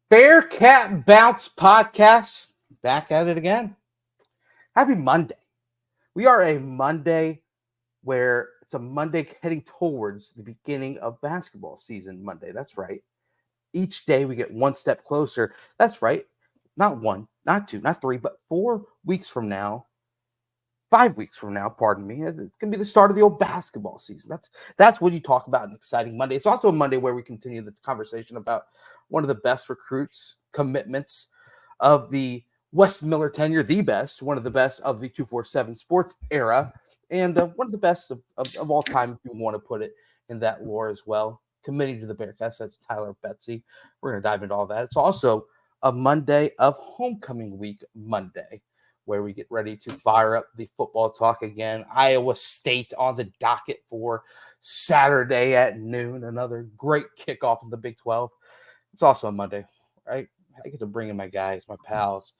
Bearcat Bounce Podcast, back at it again. Happy Monday. We are a Monday where it's a Monday heading towards the beginning of basketball season Monday. That's right. Each day we get one step closer. That's right. Not one, not two, not three, but 4 weeks from now, 5 weeks from now, pardon me, it's going to be the start of the old basketball season. That's what you talk about an exciting Monday. It's also a Monday where we continue the conversation about one of the best recruits commitments of the Wes Miller tenure, the best, one of the best of the 247 sports era, and one of the best of all time, if you want to put it in that lore as well. Committing to the Bearcats, that's Tyler Betsey. We're going to dive into all that. It's also a Monday of homecoming week Monday, where we get ready to fire up the football talk again. Iowa State on the docket for Saturday at noon. Another great kickoff in the Big 12. It's also a Monday, right? I get to bring in my guys, my pals.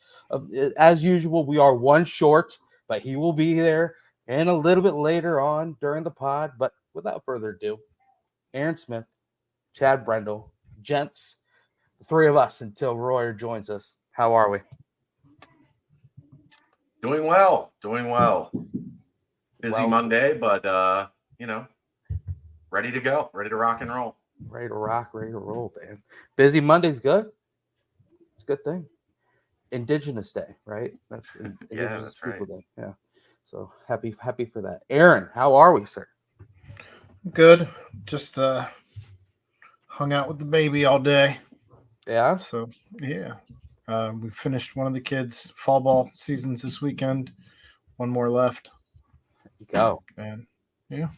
As usual, we are one short, but he will be there and a little bit later on during the pod. But without further ado, Aaron Smith, Chad Brendel, gents, the three of us until Royer joins us. How are we? Doing well. Busy Well, Monday, but ready to go, ready to rock and roll. Ready to rock, ready to roll, man. Busy Monday's good. It's a good thing. Indigenous Day, right? That's Indigenous People Day. Yeah. So happy for that. Aaron, how are we, sir? Good. Just hung out with the baby all day. Yeah. So yeah. We finished one of the kids' fall ball seasons this weekend. One more left. There you go. And yeah.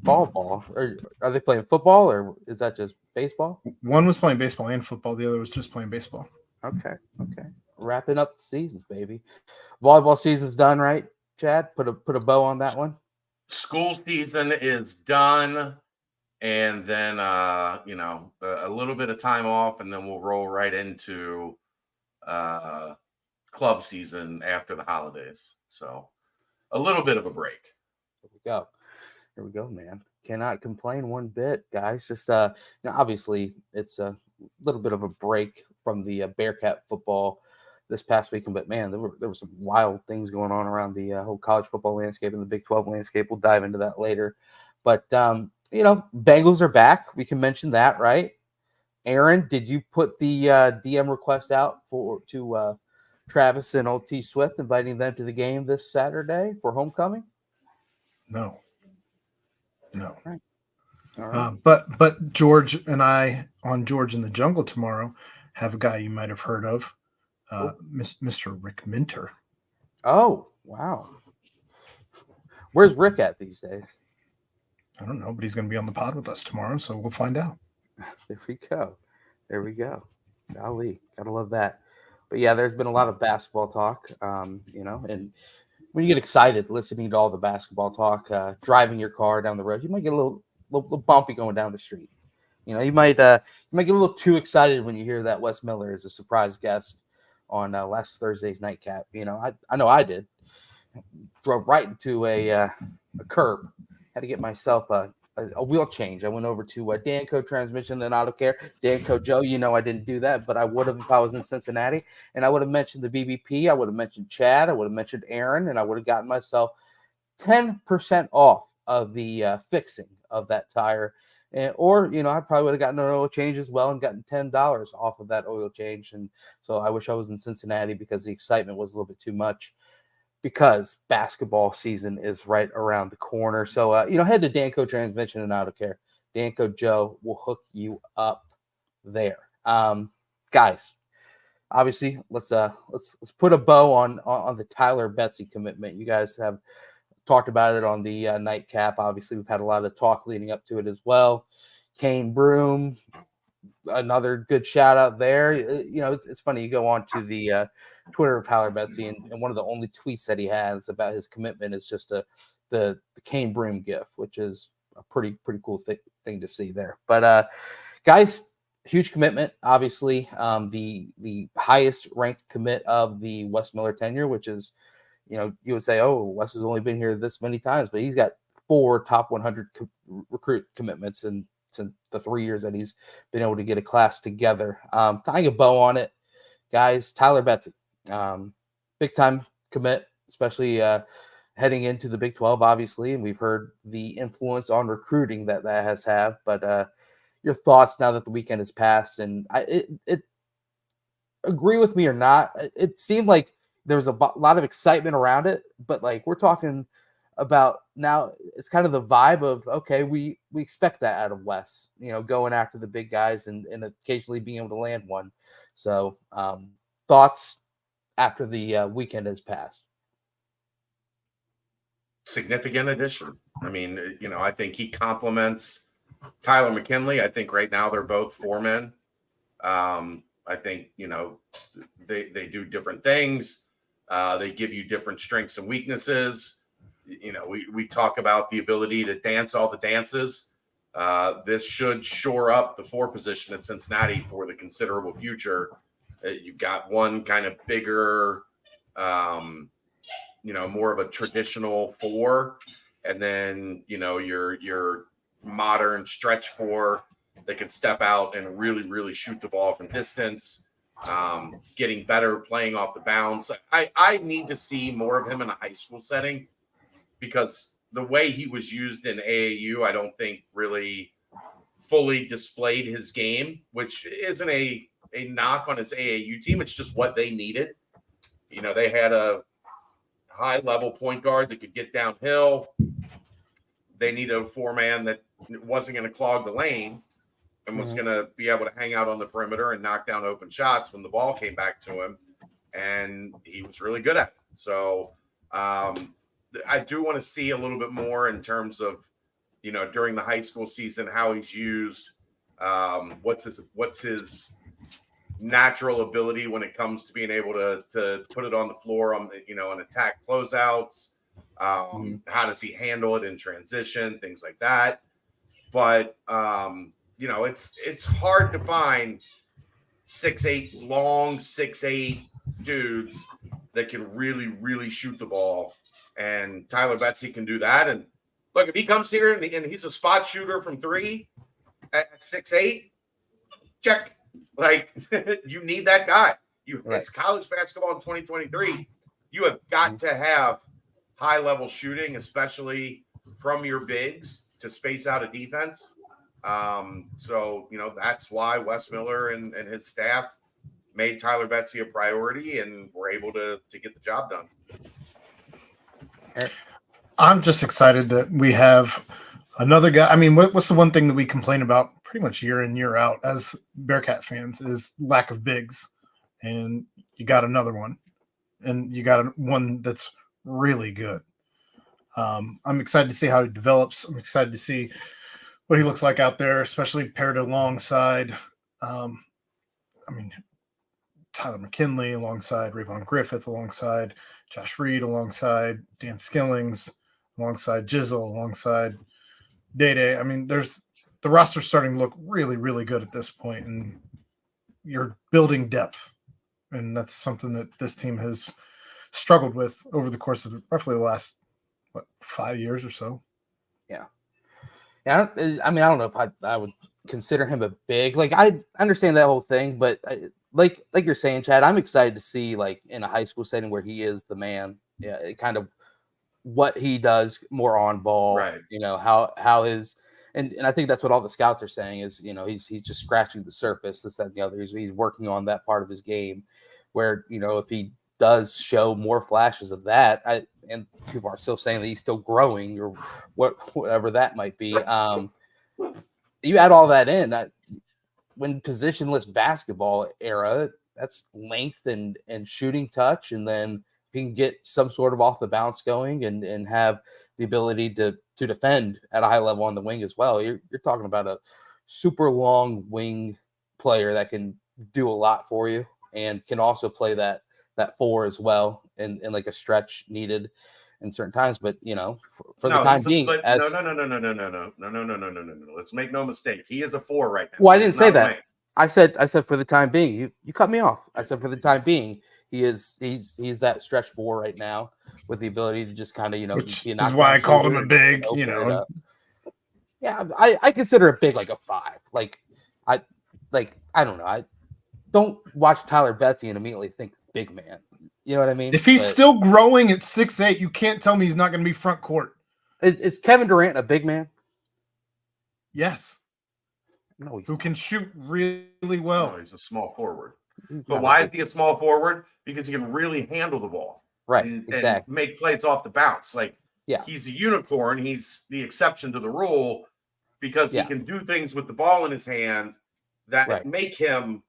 Fall ball. Are they playing football or is that just baseball? One was playing baseball and football. The other was just playing baseball. Okay. Wrapping up the seasons, baby. Volleyball season's done, right, Chad? Put a bow on that one. School season is done, and then a little bit of time off, and then we'll roll right into club season after the holidays. So a little bit of a break. Here we go, man. Cannot complain one bit, guys. Just obviously it's a little bit of a break from the Bearcat football this past weekend, but man, there were some wild things going on around the whole college football landscape and the Big 12 landscape. We'll dive into that later. But Bengals are back. We can mention that, right? Aaron, did you put the DM request out to Travis and old T Swift, inviting them to the game this Saturday for homecoming? No. All right. But George and I on George in the Jungle tomorrow have a guy you might have heard of, Mr. Rick Minter. Oh, wow. Where's Rick at these days? I don't know, but he's going to be on the pod with us tomorrow, so we'll find out. There we go. Golly, gotta love that. But yeah, there's been a lot of basketball talk, and when you get excited listening to all the basketball talk, driving your car down the road, you might get a little bumpy going down the street. You might get a little too excited when you hear that Wes Miller is a surprise guest on last Thursday's nightcap. I know I did. Drove right into a curb. Had to get myself a wheel change. I went over to Danco Transmission and Auto Care. Danco Joe, I didn't do that, but I would have if I was in Cincinnati. And I would have mentioned the BBP. I would have mentioned Chad. I would have mentioned Aaron. And I would have gotten myself 10% off of the fixing of that tire. I probably would have gotten an oil change as well and gotten $10 off of that oil change. And so I wish I was in Cincinnati because the excitement was a little bit too much, because basketball season is right around the corner. So, head to Danco Transmission and Auto Care. Danco Joe will hook you up there. Guys, obviously, let's put a bow on the Tyler Betsey commitment. You guys have talked about it on the nightcap. Obviously, we've had a lot of talk leading up to it as well. Kane Broom, another good shout out there. It's funny. You go on to the Twitter of Tyler Betsey, and one of the only tweets that he has about his commitment is just the Kane Broom gif, which is a pretty cool thing to see there. But guys, huge commitment. Obviously, the highest ranked commit of the Wes Miller tenure, which is, you would say, oh, Wes has only been here this many times, but he's got 4 top 100 recruit commitments, and since the 3 years that he's been able to get a class together. Tying a bow on it, guys, Tyler Betsey, big time commit, especially heading into the Big 12, obviously, and we've heard the influence on recruiting that has had. But your thoughts now that the weekend has passed, and it agree with me or not, it seemed like there was a lot of excitement around it, but like we're talking about now, it's kind of the vibe of, okay, we expect that out of Wes, going after the big guys and occasionally being able to land one. So thoughts after the weekend has passed. Significant addition. I mean, I think he complements Tyler McKinley. I think right now they're both foremen. I think, they do different things. They give you different strengths and weaknesses. We talk about the ability to dance all the dances. This should shore up the 4 position at Cincinnati for the considerable future. You've got one kind of bigger, more of a traditional 4, and then your modern stretch 4 that can step out and really, really shoot the ball from distance, getting better playing off the bounce. I need to see more of him in a high school setting, because the way he was used in AAU, I don't think really fully displayed his game, which isn't a knock on his AAU team. It's just what they needed. They had a high-level point guard that could get downhill. They needed a 4-man that wasn't going to clog the lane and was going to be able to hang out on the perimeter and knock down open shots when the ball came back to him. And he was really good at it. So I do want to see a little bit more in terms of, during the high school season, how he's used, what's his natural ability when it comes to being able to put it on the floor on, and attack closeouts. How does he handle it in transition, things like that. But, it's hard to find 6'8", long 6'8" dudes that can really, really shoot the ball. And Tyler Betsey can do that. And look, if he comes here and he's a spot shooter from 3 at 6'8", check. Like, you need that guy. It's college basketball in 2023. You have got to have high-level shooting, especially from your bigs, to space out a defense. So, that's why Wes Miller and his staff made Tyler Betsey a priority and were able to get the job done. I'm just excited that we have another guy. I mean, what's the one thing that we complain about pretty much year in, year out as Bearcat fans is lack of bigs. And you got another one. And you got one that's really good. I'm excited to see how he develops. I'm excited to see what he looks like out there, especially paired alongside, Tyler McKinley, alongside Rayvon Griffith, alongside Josh Reed, alongside Dan Skillings, alongside Jizzle, alongside Day. I mean, the roster's starting to look really, really good at this point, and you're building depth. And that's something that this team has struggled with over the course of roughly the last, 5 years or so. Yeah. Yeah. I don't know if I would consider him a big, like, I understand that whole thing, but like you're saying, Chad, I'm excited to see, like, in a high school setting where he is the man, kind of what he does more on ball, right? How his, and I think that's what all the scouts are saying is, he's just scratching the surface, this, that, and the other. He's working on that part of his game where, if he does show more flashes of that, and people are still saying that he's still growing or whatever that might be. You add all that in, when positionless basketball era, that's length and shooting touch, and then if you can get some sort of off the bounce going and have the ability to defend at a high level on the wing as well, you're talking about a super long wing player that can do a lot for you and can also play that 4 as well and like a stretch needed in certain times. But for the time being, no. Let's make no mistake. He is a 4 right now. Well, I didn't say that. I said for the time being. You cut me off. I said for the time being, he's that stretch 4 right now with the ability to just kind of which is why I called him a big. Yeah, I consider it big, like a 5. I don't know. I don't watch Tyler Betsey and immediately think big man. You know what I mean? If he's But still growing at 6'8", you can't tell me he's not going to be front court. is Kevin Durant a big man? Yes. No, he's Who not. can shoot really well. No, he's a small forward. He's But not why a is big- he a small forward? Because he can really handle the ball. Right, And exactly. make plays off the bounce. Like, Yeah. he's a unicorn. He's the exception to the rule because he Yeah. can do things with the ball in his hand that Right. make him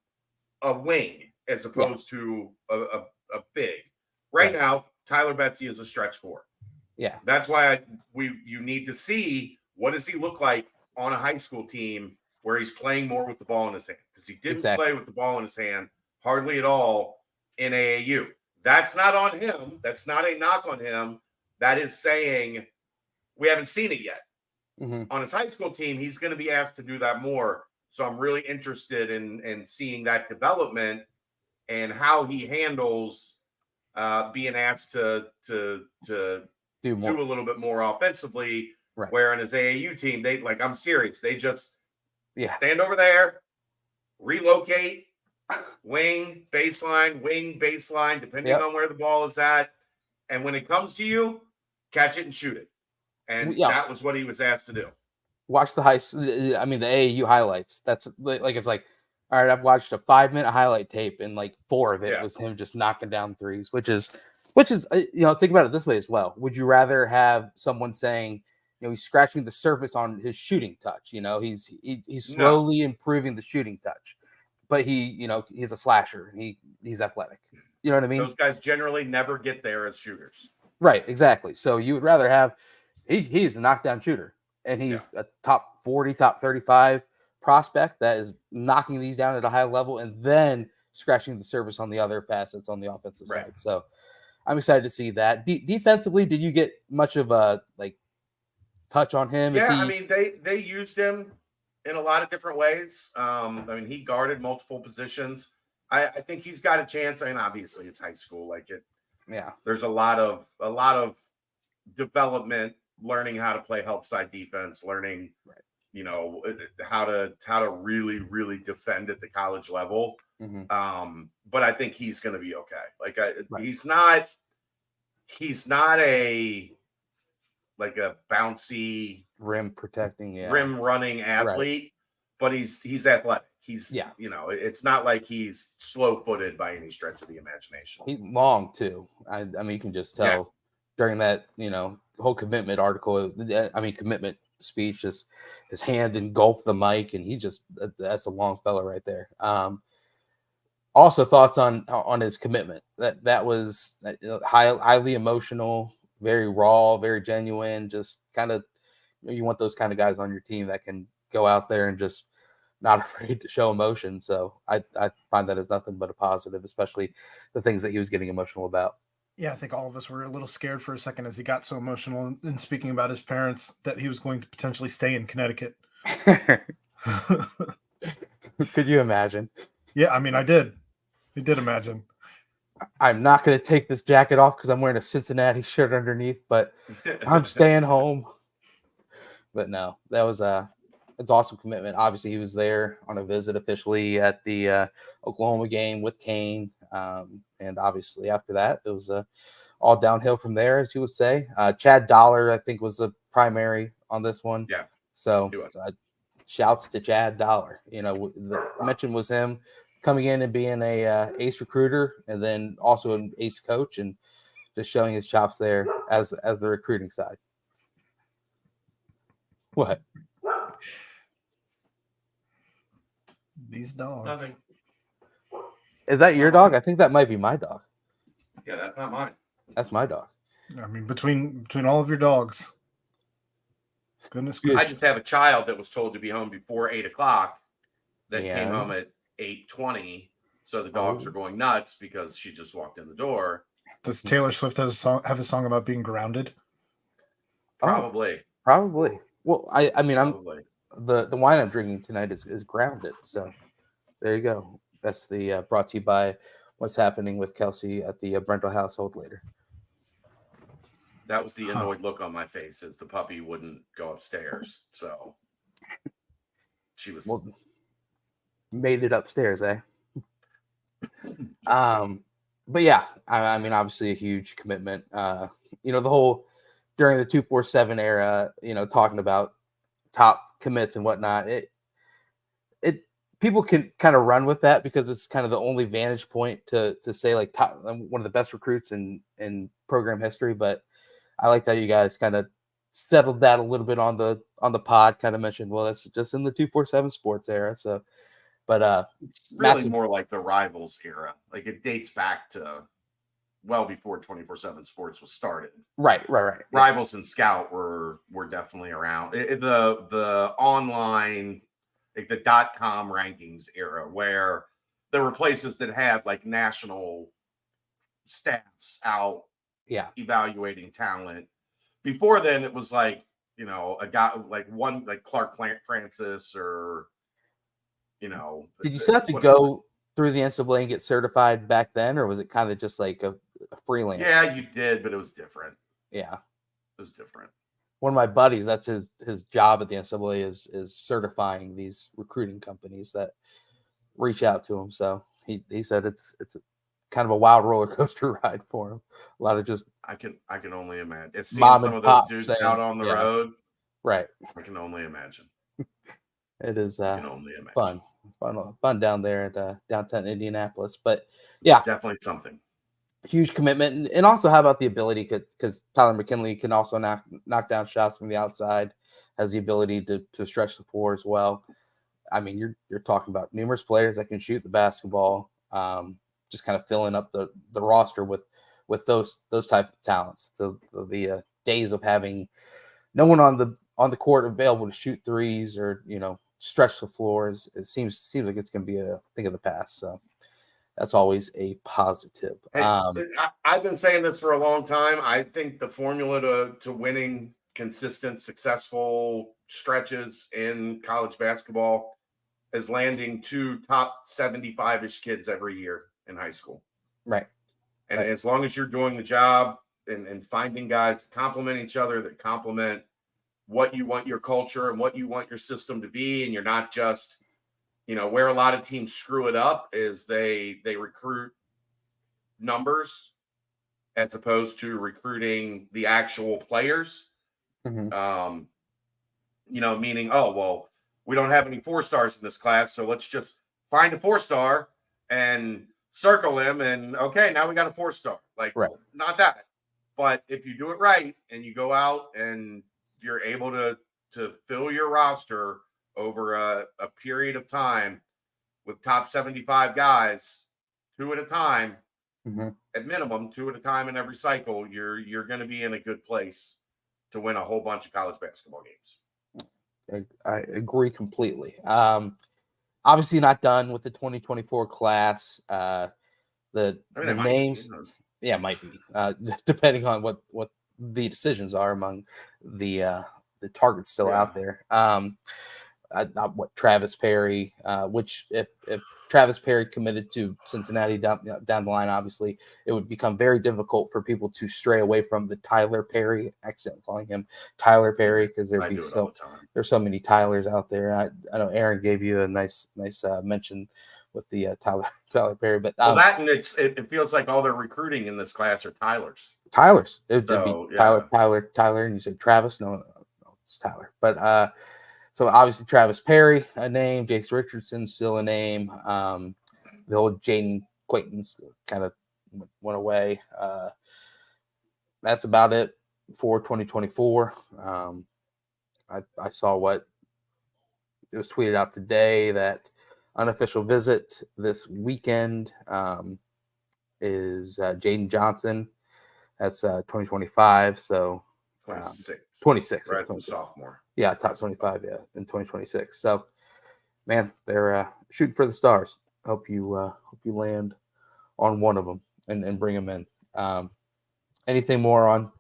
a wing as opposed to a big. Right now, Tyler Betsey is a stretch 4. Yeah. That's why you need to see what does he look like on a high school team where he's playing more with the ball in his hand, because he didn't play with the ball in his hand hardly at all in AAU. That's not on him. That's not a knock on him. That is saying we haven't seen it yet. Mm-hmm. On his high school team, he's going to be asked to do that more. So I'm really interested in seeing that development and how he handles being asked to do a little bit more offensively. Right. Where in his AAU team, they like, I'm serious, they just stand over there, relocate, wing, baseline, depending on where the ball is at. And when it comes to you, catch it and shoot it. And that was what he was asked to do. Watch the the AAU highlights. That's like, it's like, all right, I've watched a 5-minute highlight tape and like 4 of it was him just knocking down threes, which is, think about it this way as well. Would you rather have someone saying, he's scratching the surface on his shooting touch, he's slowly improving the shooting touch, but he's a slasher and he's athletic. You know what I mean? Those guys generally never get there as shooters. Right, exactly. So you would rather have he's a knockdown shooter and he's a top 40, top 35 prospect that is knocking these down at a high level and then scratching the surface on the other facets on the offensive side. So I'm excited to see that. Defensively, did you get much of a touch on him? They used him in a lot of different ways. He guarded multiple positions. I think he's got a chance. Obviously it's high school. There's a lot of development, learning how to play help side defense, learning how to really, really defend at the college level. Mm-hmm. But I think he's going to be okay. He's not a bouncy rim protecting, rim running athlete, but he's athletic. He's it's not like he's slow footed by any stretch of the imagination. He's long too. You can just tell during that whole commitment article. Commitment speech, just his hand engulfed the mic, and that's a long fella right there. Also, thoughts on his commitment. That was highly emotional, very raw, very genuine. Just kind of, you want those kind of guys on your team that can go out there and just not afraid to show emotion. So I find that as nothing but a positive, especially the things that he was getting emotional about. Yeah, I think all of us were a little scared for a second as he got so emotional in speaking about his parents that he was going to potentially stay in Connecticut. Could you imagine? Yeah, I did. I did imagine. I'm not going to take this jacket off because I'm wearing a Cincinnati shirt underneath, but I'm staying home. But no, that was it's awesome commitment. Obviously, he was there on a visit officially at the Oklahoma game with Kane. And obviously after that, it was all downhill from there, as you would say. Chad Dollar, I think, was the primary on this one. Yeah. So shouts to Chad Dollar. The mention was him coming in and being a ace recruiter and then also an ace coach and just showing his chops there as the recruiting side. What? These dogs. Nothing. Is that your dog? I think that might be my dog. Yeah, that's not mine. That's my dog. Between all of your dogs. Goodness gracious. I just have a child that was told to be home before 8:00 that came home at 8:20. So the dogs are going nuts because she just walked in the door. Does Taylor Swift have a song about being grounded? Probably. Probably. Well, Probably. The wine I'm drinking tonight is grounded. So there you go. That's the brought to you by what's happening with Kelsey at the Brental household later. That was the annoyed look on my face as the puppy wouldn't go upstairs. So she was made it upstairs, eh? But yeah, I mean, obviously a huge commitment. The whole during the 247 era, talking about top commits and whatnot, it people can kind of run with that because it's kind of the only vantage point to say like top, one of the best recruits in program history. But I like that you guys kind of settled that a little bit on the pod, kind of mentioned, well, that's just in the 247 sports era. So, but it's really more like the Rivals era. Like it dates back to well before 24/7 sports was started. Right. Rivals and Scout were definitely around. The online, like the .com rankings era, where there were places that had like national staffs out evaluating talent. Before then, it was like, a guy like one like Clark Francis or, Did you still have to go through the NCAA and get certified back then, or was it kind of just like a freelance? Yeah, you did, but it was different. Yeah. It was different. One of my buddies, that's his job at the NCAA is certifying these recruiting companies that reach out to him. So he said it's kind of a wild roller coaster ride for him. A lot of just I can only imagine. It's seeing mom some and of those pop dudes saying, out on the road. Right. I can only imagine. It is I can only imagine. fun down there at downtown Indianapolis. But yeah, it's definitely something. Huge commitment. And also, how about the ability, because Tyler McKinley can also knock down shots from the outside, has the ability to stretch the floor as well. I mean, you're talking about numerous players that can shoot the basketball, just kind of filling up the roster with those type of talents. The days of having no one on the court available to shoot threes or stretch the floors, it seems like it's going to be a thing of the past. So that's always a positive. Hey, I've been saying this for a long time. I think the formula to winning consistent, successful stretches in college basketball is landing 2 top 75-ish kids every year in high school. Right. And as long as you're doing the job and finding guys that complement each other, that complement what you want your culture and what you want your system to be, and you're not just, where a lot of teams screw it up is they recruit numbers as opposed to recruiting the actual players. Mm-hmm. Meaning, oh, well, we don't have any 4-stars in this class, so let's just find a 4-star and circle him, and okay, now we got a 4-star. Like, right. Not that. But if you do it right and you go out and you're able to fill your roster over a period of time with top 75 guys, 2 at a time, at minimum, 2 at a time in every cycle, you're going to be in a good place to win a whole bunch of college basketball games. I agree completely. Obviously not done with the 2024 class. The names, might be, depending on what the decisions are among the targets still out there. Travis Perry, which if Travis Perry committed to Cincinnati down the line, obviously it would become very difficult for people to stray away from the Tyler Perry. Accidentally calling him Tyler Perry because there's so many Tylers out there. I know Aaron gave you a nice mention with the Tyler Perry, but that and it feels like all their recruiting in this class are Tylers. It'd be Tyler, and you said Travis. No, it's Tyler. But so obviously Travis Perry, a name. Jace Richardson, still a name. The old Jaden Quayton's kind of went away. That's about it for 2024. I saw what it was tweeted out today that unofficial visit this weekend is Jaden Johnson. That's 2025. So 26, right? Sophomore. Yeah, top 25. Yeah, in 2026. So, man, they're shooting for the stars. Hope you land on one of them and bring them in. Anything more on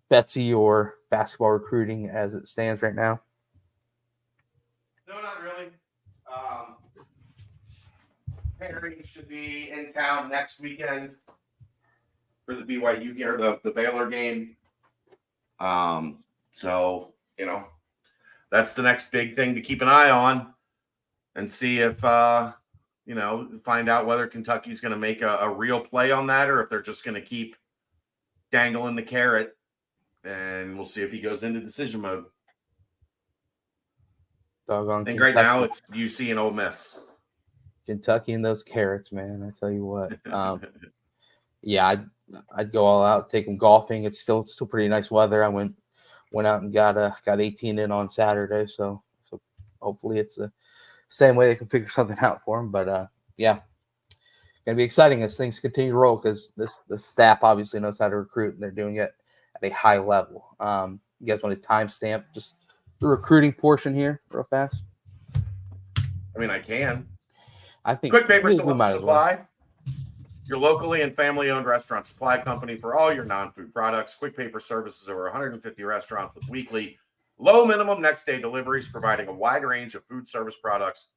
Betsey or basketball recruiting as it stands right now? No, not really. Perry should be in town next weekend for the BYU game or the Baylor game. So, that's the next big thing to keep an eye on and see if, find out whether Kentucky's going to make a real play on that or if they're just going to keep dangling the carrot, and we'll see if he goes into decision mode. Doggone I think right now it's UC and Ole Miss. Kentucky and those carrots, man. I tell you what. Yeah, I'd go all out, take them golfing. It's still pretty nice weather. I went out and got 18 in on Saturday, so hopefully it's the same way they can figure something out for them. But yeah, gonna be exciting as things continue to roll because the staff obviously knows how to recruit and they're doing it at a high level. You guys want to timestamp just the recruiting portion here real fast? I mean, I can. I think Quick Paper we might as well. Supply, your locally and family-owned restaurant supply company for all your non-food products. Quick Paper services over 150 restaurants with weekly low minimum next day deliveries, providing a wide range of food service products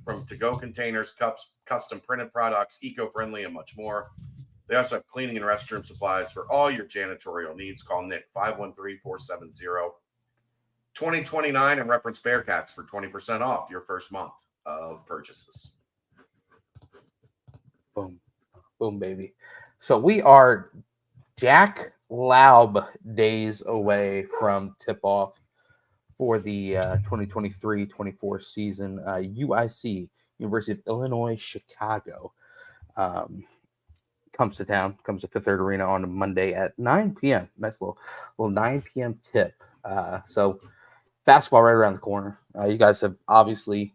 from to-go containers, cups, custom printed products, eco-friendly, and much more. They also have cleaning and restroom supplies for all your janitorial needs. Call Nick 513-470-2029 and reference Bearcats for 20% off your first month of purchases. Boom. Boom, baby. So we are Jack Laub days away from tip-off for the 2023-24 season. UIC, University of Illinois, Chicago, comes to town, comes to Fifth Third Arena on Monday at 9 p.m. Nice little 9 p.m. tip. So basketball right around the corner. You guys have obviously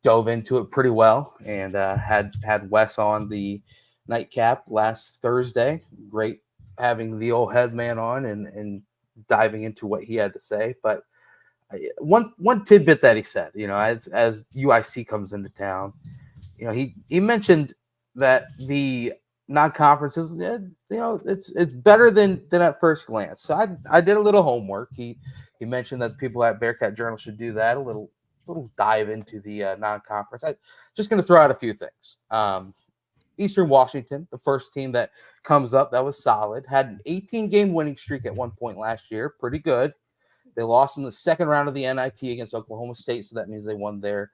dove into it pretty well and had Wes on the nightcap last Thursday. Great having the old headman on and diving into what he had to say. But one tidbit that he said, as UIC comes into town, he mentioned that the non-conferences, it's better than at first glance. So I did a little homework. He mentioned that the people at Bearcat Journal should do that, a little dive into the non-conference. I'm just going to throw out a few things. Eastern Washington, the first team that comes up, that was solid. Had an 18-game winning streak at one point last year. Pretty good. They lost in the second round of the NIT against Oklahoma State, so that means they won their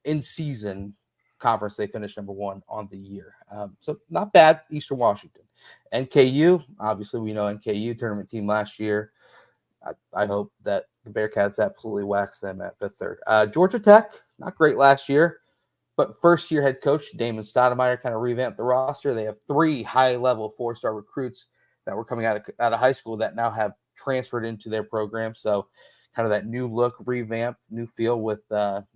in-season conference. They finished number one on the year. So not bad, Eastern Washington. NKU, obviously we know NKU tournament team last year. I hope that the Bearcats absolutely wax them at Fifth Third. Georgia Tech, not great last year, but first-year head coach Damon Stoudemire kind of revamped the roster. They have 3 high-level 4-star recruits that were coming out of high school that now have transferred into their program. So kind of that new look, revamp, new feel with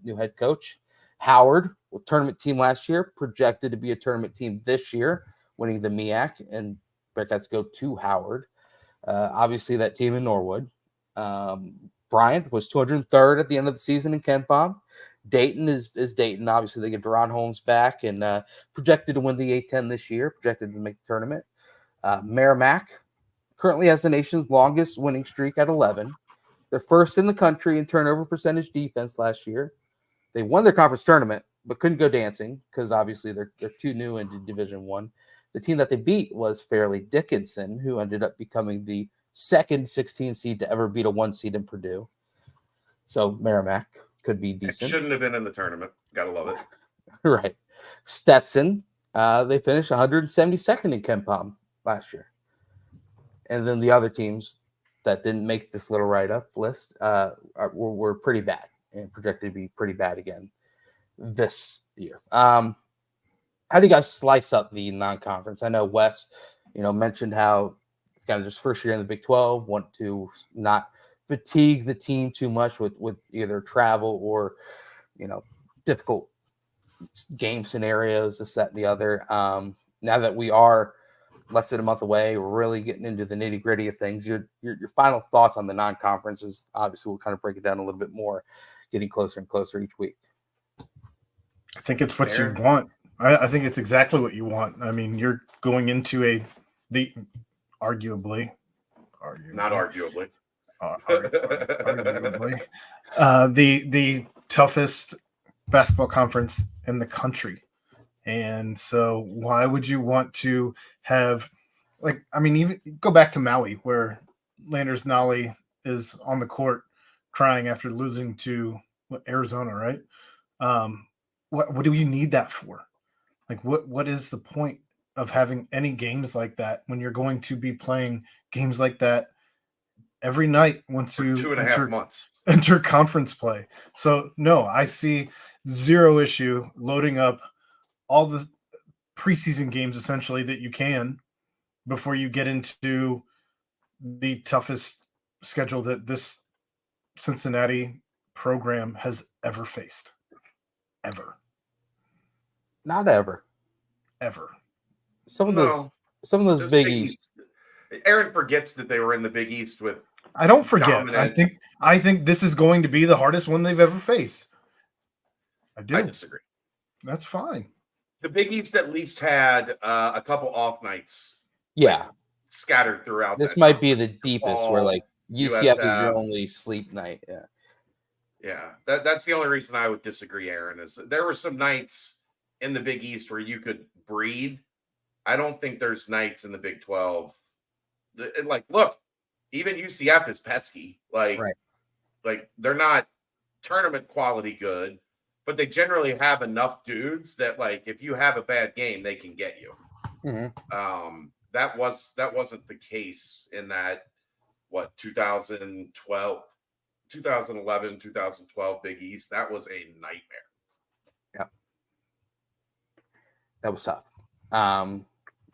new head coach. Howard, with tournament team last year, projected to be a tournament team this year, winning the MEAC, and Bearcats go to Howard. Obviously, that team in Norwood. Bryant was 203rd at the end of the season in KenPom. Dayton is Dayton. Obviously, they get Deron Holmes back and projected to win the A10 this year, projected to make the tournament. Merrimack currently has the nation's longest winning streak at 11. They're first in the country in turnover percentage defense last year. They won their conference tournament, but couldn't go dancing because obviously they're too new into Division One. The team that they beat was Fairleigh Dickinson, who ended up becoming the second 16 seed to ever beat a 1 seed in Purdue. So Merrimack could be decent. It shouldn't have been in the tournament. Gotta love it. Right. Stetson, they finished 172nd in KenPom last year. And then the other teams that didn't make this little write-up list were pretty bad and projected to be pretty bad again this year. How do you guys slice up the non-conference? I know Wes, mentioned how it's kind of just first year in the Big 12, want to not fatigue the team too much with either travel or, difficult game scenarios, this, that, and the other. Now that we are less than a month away, we're really getting into the nitty-gritty of things. Your final thoughts on the non-conferences. Obviously, we'll kind of break it down a little bit more, getting closer and closer each week. I think it's what you want. I think it's exactly what you want. I mean, you're going into arguably, the toughest basketball conference in the country. And so why would you want to have, even go back to Maui, where Landers Nolly is on the court crying after losing to Arizona, right? What do you need that for? Like, what is the point of having any games like that when you're going to be playing games like that every night once For you 2.5 months. enter conference play? So no, I see zero issue loading up all the preseason games essentially that you can before you get into the toughest schedule that this Cincinnati program has ever faced. Not ever. Some of those Those Big East. Aaron forgets that they were in the Big East with. I don't forget. Dominant. I think this is going to be the hardest one they've ever faced. I do. I disagree. That's fine. The Big East at least had a couple off nights. Yeah, scattered throughout. this might be the deepest where like UCF is your USF. only sleep night. Yeah. Yeah, that's the only reason I would disagree, Aaron, is that there were some nights in the Big East where you could breathe. I don't think there's nights in the Big 12. Like, look, even UCF is pesky. Like, Right. like they're not tournament quality good, but they generally have enough dudes that, like, if you have a bad game, they can get you. Mm-hmm. That wasn't the case in that 2011, 2012 Big East. That was a nightmare. Yeah. That was tough.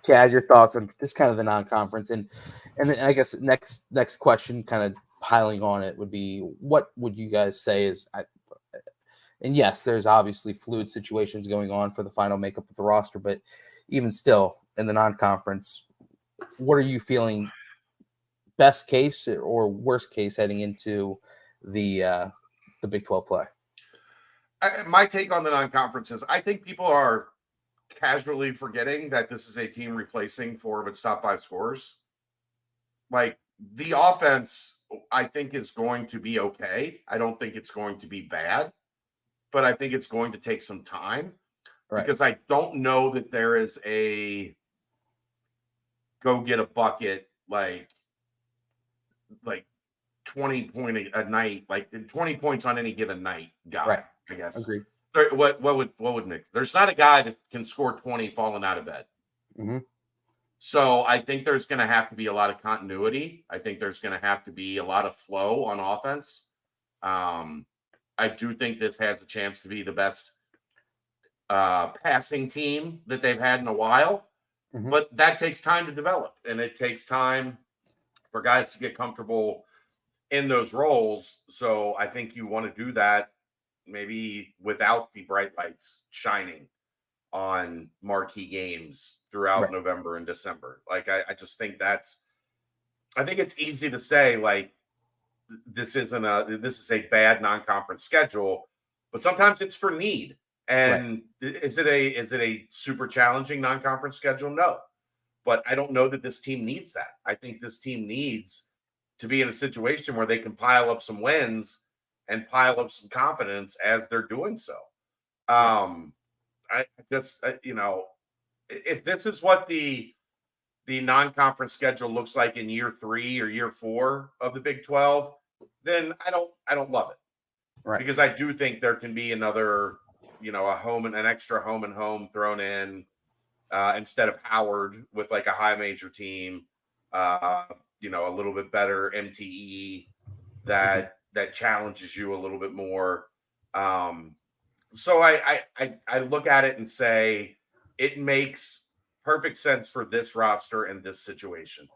Chad, your thoughts on just kind of the non-conference, and then I guess next question, kind of piling on it, would be what would you guys say is, and yes, there's obviously fluid situations going on for the final makeup of the roster, but even still in the non-conference, what are you feeling best case or worst case heading into the Big 12 play? My take on the non-conference is I think people are casually forgetting that this is a team replacing 4 of its top 5 scorers. Like, the offense, I think, is going to be okay. I don't think it's going to be bad, but I think it's going to take some time. Right. Because I don't know that there is a go get a bucket like 20 point a night, like 20 points on any given night guy. Right. I guess. Agreed. What would mix? There's not a guy that can score 20 falling out of bed. Mm-hmm. So I think there's going to have to be a lot of continuity. I think there's going to have to be a lot of flow on offense. I do think this has a chance to be the best passing team that they've had in a while, but that takes time to develop, and it takes time for guys to get comfortable in those roles. So I think you want to do that maybe without the bright lights shining on marquee games throughout November and December. Like, I just think I think it's easy to say, like, this is a bad non-conference schedule, but sometimes it's for need. And is it a super challenging non-conference schedule? No, but I don't know that this team needs that. I think this team needs to be in a situation where they can pile up some wins and pile up some confidence as they're doing so. I just, if this is what the non-conference schedule looks like in year 3 or year 4 of the Big 12, then I don't love it. Right. Because I do think there can be another, an extra home and home thrown in instead of Howard with like a high major team, a little bit better MTE that challenges you a little bit more. So I look at it and say it makes perfect sense for this roster and this situation,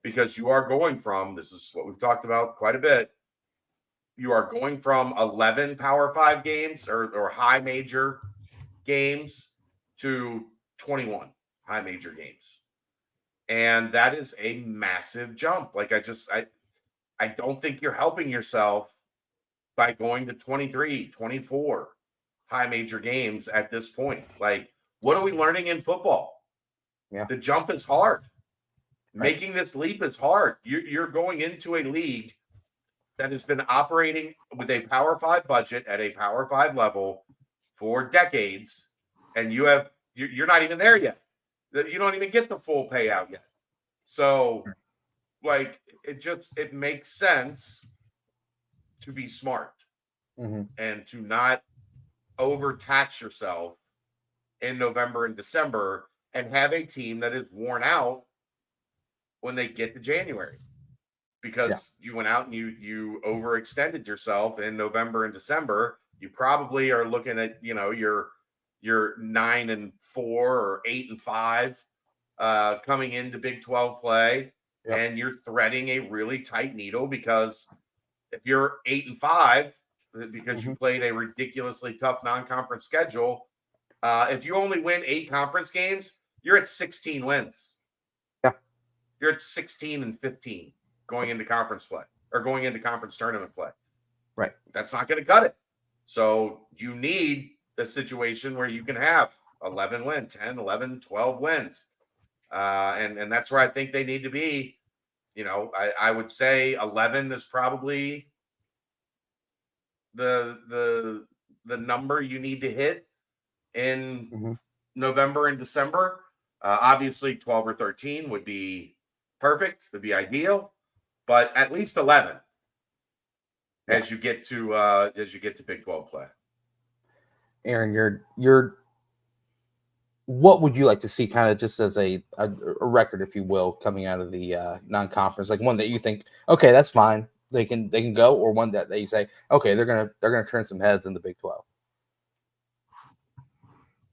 because you are going from, this is what we've talked about quite a bit, you are going from 11 Power 5 games or high major games to 21 high major games. And that is a massive jump. Like, I don't think you're helping yourself by going to 23, 24 high major games at this point. Like, what are we learning in football? Yeah. The jump is hard. Right. Making this leap is hard. You're going into a league that has been operating with a Power 5 budget at a Power 5 level for decades, and you're not even there yet. You don't even get the full payout yet. So like it makes sense to be smart and to not overtax yourself in November and December and have a team that is worn out when they get to January, because you went out and you overextended yourself in November and December. You probably are looking at, your 9-4 or 8-5 coming into Big 12 play. Yep. And you're threading a really tight needle, because if you're 8-5, because you played a ridiculously tough non-conference schedule, if you only win 8 conference games, you're at 16 wins. Yeah. You're at 16-15 going into conference play, or going into conference tournament play. Right. That's not going to cut it. So you need a situation where you can have 11 wins, 10, 11, 12 wins. And that's where I think they need to be. I would say 11 is probably the number you need to hit in November and December. Obviously 12 or 13 would be perfect, would be ideal, but at least 11 as you get to Big 12 play. Aaron, you're what would you like to see, kind of just as a record, if you will, coming out of the non-conference, like one that you think, okay, that's fine, they can go, or one that you say, okay, they're gonna turn some heads in the Big 12?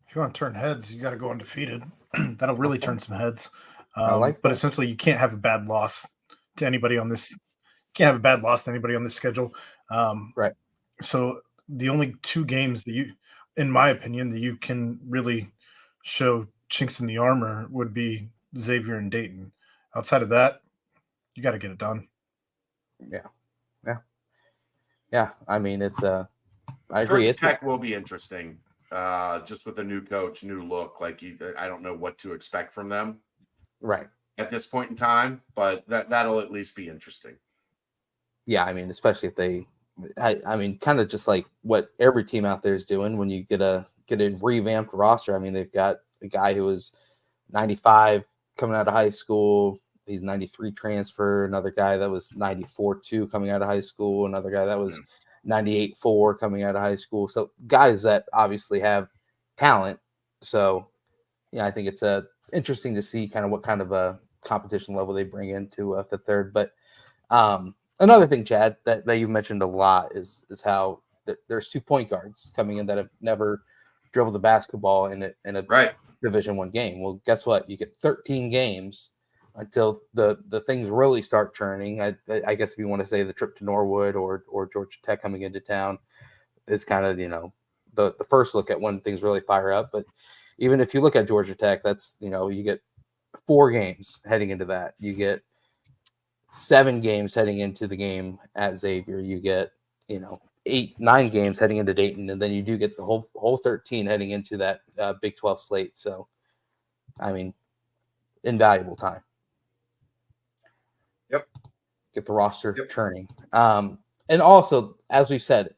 If you want to turn heads, you got to go undefeated. That'll really turn some heads. But essentially, you can't have a bad loss to anybody on this. Can't have a bad loss to anybody on this schedule. Right. So the only 2 games that you, in my opinion, that you can really show chinks in the armor would be Xavier and Dayton. Outside of that, you got to get it done. Yeah. I mean, it's I agree. Georgia Tech will be interesting. Just with a new coach, new look. Like I don't know what to expect from them, right, at this point in time, but that'll at least be interesting. Yeah, I mean, especially if they, I mean, kind of just like what every team out there is doing when you get a revamped roster. I mean, they've got a guy who was 95 coming out of high school. He's 93 transfer. Another guy that was 94-2 coming out of high school. Another guy that was 98-4 coming out of high school. So guys that obviously have talent. So yeah, I think it's interesting to see kind of what kind of a competition level they bring into Fifth Third. But another thing, Chad, that you mentioned a lot is how there's 2 point guards coming in that have never dribbled a basketball in a right. Division I game. Well, guess what? You get 13 games until the things really start churning. I guess if you want to say the trip to Norwood or Georgia Tech coming into town is kind of, the first look at when things really fire up. But even if you look at Georgia Tech, that's, you get 4 games heading into that. You get 7 games heading into the game at Xavier. You get, 8-9 games heading into Dayton, and then you do get the whole 13 heading into that Big 12 slate. So, I mean, invaluable time. Yep. Get the roster churning. And also, as we've said,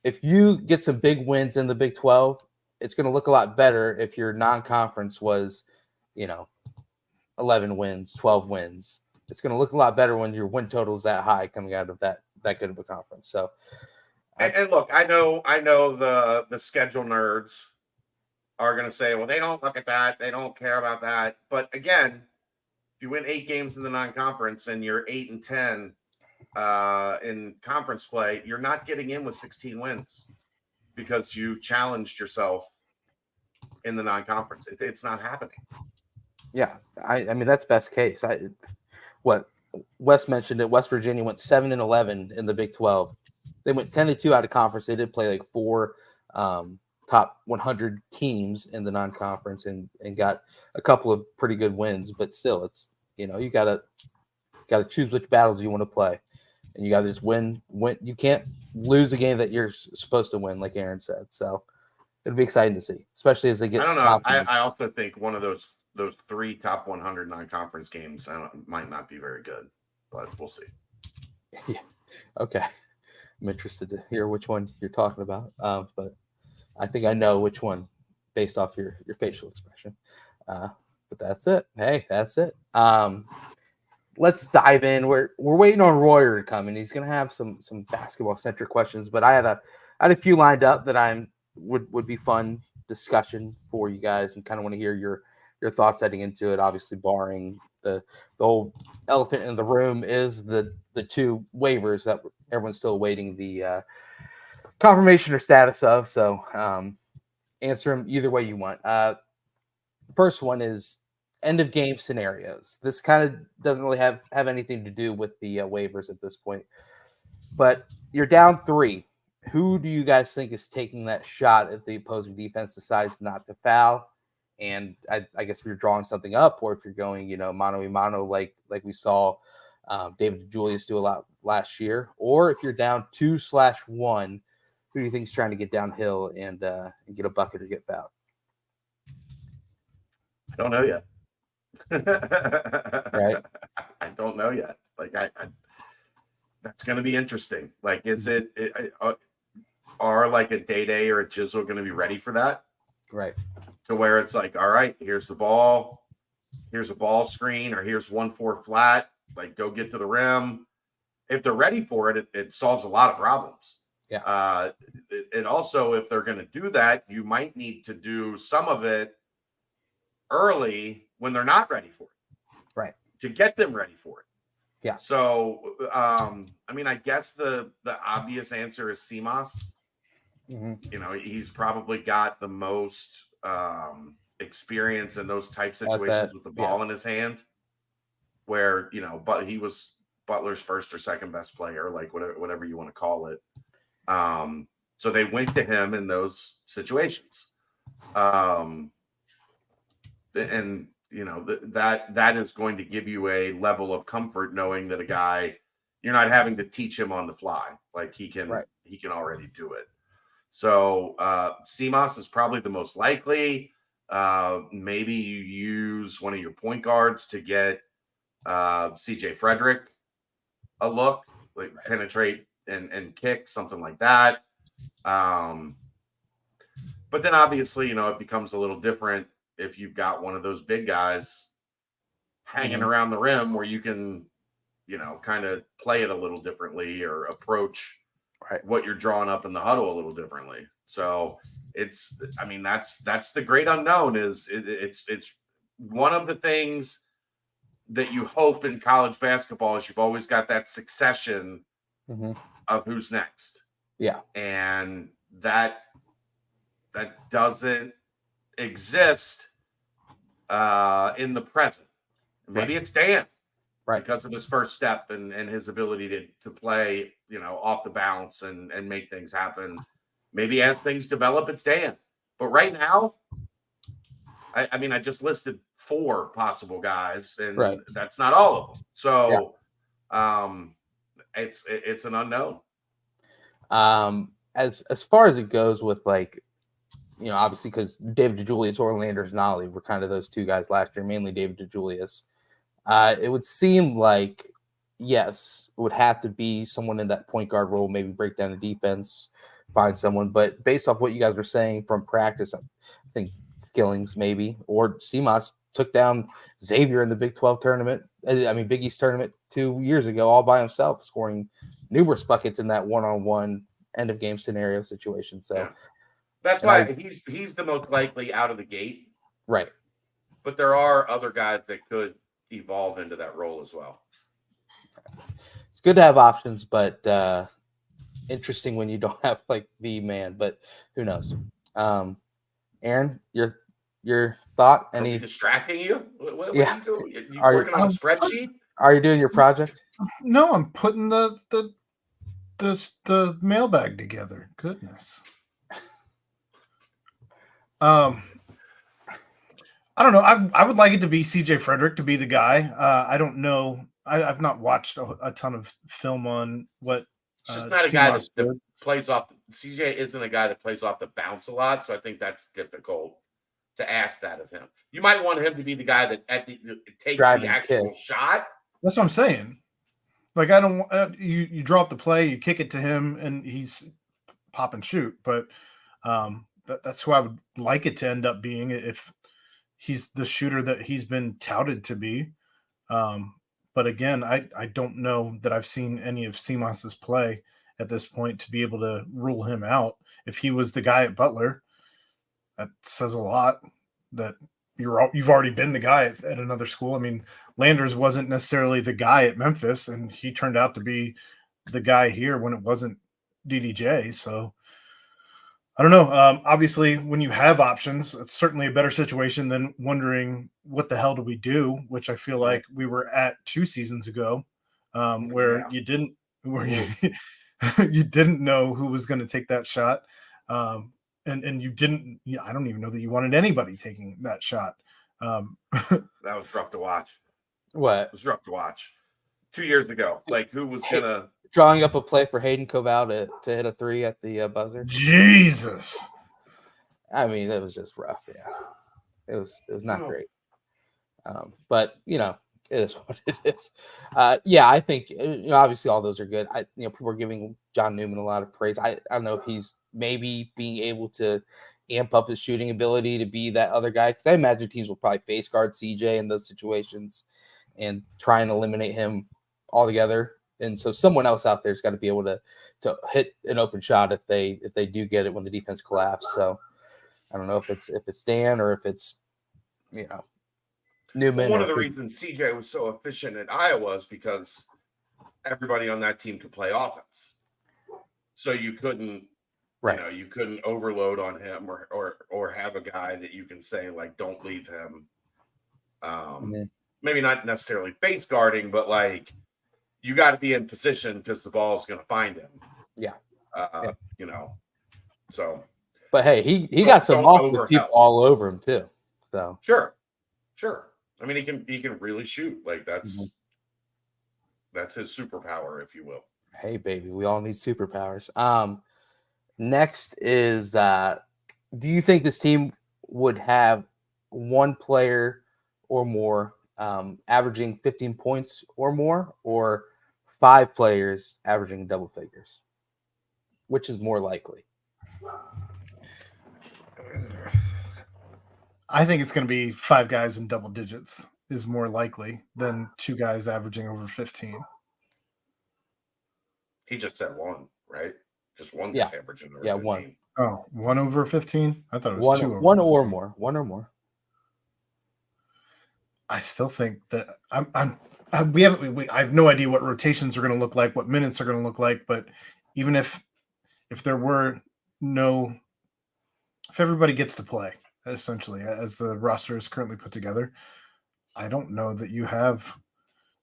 if you get some big wins in the Big 12, it's going to look a lot better if your non-conference was, 11 wins, 12 wins. It's going to look a lot better when your win total is that high coming out of that good of a conference. So, and look, I know the schedule nerds are going to say, well, they don't look at that, they don't care about that. But again, if you win 8 games in the non-conference and you're 8-10 in conference play, you're not getting in with 16 wins because you challenged yourself in the non-conference. It's not happening. Yeah, I mean that's best case. What Wes mentioned it. West Virginia went 7-11 in the Big 12. They went 10-2 out of conference. They did play like 4 top 100 teams in the non-conference and got a couple of pretty good wins. But still, it's you gotta choose which battles you want to play, and you gotta just win. You can't lose a game that you're supposed to win, like Aaron said. So it'll be exciting to see, especially as they get. I don't know. I also think one of those 3 top 100 non-conference games might not be very good, but we'll see. Yeah. Okay. I'm interested to hear which one you're talking about, but I think I know which one based off your facial expression. But that's it. Hey, that's it. let's dive in. We're waiting on Royer to come, and he's going to have some basketball centric questions. But I had a few lined up that would be fun discussion for you guys, and kind of want to hear your thoughts heading into it. Obviously, barring the whole elephant in the room is the two waivers that everyone's still awaiting the confirmation or status of. So answer them either way you want. First one is end of game scenarios. This kind of doesn't really have anything to do with the waivers at this point, but you're down 3. Who do you guys think is taking that shot if the opposing defense decides not to foul? And I guess if you're drawing something up, or if you're going, mano a mano, like we saw David Julius do a lot last year, or if you're down 2/1, who do you think is trying to get downhill and get a bucket or get fouled? I don't know yet. Right. I don't know yet. Like I that's going to be interesting. Like, is it are like a Day or a Jizzle going to be ready for that? Right. To where it's like, all right, here's the ball, here's a ball screen, or here's 1-4 flat. Like, go get to the rim. If they're ready for it, it solves a lot of problems. Yeah. And also, if they're going to do that, you might need to do some of it early when they're not ready for it. Right. To get them ready for it. Yeah. So, I mean, I guess the obvious answer is CMOS. Mm-hmm. He's probably got the most experience in those type situations with the ball in his hand, where, but he was Butler's first or second best player, like whatever you want to call it. So they went to him in those situations. And that is going to give you a level of comfort knowing that a guy, you're not having to teach him on the fly. Like, he can already do it. So CMOS is probably the most likely. Maybe you use one of your point guards to get CJ Frederick a look, like penetrate and kick, something like that. But then obviously, it becomes a little different if you've got one of those big guys hanging around the rim where you can, kind of play it a little differently or approach what you're drawing up in the huddle a little differently. So that's the great unknown. Is it's one of the things that you hope in college basketball is you've always got that succession of who's next. Yeah. And that doesn't exist in the present. Maybe it's Dan, because of his first step and his ability to play, off the bounce and make things happen. Maybe as things develop, it's Dan. But right now, I just listed 4 possible guys, and that's not all of them. So it's an unknown. As far as it goes with, like, obviously, because David DeJulius or Landers Nolly were kind of those two guys last year, mainly David DeJulius. It would seem like, yes, it would have to be someone in that point guard role, maybe break down the defense, find someone. But based off what you guys were saying from practice, I think Skillings maybe, or CMOS took down Xavier in the Big 12 tournament. Big East tournament 2 years ago, all by himself, scoring numerous buckets in that one-on-one end of game scenario situation. So that's why he's the most likely out of the gate. Right. But there are other guys that could evolve into that role as well. It's good to have options, but interesting when you don't have, like, the man, but who knows? Aaron, your thought? Are we distracting you? What are you doing? You Are working on a spreadsheet? Are you doing your project? No, I'm putting the mailbag together. Goodness. I don't know. I would like it to be CJ Frederick to be the guy. I don't know. I've not watched a ton of film on what. It's just not a guy that plays off. CJ isn't a guy that plays off the bounce a lot, so I think that's difficult to ask that of him. You might want him to be the guy that takes the actual shot. That's what I'm saying. Like, I don't. You draw up the play, you kick it to him, and he's pop and shoot. But that's who I would like it to end up being if he's the shooter that he's been touted to be. But again, I don't know that I've seen any of Seamoss's play at this point to be able to rule him out. If he was the guy at Butler, that says a lot that you've already been the guy at another school. I mean, Landers wasn't necessarily the guy at Memphis, and he turned out to be the guy here when it wasn't DDJ. So I don't know. Obviously, when you have options, it's certainly a better situation than wondering what the hell do we do, which I feel like we were at 2 seasons ago, where you didn't you didn't know who was going to take that shot. And you didn't, I don't even know that you wanted anybody taking that shot. That was rough to watch. What? It was rough to watch. 2 years ago, like who was gonna drawing up a play for Hayden Koval to hit a 3 at the buzzer? Jesus. I mean, it was just rough. Yeah, it was not great. But it is what it is. Yeah, I think obviously all those are good. People are giving John Newman a lot of praise. I don't know if he's maybe being able to amp up his shooting ability to be that other guy, because I imagine teams will probably face guard CJ in those situations and try and eliminate him altogether. And so someone else out there's got to be able to hit an open shot if they do get it when the defense collapses. So I don't know if it's Dan or if it's Newman. Well, one of the reasons CJ was so efficient at Iowa is because everybody on that team could play offense. So you couldn't, you couldn't overload on him or have a guy that you can say, like, don't leave him. Maybe not necessarily face guarding, but like you got to be in position because the ball is going to find him. Yeah. So. But hey, he got some off with people all over him too. So sure. I mean, he can really shoot. Like that's his superpower, if you will. Hey, baby, we all need superpowers. Next is do you think this team would have one player or more averaging 15 points or more, or 5 players averaging double figures? Which is more likely? I think it's going to be 5 guys in double digits is more likely than 2 guys averaging over 15. He just said 1, right? Just 1 guy averaging over 15. 1. Oh, 1 over 15? I thought it was 2 over 1 15. or more. 1 or more. I still think that I have no idea what rotations are going to look like, what minutes are going to look like, but even if there were if everybody gets to play, essentially, as the roster is currently put together, I don't know that you have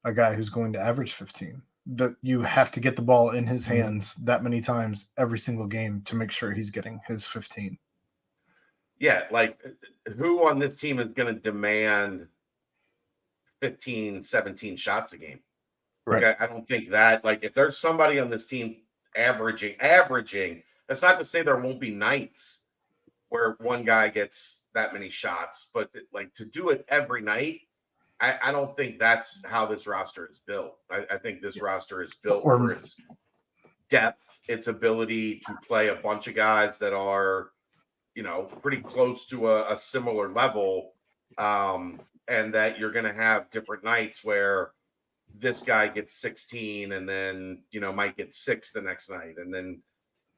a guy who's going to average 15. That you have to get the ball in his hands that many times every single game to make sure he's getting his 15. Yeah, like who on this team is going to demand 15, 17 shots a game? Right. Like, I don't think that, like, if there's somebody on this team averaging, that's not to say there won't be nights where one guy gets that many shots, but like to do it every night, I don't think that's how this roster is built. I think this roster is built for its depth, its ability to play a bunch of guys that are, pretty close to a similar level, and that you're going to have different nights where this guy gets 16 and then, might get 6 the next night. And then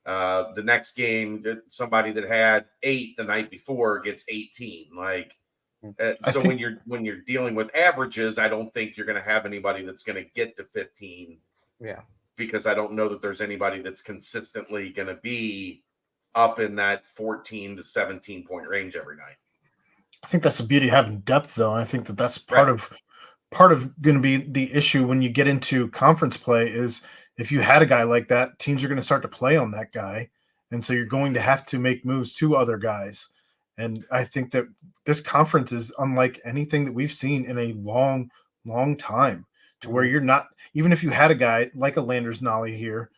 the next game, somebody that had 8 the night before gets 18. Like, so when you're dealing with averages, I don't think you're going to have anybody that's going to get to 15. Yeah. Because I don't know that there's anybody that's consistently going to be up in that 14 to 17 point range every night. I think that's the beauty of having depth, though. I think that's part of going to be the issue when you get into conference play is if you had a guy like that, teams are going to start to play on that guy. And so you're going to have to make moves to other guys. And I think that this conference is unlike anything that we've seen in a long, long time, to where you're not, even if you had a guy like a Landers Nolly here,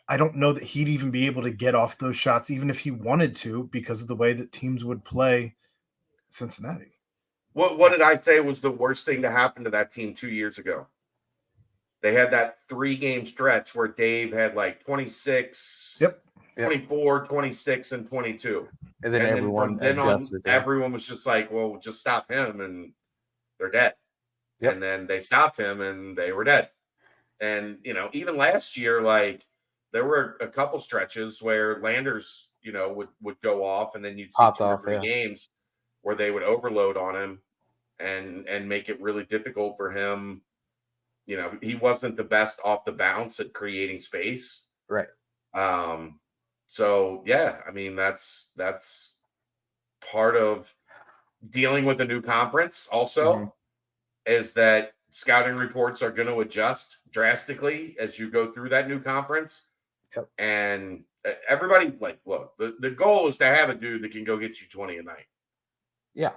I don't know that he'd even be able to get off those shots, even if he wanted to, because of the way that teams would play Cincinnati. What did I say was the worst thing to happen to that team 2 years ago? They had that 3-game stretch where Dave had like 26, 24, 26, and 22. And then everyone everyone was just like, well, just stop him, and they're dead. Yep. And then they stopped him and they were dead. And, even last year, like there were a couple stretches where Landers, would go off, and then you'd see Popped 2 or off, 3 yeah. games where they would overload on him and make it really difficult for him. He wasn't the best off the bounce at creating space. Right. So yeah, I mean, that's part of dealing with a new conference also, is that scouting reports are going to adjust drastically as you go through that new conference. Yep. And everybody, like, look, the goal is to have a dude that can go get you 20 a night. Yeah.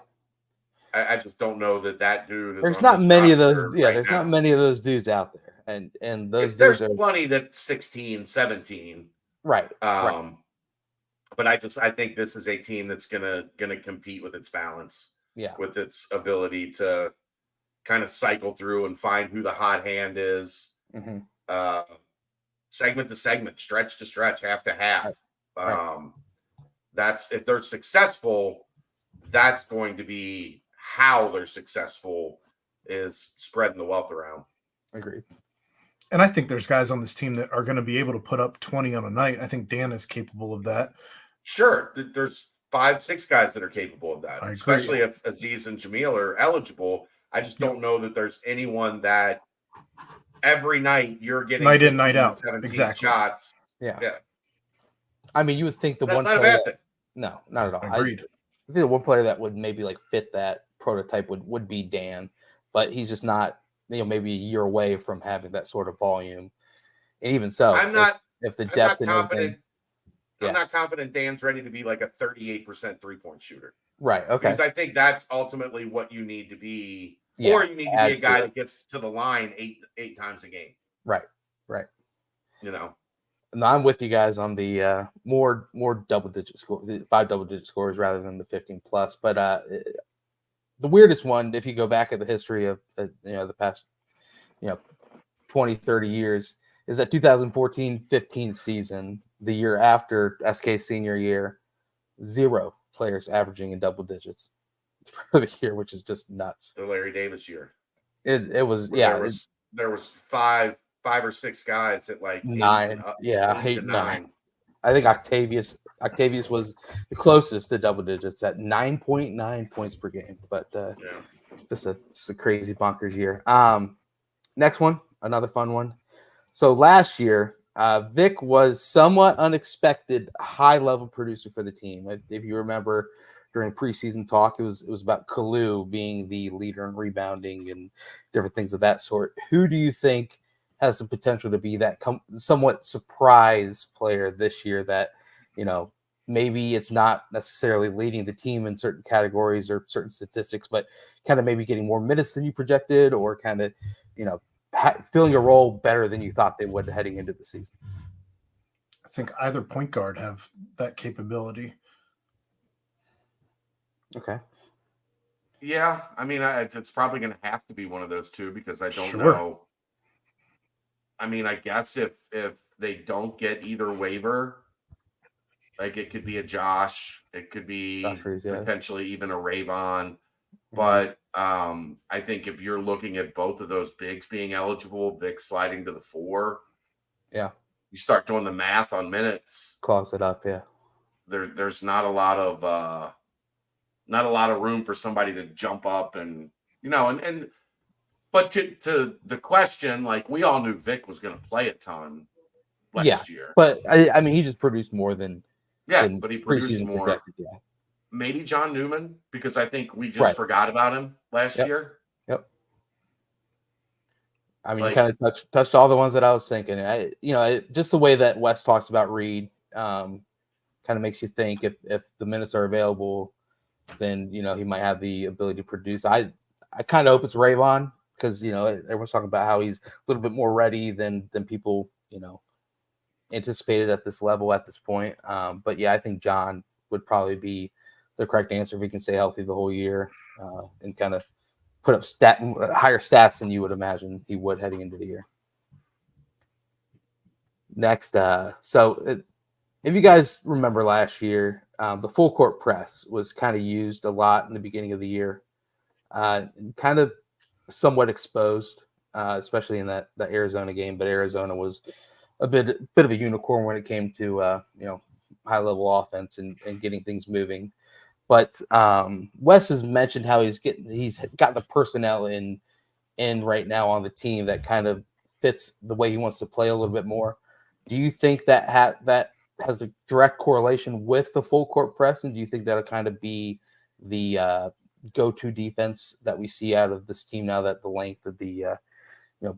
I just don't know that dude is There's on not this many of roster those. Yeah, right there's now. not many of those dudes out there. And those There's dudes are plenty that 16, 17. right. Right. But I think this is a team that's gonna compete with its balance. Yeah. With its ability to kind of cycle through and find who the hot hand is. Segment to segment, stretch to stretch, half to half. Right. That's, if they're successful, that's going to be how they're successful, is spreading the wealth around. Agreed. And I think there's guys on this team that are going to be able to put up 20 on a night. I think Dan is capable of that. Sure. There's 5-6 guys that are capable of that, I especially agree. if Aziz and Jamil are eligible. I just don't know that there's anyone that every night you're getting night in, night out. 17 Exactly. shots. Yeah. Yeah. I mean, you would think the That's one not a player bad thing. No, not at all. Agreed. I think the one player that would maybe like fit that prototype would be Dan, but he's just not, maybe a year away from having that sort of volume. And even so, if the depth and everything, I'm not confident Dan's ready to be like a 38% 3-point shooter. Right. Okay. Because I think that's ultimately what you need to be, Yeah, or you need to be a guy that gets to the line eight times a game. Right. Right. No, I'm with you guys on the more double-digit scores, 5 double-digit scores rather than the 15 plus. But the weirdest one, if you go back at the history of the past 20, 30 years, is that 2014-15 season, the year after SK's senior year, 0 players averaging in double digits for the year, which is just nuts. the Larry Davis year. It was, There was 5 or 6 guys at like 9. 8 to 9. I think Octavius was the closest to double digits at 9.9 points per game. But just a crazy bonkers year. Next one, another fun one. So last year, Vic was somewhat unexpected high-level producer for the team. If you remember, during preseason talk, it was about Kalu being the leader in rebounding and different things of that sort. Who do you think has the potential to be that somewhat surprise player this year that, maybe it's not necessarily leading the team in certain categories or certain statistics, but kind of maybe getting more minutes than you projected, or kind of, filling a role better than you thought they would heading into the season? I think either point guard have that capability. Okay. Yeah, I mean, it's probably going to have to be one of those two, because I don't Sure. know. I mean, I guess if they don't get either waiver, like it could be a Josh, it could be potentially even a Rayvon. But I think if you're looking at both of those bigs being eligible, Vic sliding to the 4, you start doing the math on minutes. Close it up, yeah. There's not a lot of room for somebody to jump up and but to the question, like, we all knew Vic was going to play a ton last year. But I mean, he just produced more than but he produced more. Projected, Maybe John Newman, because I think we just forgot about him last year. Yep. I mean, you kind of touched all the ones that I was thinking. Just the way that Wes talks about Reed kind of makes you think if the minutes are available, then he might have the ability to produce. I kind of hope it's Rayvon, because everyone's talking about how he's a little bit more ready than people anticipated at this level at this point. But yeah, I think John would probably be the correct answer if he can stay healthy the whole year and kind of put up higher stats than you would imagine he would heading into the year. Next, if you guys remember last year, the full court press was kind of used a lot in the beginning of the year. Kind of somewhat exposed, especially in that Arizona game. But Arizona was a bit of a unicorn when it came to high level offense and getting things moving. But Wes has mentioned how he's got the personnel in right now on the team that kind of fits the way he wants to play a little bit more. Do you think that that has a direct correlation with the full court press, and do you think that'll kind of be the go-to defense that we see out of this team now that the length of the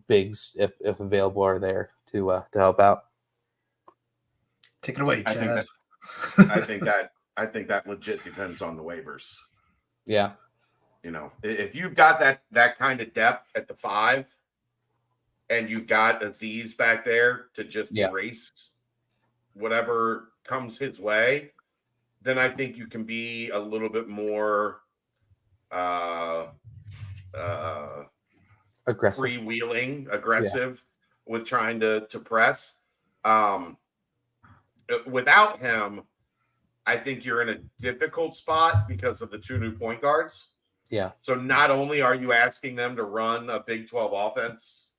bigs, if available, are there to help out? Take it away, Chad. I think that legit depends on the waivers. Yeah. If you've got that kind of depth at the 5 and you've got Aziz back there to just erase whatever comes his way, then I think you can be a little bit more aggressive, freewheeling, aggressive with trying to press. Without him, I think you're in a difficult spot because of the 2 new point guards. Yeah. So not only are you asking them to run a Big 12 offense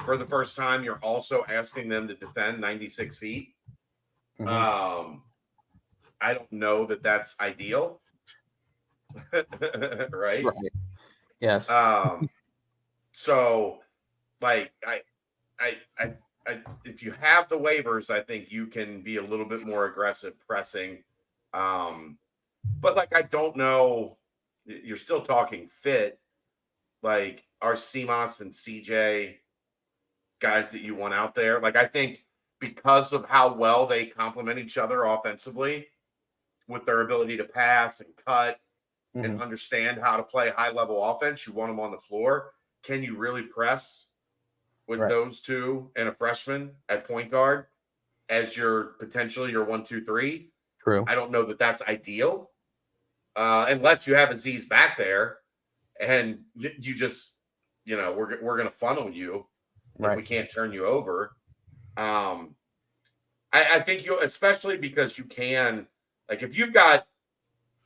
for the first time, you're also asking them to defend 96 feet. Mm-hmm. I don't know that that's ideal. Right? Yes. So like I if you have the waivers, I think you can be a little bit more aggressive pressing. But like, I don't know, you're still talking fit. Like, are CMOS and CJ guys that you want out there? Like, I think because of how well they complement each other offensively with their ability to pass and cut and understand how to play high level offense, you want them on the floor. Can you really press with those 2 and a freshman at point guard as potentially your 1, 2, 3? True. I don't know that that's ideal. Unless you have Aziz back there and you just, we're going to funnel you. Like, we can't turn you over. I think especially because you can, like, if you've got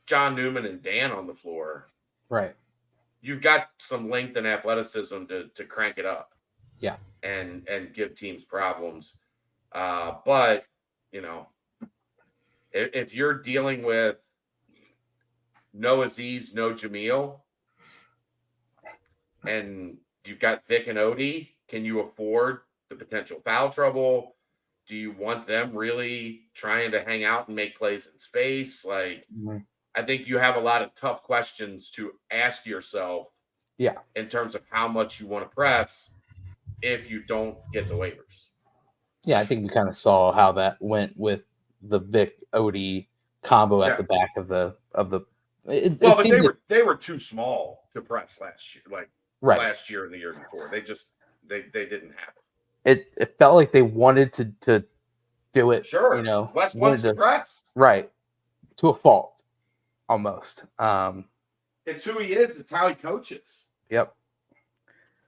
John Newman and Dan on the floor, you've got some length and athleticism to crank it up. Yeah. And give teams problems. But, if you're dealing with no Aziz, no Jamil, and you've got Vic and Odie, can you afford the potential foul trouble? Do you want them really trying to hang out and make plays in space? Like, I think you have a lot of tough questions to ask yourself. Yeah. In terms of how much you want to press if you don't get the waivers. Yeah, I think we kind of saw how that went with the Vic Odie combo at the back of the. But they were too small to press last year, last year and the year before. They didn't have it. It felt like they wanted to do it. Sure, West wants to press to a fault, almost. It's who he is. It's how he coaches. Yep.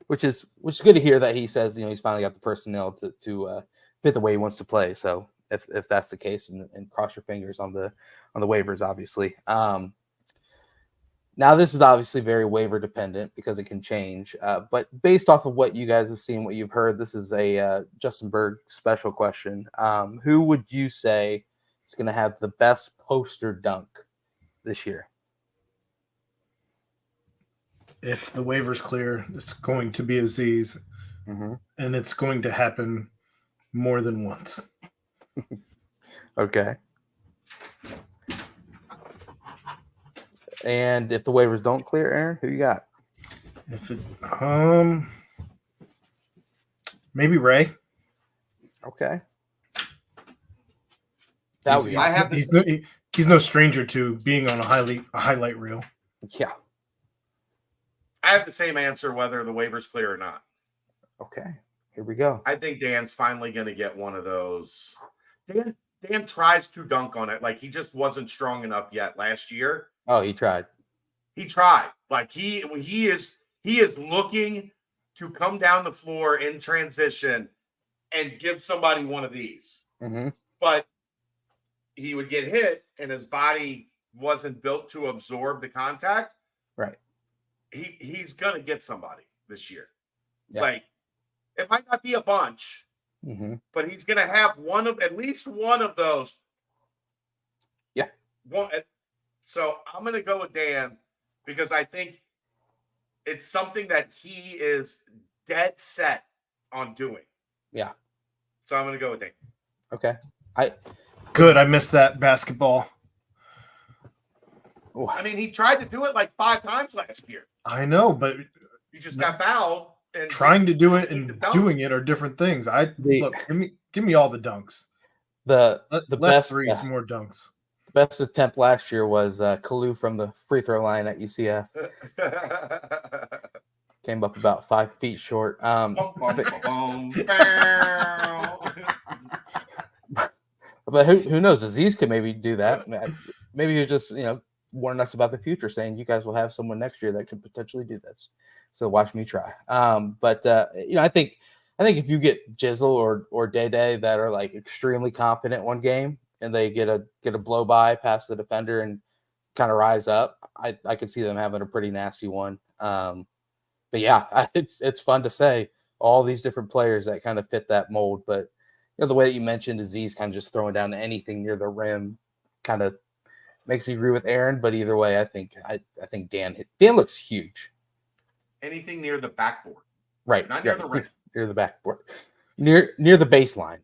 Which is good to hear that he says, he's finally got the personnel to fit the way he wants to play. So if that's the case, and cross your fingers on the waivers, obviously. Now this is obviously very waiver dependent because it can change. But based off of what you guys have seen, what you've heard, this is a Justin Berg special question. Who would you say is going to have the best poster dunk this year? If the waivers clear, it's going to be Aziz, and it's going to happen more than once. Okay. And if the waivers don't clear, Aaron, who you got? If it, maybe Ray. Okay. He's no stranger to being on a highlight reel. Yeah. I have the same answer whether the waivers clear or not. Okay, here we go. I think Dan's finally going to get one of those. Dan tries to dunk on it. Like, he just wasn't strong enough yet last year. Oh, he tried. He tried. Like, he is looking to come down the floor in transition and give somebody one of these. But he would get hit and his body wasn't built to absorb the contact. Right. he's gonna get somebody this year. Yeah. Like, it might not be a bunch, but he's gonna have at least one of those. Yeah. So I'm gonna go with Dan because I think it's something that he is dead set on doing. Yeah. So I'm gonna go with Dan. Okay. Good. I missed that basketball. I mean, he tried to do it like 5 times last year. I know, but he just got fouled. And trying to do it and doing it are different things. Look, give me all the dunks. The less best threes, more dunks. The best attempt last year was Kalu from the free throw line at UCF. Came up about 5 feet short. But who knows? Aziz could maybe do that. Maybe he's just warning us about the future, saying you guys will have someone next year that could potentially do this. So watch me try. But I think if you get Jizzle or Day Day that are like extremely confident one game and they get a blow by past the defender and kind of rise up, I could see them having a pretty nasty one. But yeah, it's fun to say all these different players that kind of fit that mold. But the way that you mentioned Aziz kind of just throwing down anything near the rim kind of makes me agree with Aaron. But either way, I think Dan looks huge. Anything near the backboard, right? Not near the rim. Near the backboard, near the baseline.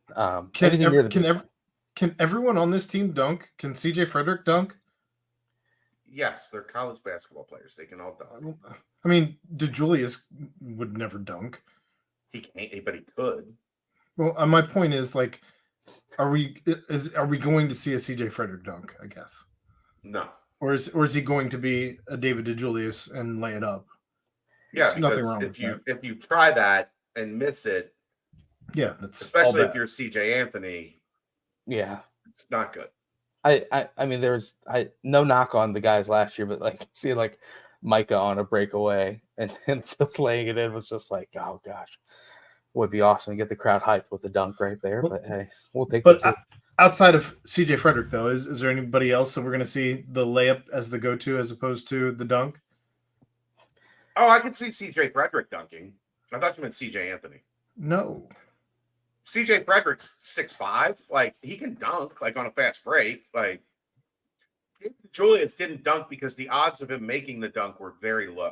Can everyone on this team dunk? Can CJ Frederick dunk? Yes, they're college basketball players. They can all dunk. I mean, DeJulius would never dunk. He can't, but he could. Well, my point is, like, are we going to see a CJ Frederick dunk? I guess no. Or is he going to be a David DeJulius and lay it up? Yeah, there's nothing wrong with that. If you try that and miss it, yeah, that's especially if you're CJ Anthony. Yeah, it's not good. I mean, there's no knock on the guys last year, but like seeing like Micah on a breakaway and just laying it in was just like, oh gosh, would be awesome to get the crowd hyped with the dunk right there. But hey, we'll take. But outside of CJ Frederick, though, is there anybody else that we're going to see the layup as the go-to as opposed to the dunk? Oh, I could see CJ Frederick dunking. I thought you meant CJ Anthony. No. CJ Frederick's 6'5". Like, he can dunk, like, on a fast break. Like, Julius didn't dunk because the odds of him making the dunk were very low.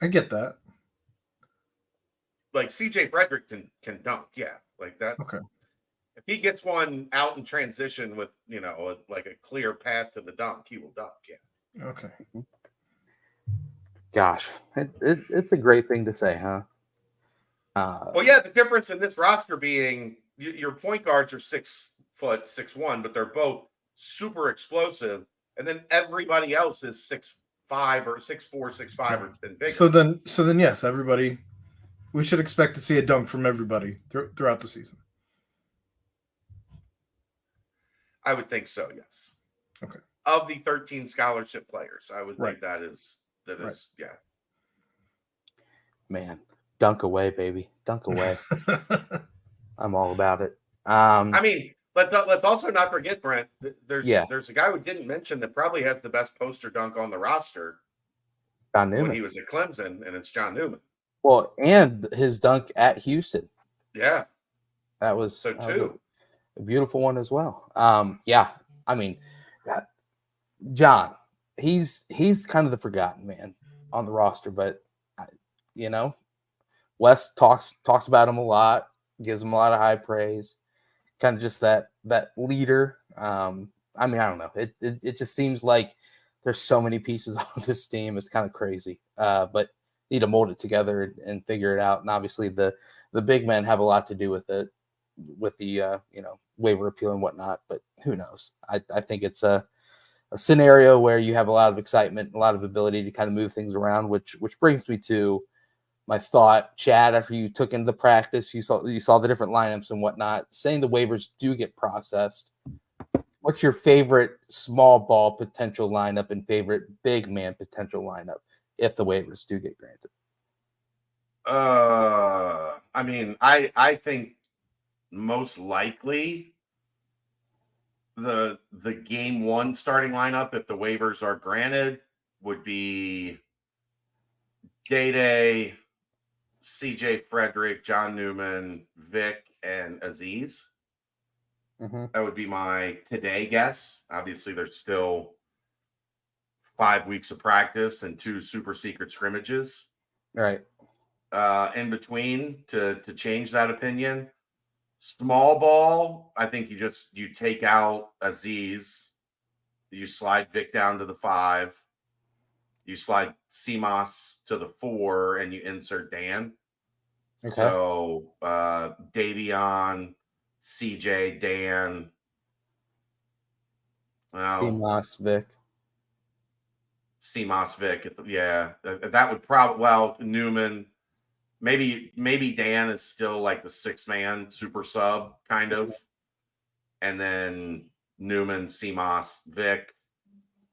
I get that. Like, CJ Frederick can dunk, yeah. Like that. Okay. If he gets one out in transition with, like a clear path to the dunk, he will dunk, yeah. Okay. Gosh, it's a great thing to say, huh? Well, yeah, the difference in this roster being your point guards are 6 foot, 6'1", but they're both super explosive, and then everybody else is 6'5" or 6'4", 6'5", or bigger. So then, yes, everybody. We should expect to see a dunk from everybody throughout the season. I would think so, yes. Okay. Of the 13 scholarship players, I would think that is, yeah. Man, dunk away, baby. Dunk away. I'm all about it. I mean, let's also not forget, Brent, there's a guy we didn't mention that probably has the best poster dunk on the roster. John Newman. When he was at Clemson, and it's John Newman. Well, and his dunk at Houston. Yeah. That was so too. A beautiful one as well. Yeah. I mean, John, he's kind of the forgotten man on the roster, but Wes talks about him a lot, gives him a lot of high praise, kind of just that leader. I mean, I don't know. It just seems like there's so many pieces on this team. It's kind of crazy, but need to mold it together and figure it out. And obviously the big men have a lot to do with it, with the waiver appeal and whatnot. But who knows? I think it's a scenario where you have a lot of excitement, a lot of ability to kind of move things around, which brings me to my thought, Chad, after you took into the practice, you saw the different lineups and whatnot, saying the waivers do get processed. What's your favorite small ball potential lineup and favorite big man potential lineup if the waivers do get granted? I mean, I think most likely the game one starting lineup, if the waivers are granted, would be Day, CJ Frederick, John Newman, Vic, and Aziz. Mm-hmm. That would be my today guess. Obviously, there's still 5 weeks of practice and 2 super secret scrimmages Right. in between to change that opinion. Small ball, I think you take out Aziz, you slide Vic down to the 5, you slide CMOS to the 4, and you insert Dan. Okay. So Davion, CJ, Dan. Well, CMOS, Vic. CMOS, Vic. Yeah, that would probably Newman. Maybe Dan is still like the 6-man super sub kind of, and then Newman, CMOS, Vic.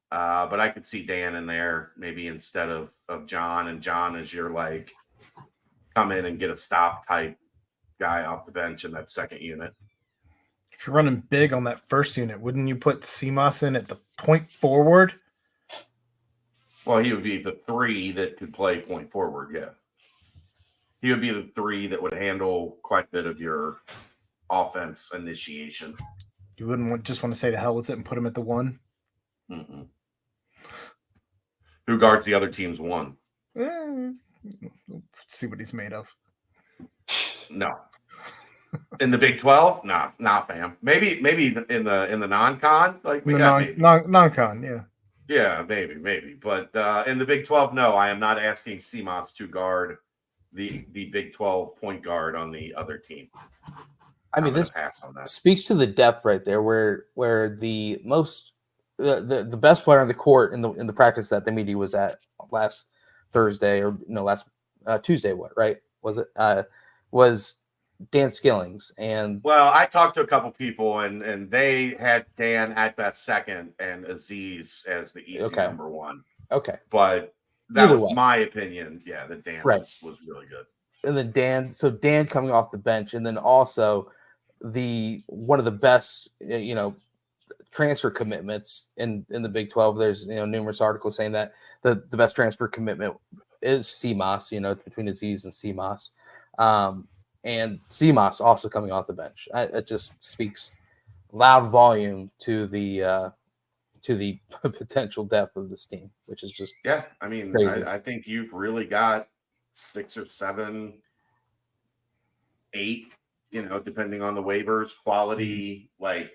But I could see Dan in there maybe instead of John, and John is your like come in and get a stop type guy off the bench in that second unit. If you're running big on that first unit, wouldn't you put CMOS in at the point forward? Well, he would be the 3 that could play point forward. Yeah. He would be the 3 that would handle quite a bit of your offense initiation. You wouldn't just want to say to hell with it and put him at the 1? Mm-mm. Who guards the other team's 1? Let's see what he's made of. No. In the Big 12? No, not fam. Maybe in the non-con, like we got non-con, yeah. Yeah, maybe. But in the Big 12, no, I am not asking CMOS to guard the Big 12 point guard on the other team. I mean, this pass on that. Speaks to the depth right there, where the best player on the court in the practice that the media was at last Thursday last Tuesday. What right was it? Was Dan Skillings. And well, I talked to a couple people, and they had Dan at best second and Aziz as the easy number 1. Okay, but that was my opinion. Yeah, that Dan was really good. And then Dan coming off the bench, and then also one of the best transfer commitments in the Big 12. There's numerous articles saying that the best transfer commitment is CMOS. Between Aziz and CMOS. And CMOS also coming off the bench. It just speaks loud volume to the potential depth of this team, which is just I mean, I think you've really got 6 or 7, 8, depending on the waivers, quality like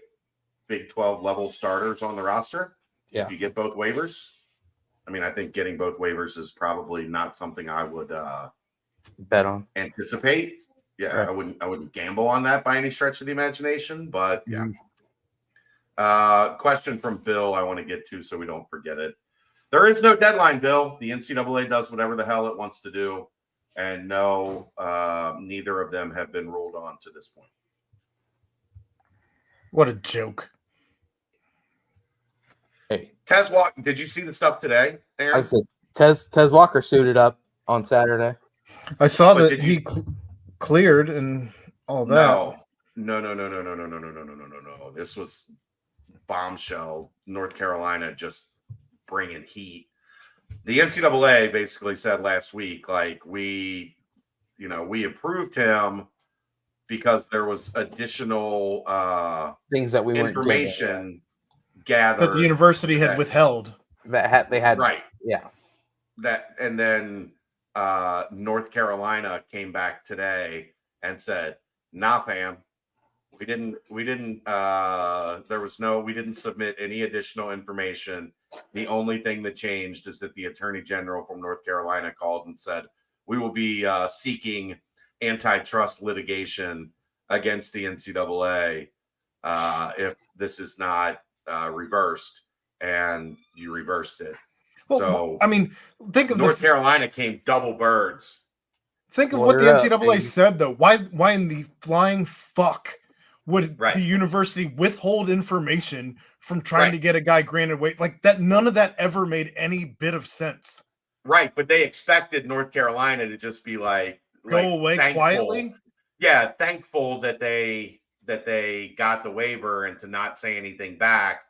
Big 12 level starters on the roster. Yeah, if you get both waivers. I mean, I think getting both waivers is probably not something I would bet on, anticipate. Yeah, right. I wouldn't gamble on that by any stretch of the imagination, but yeah. Question from Bill I want to get to so we don't forget it. There is no deadline, Bill. The NCAA does whatever the hell it wants to do, and no, neither of them have been ruled on to this point. What a joke. Hey, Tez Walker, did you see the stuff today, Aaron? I said Tez Walker suited up on Saturday. I saw that he cleared and all that. No. This was bombshell. North Carolina just bringing heat. The NCAA basically said last week, like we approved him because there was additional things that we information gathered that the university had withheld. They had right. Yeah. That and then North Carolina came back today and said, "Nah, fam, we didn't submit any additional information. The only thing that changed is that the Attorney General from North Carolina called and said, we will be seeking antitrust litigation against the NCAA if this is not reversed," and you reversed it. Well, so I mean, think of North Carolina came double birds. Think of what the NCAA said, though. Why in the flying fuck would the university withhold information from trying to get a guy granted weight? Like that, none of that ever made any bit of sense. Right, but they expected North Carolina to just be like go away quietly. Yeah, thankful that they got the waiver and to not say anything back.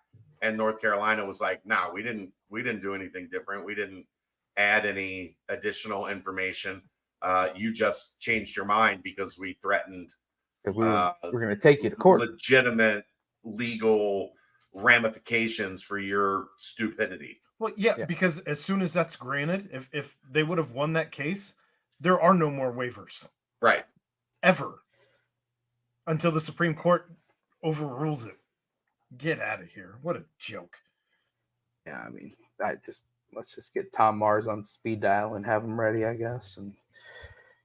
And North Carolina was like, "Nah, we didn't do anything different. We didn't add any additional information. You just changed your mind because we threatened We're going to take you to court. legitimate legal ramifications for your stupidity. Well, yeah, because as soon as that's granted, if they would have won that case, there are no more waivers. Right. Ever. Until the Supreme Court overrules it. Get out of here. What a joke. Yeah, I mean, let's just get Tom Mars on speed dial and have him ready, I guess, and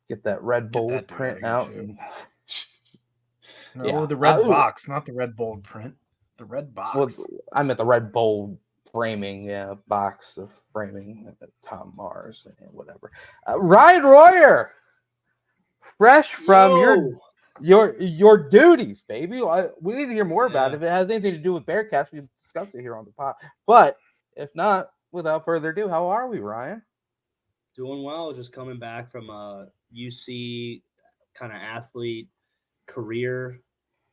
get that red bold print out. And... No, the red box, not the red bold print. The red box. Well, I meant the red bold framing, box of framing Tom Mars and whatever. Ryan Royer, fresh from your duties, baby. We need to hear more about it. If it has anything to do with Bearcats, we can discuss it here on the pod. But if not, without further ado, how are we, Ryan? Doing well. Just coming back from a UC kind of athlete career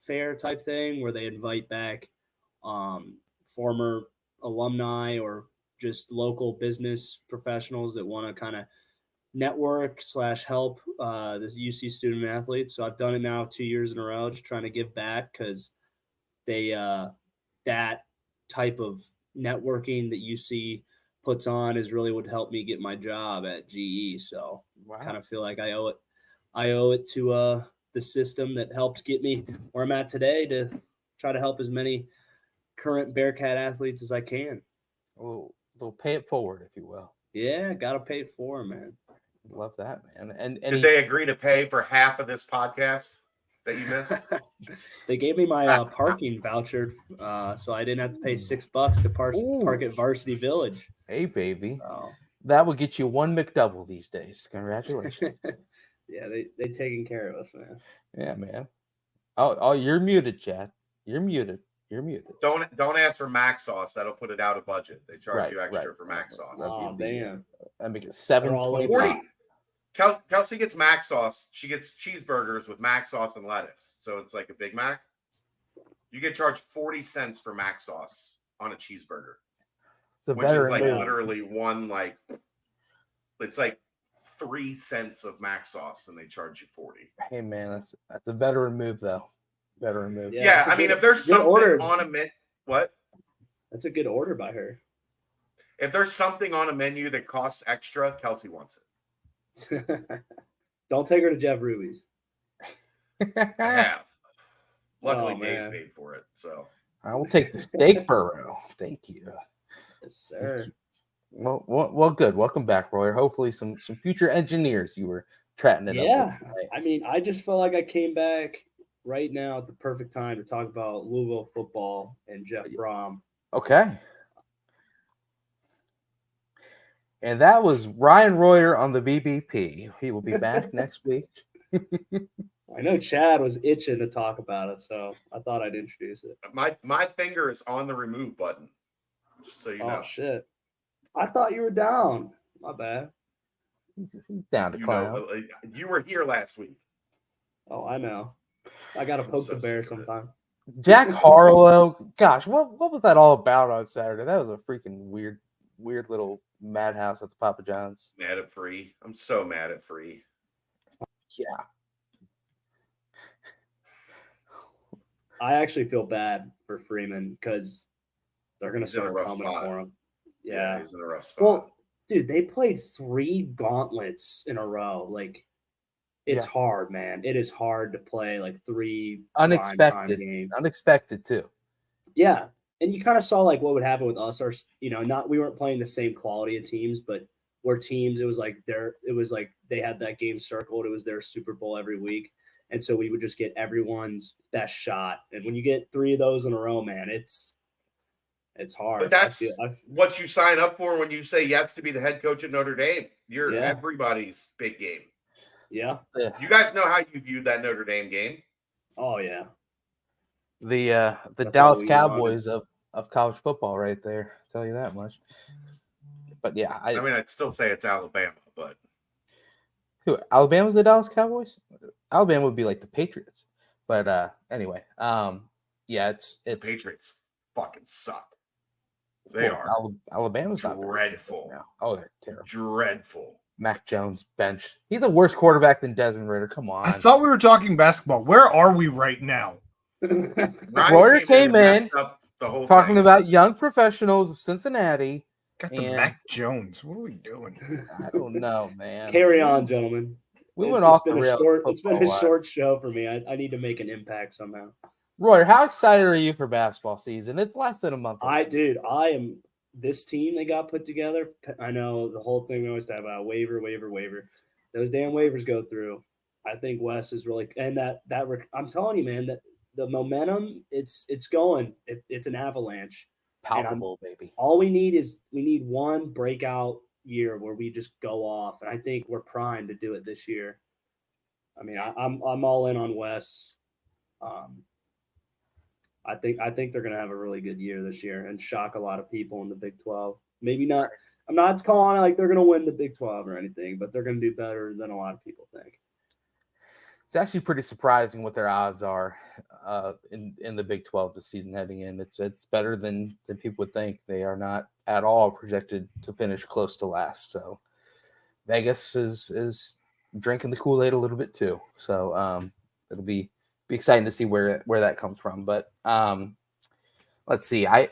fair type thing where they invite back former alumni or just local business professionals that want to kind of network / help the UC student athletes. So I've done it now 2 years in a row, just trying to give back because they that type of networking that UC puts on is really what helped me get my job at GE. So I kind of feel like I owe it to the system that helped get me where I'm at today to try to help as many current Bearcat athletes as I can. We'll pay it forward, if you will. Yeah, gotta pay it forward, man. Love that, man. And did they agree to pay for half of this podcast that you missed? They gave me my parking voucher, so I didn't have to pay $6 to park at Varsity Village. Hey, baby. So. That will get you one McDouble these days. Congratulations. Yeah, they taking care of us, man. Yeah, man. Oh, you're muted, Chad. You're muted. Don't ask for mac sauce. That'll put it out of budget. They charge you extra for mac sauce. Oh, damn. I make it $7.25. Kelsey gets mac sauce. She gets cheeseburgers with mac sauce and lettuce. So it's like a Big Mac. You get charged 40 cents for mac sauce on a cheeseburger. Which is like literally it's like 3 cents of mac sauce and they charge you 40. Hey man, that's a veteran move though. Veteran move. Yeah, I mean, if there's something on a menu, what? That's a good order by her. If there's something on a menu that costs extra, Kelsey wants it. Don't take her to Jeff Ruby's. I have. Luckily, Dave paid for it, so I will take the steak burro. Thank you. Yes, sir. Well, good. Welcome back, Royer. Hopefully, some future engineers you were chatting it up. Yeah, I mean, I just felt like I came back right now at the perfect time to talk about Louisville football and Jeff Brom. Okay. And that was Ryan Royer on the BBP. He will be back next week. I know Chad was itching to talk about it, so I thought I'd introduce it. My finger is on the remove button, just so you know. Oh, shit. I thought you were down. My bad. He's down to clown. You were here last week. Oh, I know. I got to poke the bear sometime. Jack Harlow. Gosh, what was that all about on Saturday? That was a freaking weird little madhouse at the Papa John's. Mad at Free. I'm so mad at Free. Yeah. I actually feel bad for Freeman because they're going to start coming for him. Yeah, he's in a rough spot. Well, dude, they played 3 gauntlets in a row. Like, it's hard, man. It is hard to play like 3 unexpected games. Unexpected too. Yeah, and you kind of saw like what would happen with us. Or we weren't playing the same quality of teams, but we're teams. It was like they had that game circled. It was their Super Bowl every week, and so we would just get everyone's best shot. And when you get 3 of those in a row, man, it's hard. But that's what you sign up for when you say yes to be the head coach at Notre Dame. You're everybody's big game. Yeah. You guys know how you viewed that Notre Dame game. Oh, yeah. The Dallas Cowboys of college football right there. I'll tell you that much. But yeah. I mean, I'd still say it's Alabama, but. Who? Alabama's the Dallas Cowboys? Alabama would be like the Patriots. But anyway. Yeah, it's Patriots fucking suck. They are Alabama's not very good dreadful. right now. Oh, they're terrible. Dreadful. Mac Jones bench. He's a worse quarterback than Desmond Ridder. Come on. I thought we were talking basketball. Where are we right now? Ryan Royer came and in messed up the whole talking thing. about young professionals of Cincinnati. Got the And- Mac Jones. What are we doing? I don't know, man. Carry on, gentlemen. We went It's off been the a rails. short. It's been a football-wise. short show for me. I need to make an impact somehow. Royer, how excited are you for basketball season? It's less than a month. I am. This team they got put together. I know the whole thing we always talk about waiver. Those damn waivers go through. I think Wes is really and I'm telling you, man, that the momentum it's going. It's an avalanche. palpable, baby. All we need one breakout year where we just go off, and I think we're primed to do it this year. I mean, I'm all in on Wes. I think they're going to have a really good year this year and shock a lot of people in the Big 12. Maybe not. I'm not calling it like they're going to win the Big 12 or anything, but they're going to do better than a lot of people think. It's actually pretty surprising what their odds are in the Big 12 this season heading in. It's better than people would think. They are not at all projected to finish close to last. So Vegas is drinking the Kool-Aid a little bit too. So it'll be exciting to see where that comes from. But let's see. I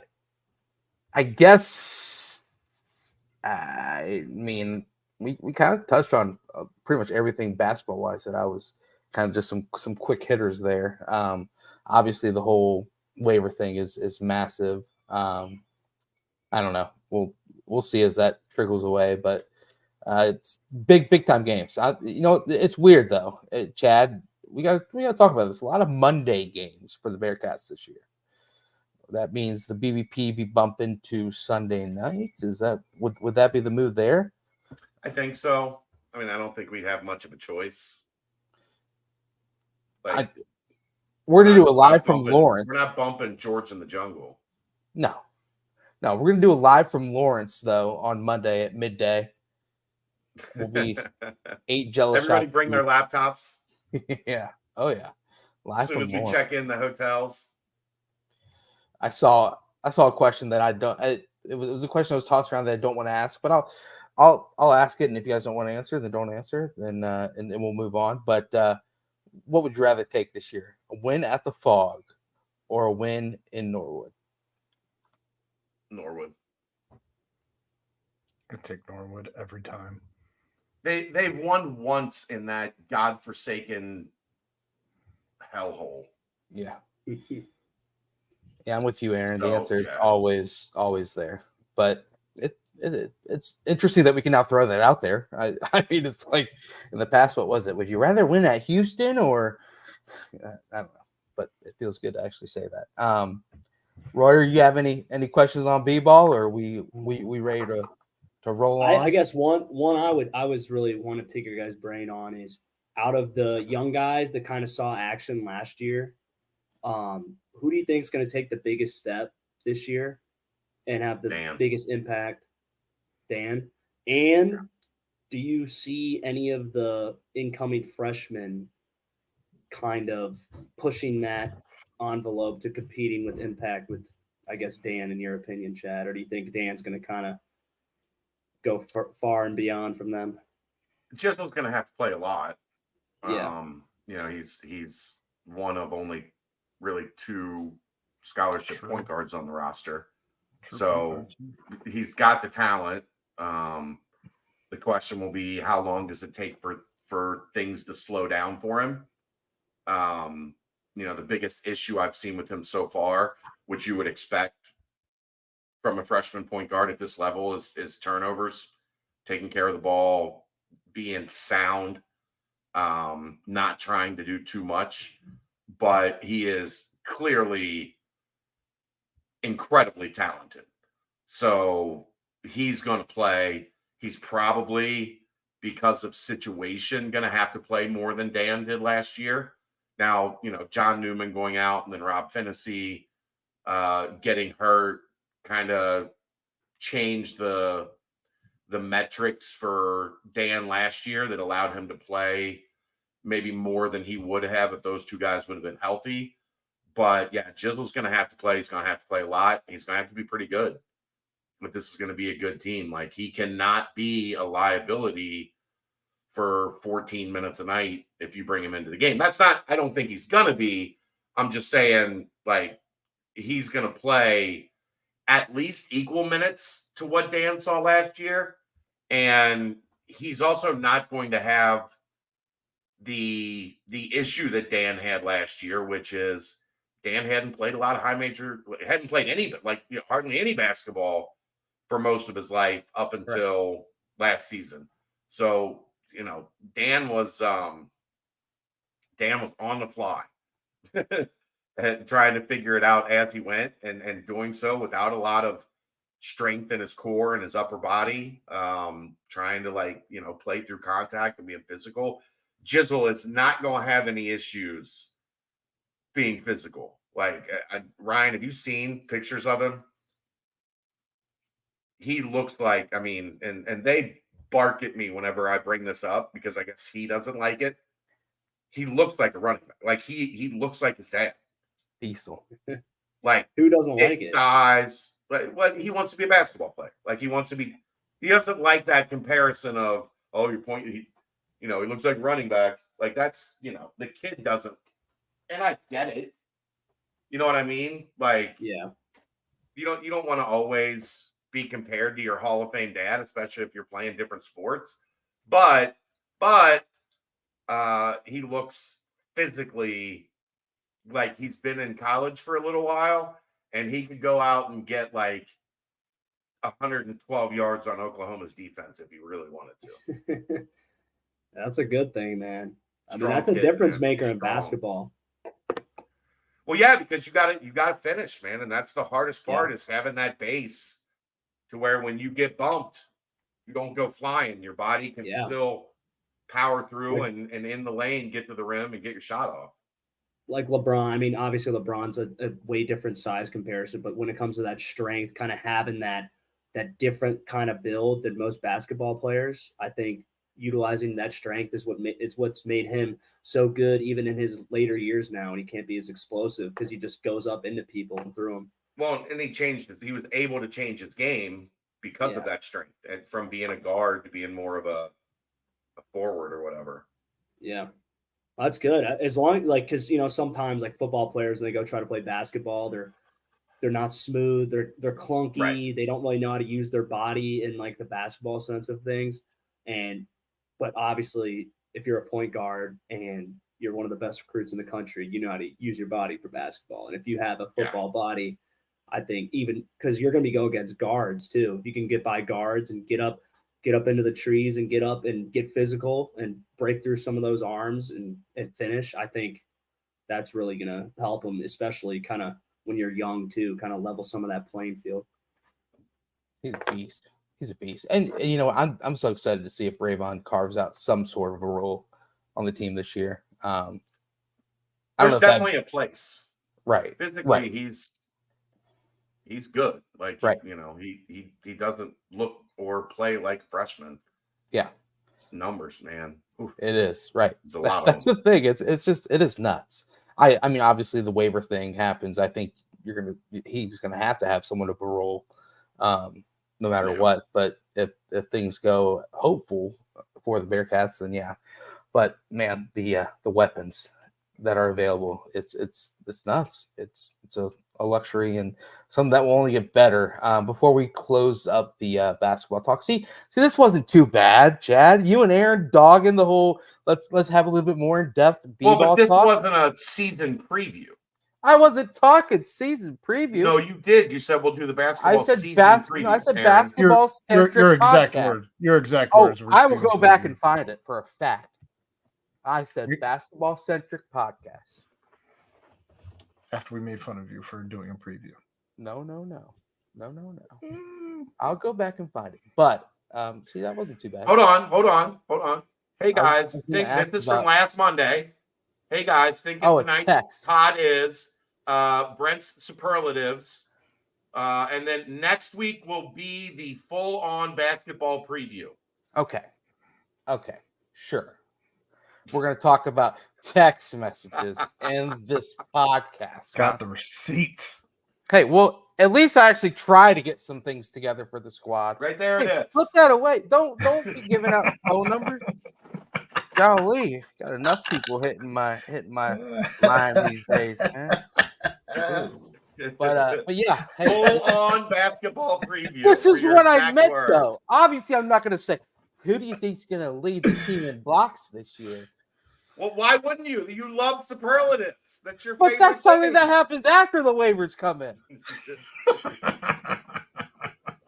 guess I mean we kind of touched on pretty much everything basketball wise that I was kind of just some quick hitters there. Obviously the whole waiver thing is massive. I don't know. We'll see as that trickles away, but it's big time games. It's weird though. Chad, we got to talk about this. A lot of Monday games for the Bearcats this year. That means the BBP be bumping to Sunday nights. Is that would that be the move there? I think so. I mean, I don't think we'd have much of a choice. We're gonna do a live from Lawrence. We're not bumping George in the Jungle. No, we're gonna do a live from Lawrence though on Monday at midday. We'll be 8 jealous. Everybody bring their laptops. Yeah. Oh yeah. Live as soon from as we Lawrence. check in the hotels. I saw a question that it was a question I was tossed around that I don't want to ask, but I'll ask it, and if you guys don't want to answer, then don't answer, then and we'll move on. But what would you rather take this year? A win at the Fog or a win in Norwood? Norwood. I take Norwood every time. They've won once in that godforsaken hellhole. Yeah. Yeah, I'm with you, Aaron. The So, answer is yeah. always there. But it's interesting that we can now throw that out there. I mean, it's like in the past, what was it? Would you rather win at Houston or I don't know, but it feels good to actually say that. Royer, you have any questions on B-ball, or we ready to roll on? I guess one I was really want to pick your guys' brain on is out of the young guys that kind of saw action last year. Who do you think is going to take the biggest step this year and have the biggest impact? Dan. And do you see any of the incoming freshmen kind of pushing that envelope to competing with impact with, I guess, Dan, in your opinion, Chad? Or do you think Dan's going to kind of go far and beyond from them? Jizzle's going to have to play a lot. Yeah. He's one of only really 2 scholarship point guards on the roster. So he's got the talent. The question will be, how long does it take for things to slow down for him? The biggest issue I've seen with him so far, which you would expect from a freshman point guard at this level, is turnovers, taking care of the ball, being sound, not trying to do too much. But he is clearly incredibly talented. So he's going to play. He's probably, because of situation, going to have to play more than Dan did last year. Now, John Newman going out and then Rob Finnessy getting hurt kind of changed the metrics for Dan last year that allowed him to play maybe more than he would have if those 2 guys would have been healthy. But yeah, Jizzle's going to have to play. He's going to have to play a lot. He's going to have to be pretty good. if this is going to be a good team. Like, he cannot be a liability for 14 minutes a night if you bring him into the game. That's not, I don't think he's going to be. I'm just saying, like, he's going to play at least equal minutes to what Dan saw last year. And he's also not going to have the issue that Dan had last year, which is Dan hadn't played a lot of hadn't played any, like, hardly any basketball for most of his life up until last season. So, Dan was on the fly and trying to figure it out as he went, and doing so without a lot of strength in his core and his upper body, trying to play through contact and being physical. Jizzle is not going to have any issues being physical. Like, Ryan, have you seen pictures of him? He looks like, and they bark at me whenever I bring this up because I guess he doesn't like it. He looks like a running back. Like, he looks like his dad. Diesel. Like, who doesn't like it? Thighs. Like, he wants to be a basketball player. Like, he doesn't like that comparison of, oh, your point, he looks like a running back. Like, that's, the kid doesn't. And I get it. You know what I mean? Like, yeah, you don't want to always be compared to your Hall of Fame dad, especially if you're playing different sports. But he looks physically like he's been in college for a little while, and he could go out and get like 112 yards on Oklahoma's defense if he really wanted to. That's a good thing, man. Strong that's a kid, difference man. maker in Strong. Basketball. Well, yeah, because you got to finish, man, and that's the hardest part Yeah. is having that base to where when you get bumped, you don't go flying. Your body can still power through and in the lane get to the rim and get your shot off. Like LeBron, obviously LeBron's a way different size comparison, but when it comes to that strength, kind of having that different kind of build than most basketball players, I think utilizing that strength is what's made him so good, even in his later years now, and he can't be as explosive because he just goes up into people and through them. Well, and he was able to change his game because of that strength, and from being a guard to being more of a forward or whatever. Yeah. That's good. As long because sometimes like football players when they go try to play basketball, they're not smooth, they're clunky, Right. They don't really know how to use their body in like the basketball sense of things. But obviously if you're a point guard and you're one of the best recruits in the country, you know how to use your body for basketball. And if you have a football body, I think even because you're going to be going against guards too. If you can get by guards and get up into the trees and get up and get physical and break through some of those arms and finish, I think that's really going to help them, especially kind of when you're young too, kind of level some of that playing field. He's a beast. He's a beast. And I'm so excited to see if Rayvon carves out some sort of a role on the team this year. There's definitely a place. Right. Physically, he's good. Like, he doesn't look or play like a freshman. Yeah. Numbers, man. Oof. It is. Right. It's a lot That's of the thing. It is nuts. I mean, obviously the waiver thing happens. I think he's going to have somewhat of a role, no matter what. But if things go hopeful for the Bearcats, then yeah. But man, the weapons that are available, it's nuts. It's a luxury and something that will only get better. Before we close up the basketball talk, see, this wasn't too bad, Chad. You and Aaron dogging the whole. Let's have a little bit more in depth b-ball but this talk. Wasn't a season preview. I wasn't talking season preview. No, you did. You said we'll do the basketball. I said season preview. I said Aaron. basketball. Your exact podcast. word. Your exact Oh, words. I will go back and find it for a fact. I said basketball centric podcast. After we made fun of you for doing a preview. No. I'll go back and find it. But see, that wasn't too bad. Hold on. Hey guys, this is from last Monday. Hey guys, tonight's pod is Brent's superlatives. And then next week will be the full-on basketball preview. Okay. Sure. We're going to talk about text messages and this podcast. Got the receipts. Hey, well, at least I actually try to get some things together for the squad. Right there it Hey, is. put that away. Don't be giving out phone numbers. Golly, got enough people hitting my line these days, man. But yeah, hey, Full on basketball preview. this is for your what I exact meant, words. though. Obviously, I'm not going to say who do you think's going to lead the team in blocks this year. Well, why wouldn't you? You love superlatives. That's your But favorite that's something thing. that happens after the waivers come in.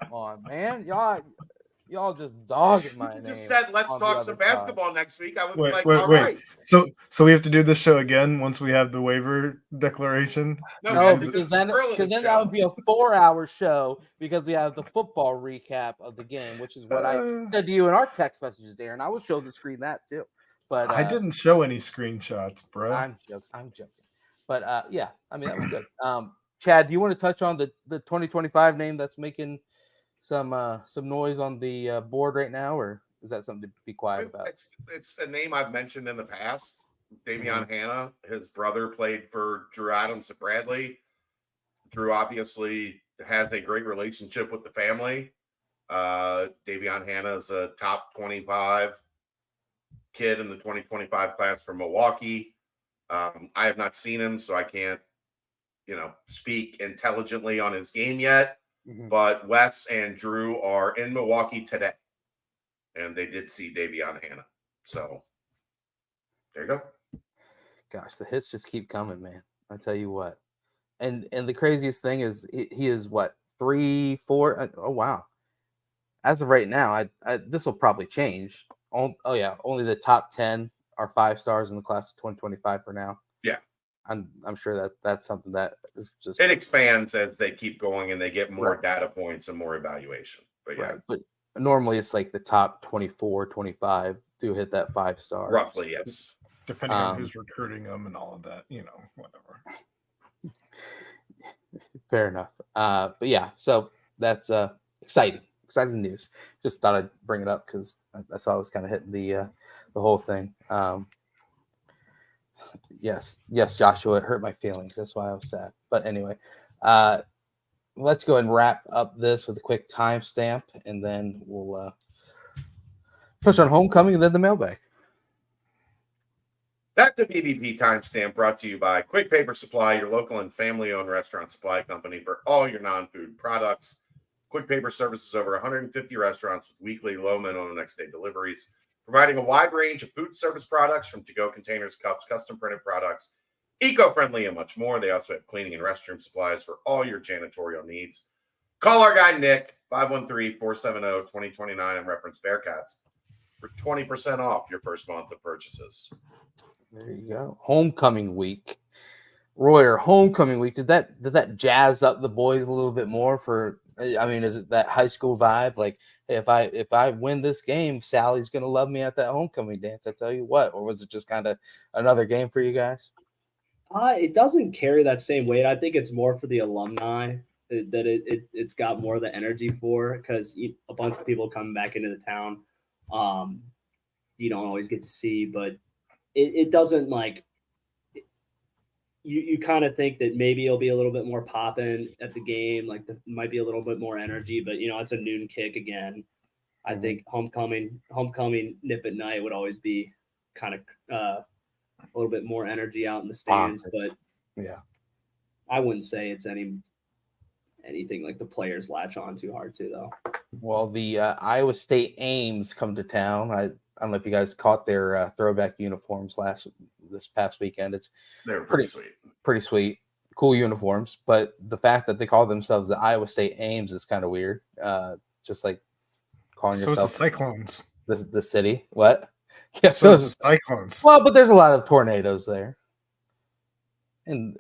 Come on, man, y'all just dogging my You name. just said, let's on the talk other some side. basketball next week. I would be Wait, like, wait, all wait. right. So we have to do this show again once we have the waiver declaration. No, No, man, because it's then superlative that show. would be a 4-hour show because we have the football recap of the game, which is what I said to you in our text messages, Aaron. I will show the screen that too. But I didn't show any screenshots, bro. I'm joking. But yeah, I mean that was good. Chad, do you want to touch on the 2025 name that's making some noise on the board right now, or is that something to be quiet about? It's a name I've mentioned in the past. Davion Hanna, his brother played for Drew Adams at Bradley. Drew obviously has a great relationship with the family. Davion Hanna is a top 25 kid in the 2025 class from Milwaukee. I have not seen him, so I can't, speak intelligently on his game yet. Mm-hmm. But Wes and Drew are in Milwaukee today, and they did see Davion Hanna. So there you go. Gosh, the hits just keep coming, man. I tell you what. And the craziest thing is he is what 3, 4. Oh wow! As of right now, I this will probably change. Only the top 10 are 5 stars in the class of 2025 for now. Yeah, I'm sure that's something that is just it expands as they keep going and they get more Right. data points and more evaluation. But yeah, right. But normally it's like the top 24, 25 do hit that 5 star. roughly yes. Depending on who's recruiting them and all of that, whatever. Fair enough. But yeah, so that's exciting news. Just thought I'd bring it up because I saw it was kind of hitting the whole thing. Yes, Joshua, it hurt my feelings. That's why I was sad. But anyway, let's go and wrap up this with a quick timestamp, and then we'll push on homecoming and then the mailbag. That's a BBP timestamp brought to you by Quick Paper Supply, your local and family-owned restaurant supply company for all your non-food products. Quick Paper services over 150 restaurants with weekly low minimum next-day deliveries, providing a wide range of food service products from to-go containers, cups, custom printed products, eco-friendly, and much more. They also have cleaning and restroom supplies for all your janitorial needs. Call our guy, Nick, 513-470-2029 and reference Bearcats for 20% off your first month of purchases. There you go. Homecoming week. Royer, homecoming week. Did that jazz up the boys a little bit more for, I mean, is it that high school vibe? Like, hey, if I win this game, Sally's gonna love me at that homecoming dance. I tell you what. Or was it just kind of another game for you guys? It doesn't carry that same weight. I think it's more for the alumni that it's got more of the energy for, because a bunch of people coming back into the town. You don't always get to see, but it doesn't like you kind of think that maybe it'll be a little bit more popping at the game, like might be a little bit more energy, but it's a noon kick again. I think homecoming nip at night would always be kind of a little bit more energy out in the stands, but yeah, I wouldn't say it's anything like the players latch on too hard to, though. Well, the Iowa State Ames come to town. I don't know if you guys caught their throwback uniforms this past weekend. They're pretty sweet. Pretty sweet, cool uniforms. But the fact that they call themselves the Iowa State Ames is kind of weird. Just like calling yourself the Cyclones. The city. What? Yeah, so it's the Cyclones. Well, but there's a lot of tornadoes there. And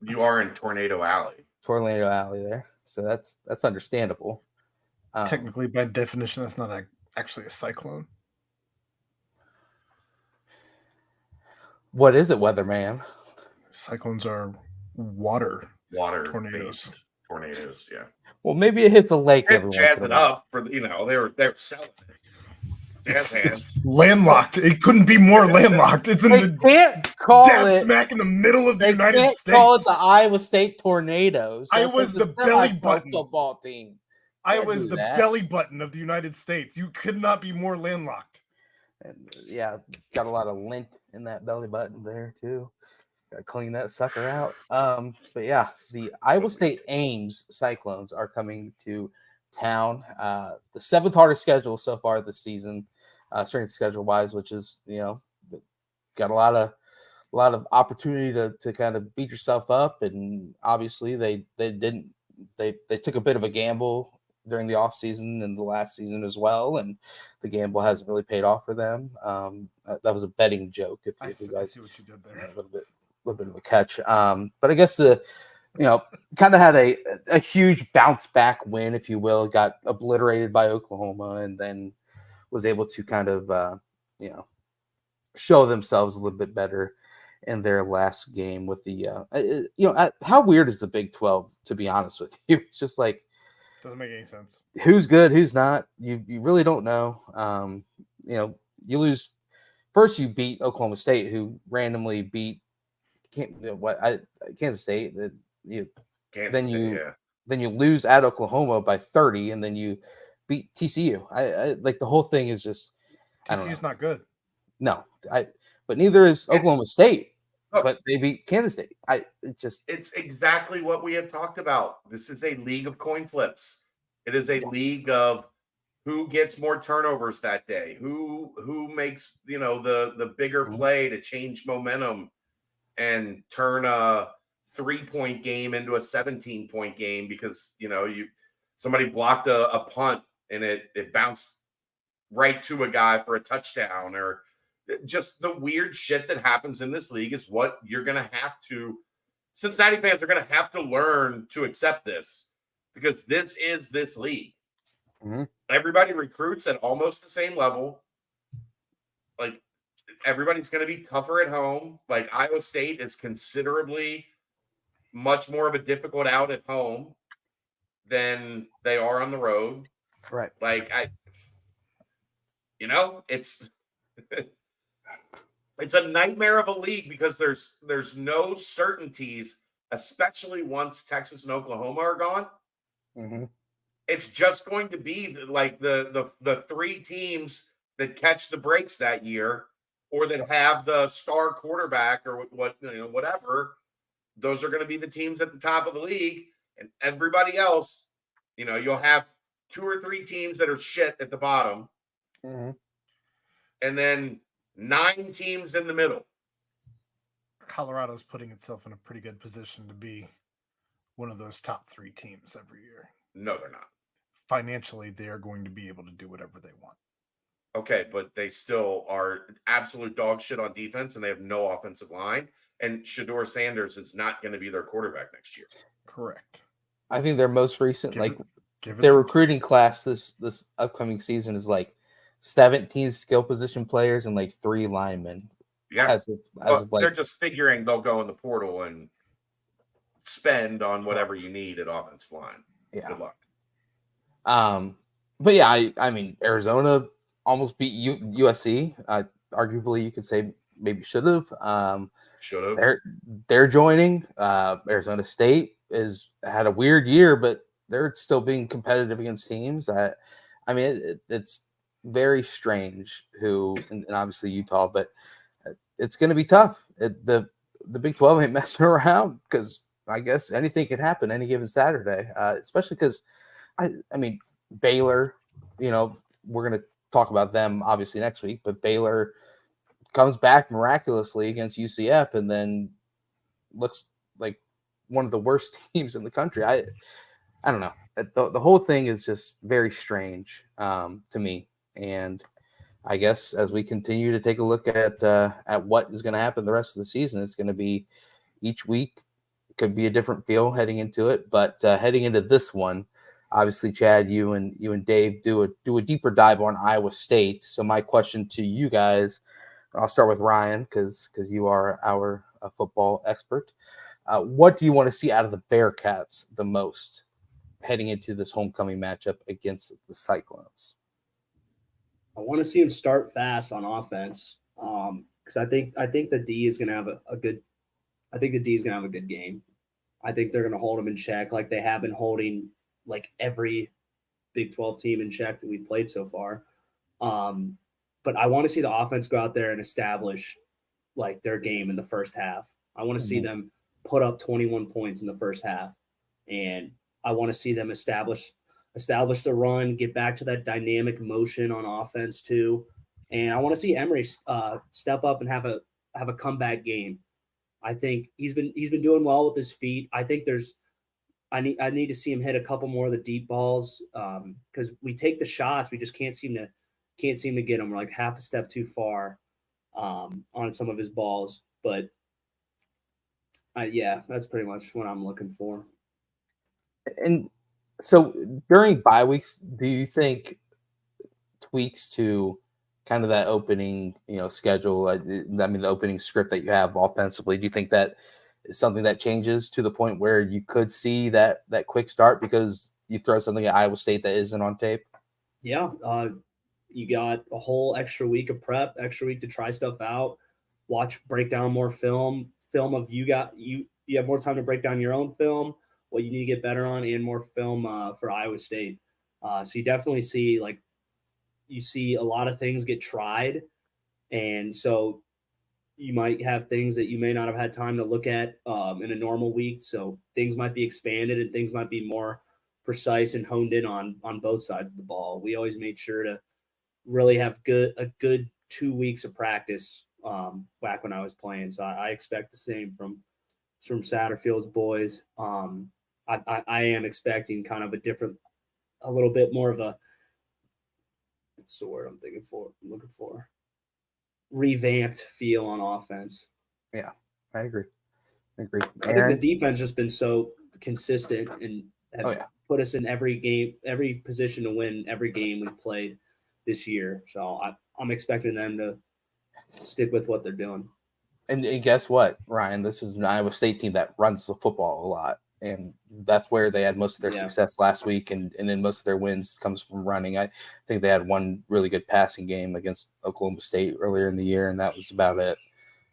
you are in Tornado Alley. Tornado Alley there. So that's understandable. Technically, by definition, that's not actually a cyclone. What is it, weatherman? Cyclones are water tornadoes. Tornadoes, yeah. Well, maybe it hits a lake every once in a while. Jazz it up for they were selling it. It's landlocked. It couldn't be more landlocked. It's in They the can't call dead it. smack in the middle of the They United can't States. call it the Iowa State Tornadoes. Iowa's That's the belly semi-pro button. football team. Iowa's do the that. belly button of the United States. You could not be more landlocked. And yeah, got a lot of lint in that belly button there too. Got to clean that sucker out. But yeah, the Iowa State Ames Cyclones are coming to town. The seventh hardest schedule so far this season, strength schedule wise, which is got a lot of opportunity to kind of beat yourself up. And obviously they took a bit of a gamble during the offseason and the last season as well, and the gamble hasn't really paid off for them. That was a betting joke. If you guys see what you did there. a little bit of a catch. But I guess kind of had a huge bounce back win, if you will. Got obliterated by Oklahoma, and then was able to kind of show themselves a little bit better in their last game with the how weird is the Big 12, to be honest with you? It's just like, doesn't make any sense. Who's good, who's not? You really don't know. You lose first. You beat Oklahoma State, who randomly beat Kansas State. Then you lose at Oklahoma by 30, and then you beat TCU. I like the whole thing is just TCU's not good. No, but neither is Oklahoma State. But they beat Kansas State. It's exactly what we have talked about. This is a league of coin flips. It is a league of who gets more turnovers that day, who makes the bigger play to change momentum and turn a 3-point game into a 17-point game because somebody blocked a punt and it bounced right to a guy for a touchdown, or just the weird shit that happens in this league is what you're going to have to – Cincinnati fans are going to have to learn to accept this because this is this league. Mm-hmm. Everybody recruits at almost the same level. Like, everybody's going to be tougher at home. Like, Iowa State is considerably much more of a difficult out at home than they are on the road. Right. Like, it's – it's a nightmare of a league because there's no certainties, especially once Texas and Oklahoma are gone. Mm-hmm. It's just going to be like the three teams that catch the breaks that year, or that have the star quarterback, or whatever. Those are going to be the teams at the top of the league, and everybody else, you'll have 2 or 3 teams that are shit at the bottom, and then 9 teams in the middle. Colorado's putting itself in a pretty good position to be one of those top 3 teams every year. No, they're not. Financially, they are going to be able to do whatever they want. Okay, but they still are absolute dog shit on defense, and they have no offensive line. And Shedeur Sanders is not going to be their quarterback next year. Correct. I think their most recent, their recruiting class this upcoming season is like 17 skill position players and like 3 linemen. Yeah, they're just figuring they'll go in the portal and spend on whatever you need at offensive line. Yeah. Good luck. But yeah, I mean, Arizona almost beat USC. Arguably, you could say maybe should have. Should have. They're joining. Arizona State had a weird year, but they're still being competitive against teams. I mean, it's very strange and obviously Utah, but it's going to be tough. The Big 12 ain't messing around because I guess anything can happen any given Saturday, especially because I mean, Baylor, we're going to talk about them obviously next week, but Baylor comes back miraculously against UCF and then looks like one of the worst teams in the country. I don't know. The whole thing is just very strange to me. And I guess as we continue to take a look at what is going to happen the rest of the season, it's going to be each week could be a different feel heading into it. But heading into this one, obviously, Chad, you and Dave do a deeper dive on Iowa State. So my question to you guys, I'll start with Ryan because you are our football expert. What do you want to see out of the Bearcats the most heading into this homecoming matchup against the Cyclones? I want to see him start fast on offense. Because I think the D is gonna have a good. I think the D is gonna have a good game. I think they're gonna hold him in check like they have been holding like every Big 12 team in check that we've played so far. But I want to see the offense go out there and establish like their game in the first half. I want to see them put up 21 points in the first half, and I want to see them establish the run, get back to that dynamic motion on offense too, and I want to see Emery step up and have a comeback game. I think he's been doing well with his feet. I think I need to see him hit a couple more of the deep balls because we take the shots, we just can't seem to get them. We're like half a step too far on some of his balls. But yeah, that's pretty much what I'm looking for. And so during bye weeks, do you think tweaks to kind of that opening, schedule? I mean, the opening script that you have offensively. Do you think that is something that changes to the point where you could see that quick start because you throw something at Iowa State that isn't on tape? Yeah, you got a whole extra week of prep, extra week to try stuff out, break down more film of you have more time to break down your own film, what you need to get better on, and more film for Iowa State. So you definitely see you see a lot of things get tried, and so you might have things that you may not have had time to look at in a normal week. So things might be expanded and things might be more precise and honed in on both sides of the ball. We always made sure to really have a good 2 weeks of practice back when I was playing. So I expect the same from Satterfield's boys. I am expecting kind of a little bit more of a, what's the word I'm looking for, revamped feel on offense. Yeah, I agree. I think the defense has been so consistent and put us in every game, every position to win every game we've played this year. So I'm expecting them to stick with what they're doing. And guess what, Ryan? This is an Iowa State team that runs the football a lot. And that's where they had most of their success last week. And then most of their wins comes from running. I think they had one really good passing game against Oklahoma State earlier in the year, and that was about it.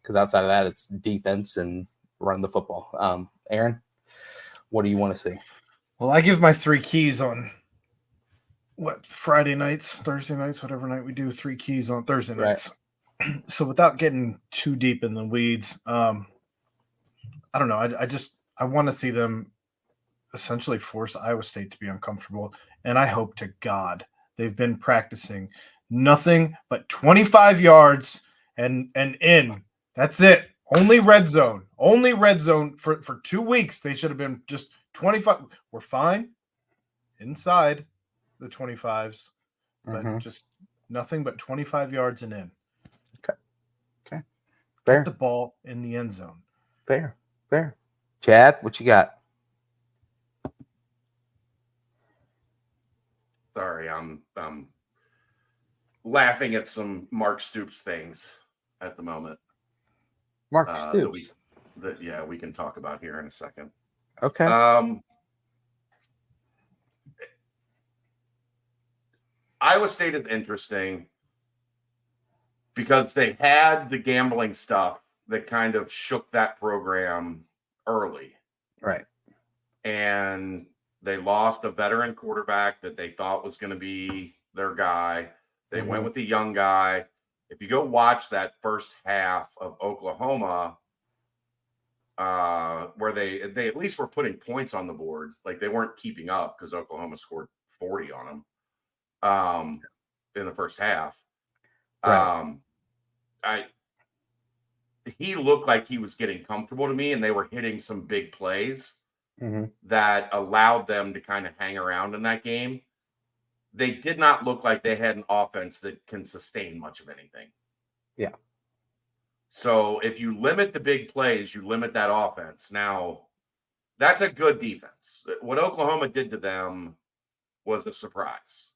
Because outside of that, it's defense and run the football. Aaron, what do you want to see? Well, I give my 3 keys on Friday nights, Thursday nights, whatever night we do, 3 keys on Thursday nights. So without getting too deep in the weeds, I don't know. I want to see them essentially force Iowa State to be uncomfortable. And I hope to God they've been practicing nothing but 25 yards and in. That's it. Only red zone for 2 weeks. They should have been just 25. We're fine inside the 25s, but just nothing but 25 yards and in. Okay. Fair. Get the ball in the end zone. Fair. Chad, what you got? Sorry, I'm laughing at some Mark Stoops things at the moment. Mark Stoops. That we can talk about here in a second. Okay. Iowa State is interesting because they had the gambling stuff that kind of shook that program early. Right. And they lost a veteran quarterback that they thought was going to be their guy. They went with a young guy. If you go watch that first half of Oklahoma, where they at least were putting points on the board, like they weren't keeping up because Oklahoma scored 40 on them in the first half. Right. He looked like he was getting comfortable to me, and they were hitting some big plays that allowed them to kind of hang around in that game. They did not look like they had an offense that can sustain much of anything. Yeah. So if you limit the big plays, you limit that offense. Now, that's a good defense. What Oklahoma did to them was a surprise.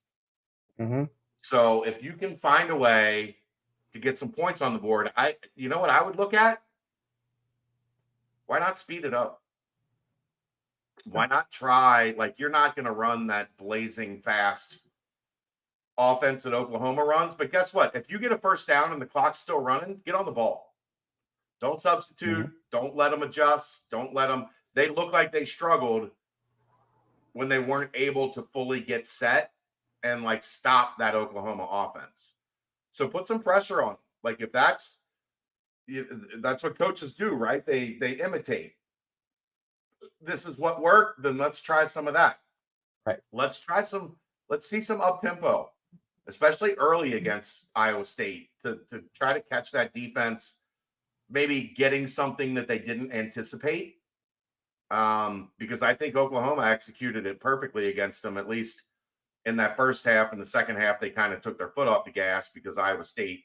So if you can find a way to get some points on the board, you know what I would look at? Why not speed it up? Why not try? Like, you're not going to run that blazing fast offense that Oklahoma runs. But guess what? If you get a first down and the clock's still running, get on the ball. Don't substitute. Don't let them adjust. Don't let them. They look like they struggled when they weren't able to fully get set and like stop that Oklahoma offense. So put some pressure on them. Like if that's what coaches do, right? They imitate. This is what worked, then let's try some of that. Right. Let's see some up tempo, especially early against Iowa State to try to catch that defense, maybe getting something that they didn't anticipate. Because I think Oklahoma executed it perfectly against them, at least in that first half. In the second half, they kind of took their foot off the gas because Iowa State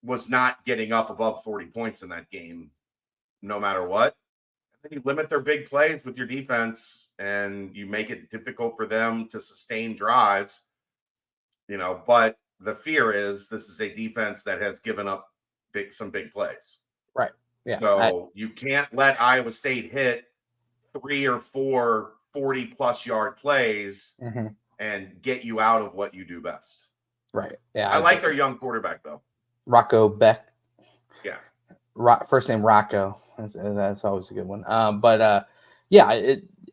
was not getting up above 40 points in that game, no matter what. And then you limit their big plays with your defense and you make it difficult for them to sustain drives, but the fear is this is a defense that has given up some big plays. Right. Yeah. So you can't let Iowa State hit 3 or 4 40-plus yard plays and get you out of what you do best. Right. Yeah. I like their young quarterback, though. Rocco Beck. Yeah. First name Rocco. That's always a good one.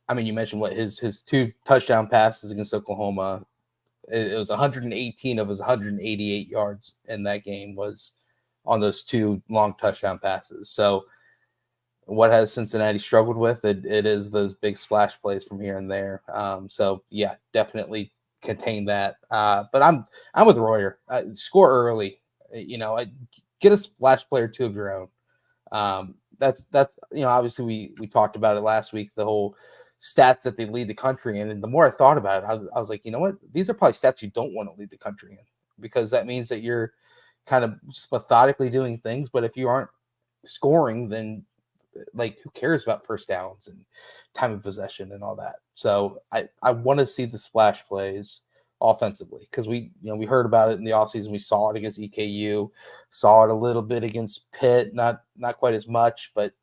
You mentioned what his 2 touchdown passes against Oklahoma. It was 118 of his 188 yards in that game was on those 2 long touchdown passes. So what has Cincinnati struggled with? It is those big splash plays from here and there. Definitely contain that. But I'm with Royer. Score early. Get a splash play or 2 of your own. That's obviously we talked about it last week, the whole stats that they lead the country in. And the more I thought about it, I was like, you know what? These are probably stats you don't want to lead the country in, because that means that you're kind of just methodically doing things. But if you aren't scoring, then like who cares about first downs and time of possession and all that? So I want to see the splash plays offensively, because we heard about it in the offseason. We saw it against EKU, saw it a little bit against Pitt, not quite as much, but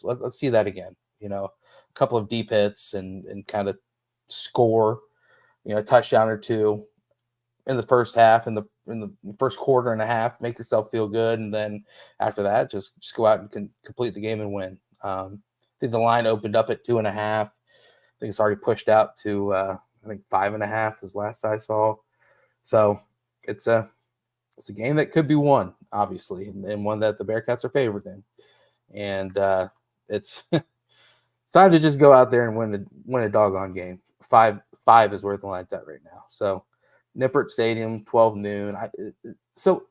let's see that again. A couple of deep hits and kind of score, a touchdown or 2 in the first half, in the first quarter and a half, make yourself feel good, and then after that, just go out and complete the game and win. I think the line opened up at 2.5. I think it's already pushed out to 5.5 is last I saw. So it's a game that could be won, obviously, and one that the Bearcats are favored in. And it's time to just go out there and win a doggone game. 5 is where the line's at right now. So Nippert Stadium, 12 noon. So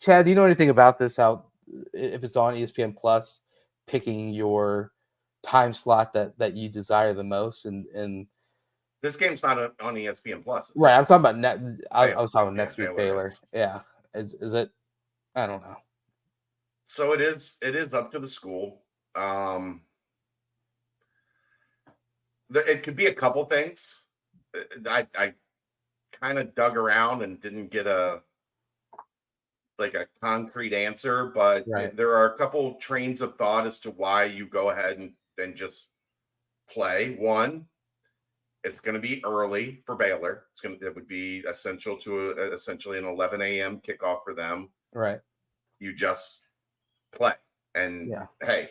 Chad, do you know anything about this? How, if it's on ESPN Plus, picking your time slot that you desire the most, and this game's not on ESPN Plus, right? I'm talking about I was talking about next week, Baylor. Yeah, is it? I don't know. So it is up to the school. It could be a couple things. I kind of dug around and didn't get a concrete answer, but right. There are a couple trains of thought as to why you go ahead and just play. One, it's going to be early for Baylor. It would be essential to essentially an 11 a.m. kickoff for them. Right. You just play, and hey,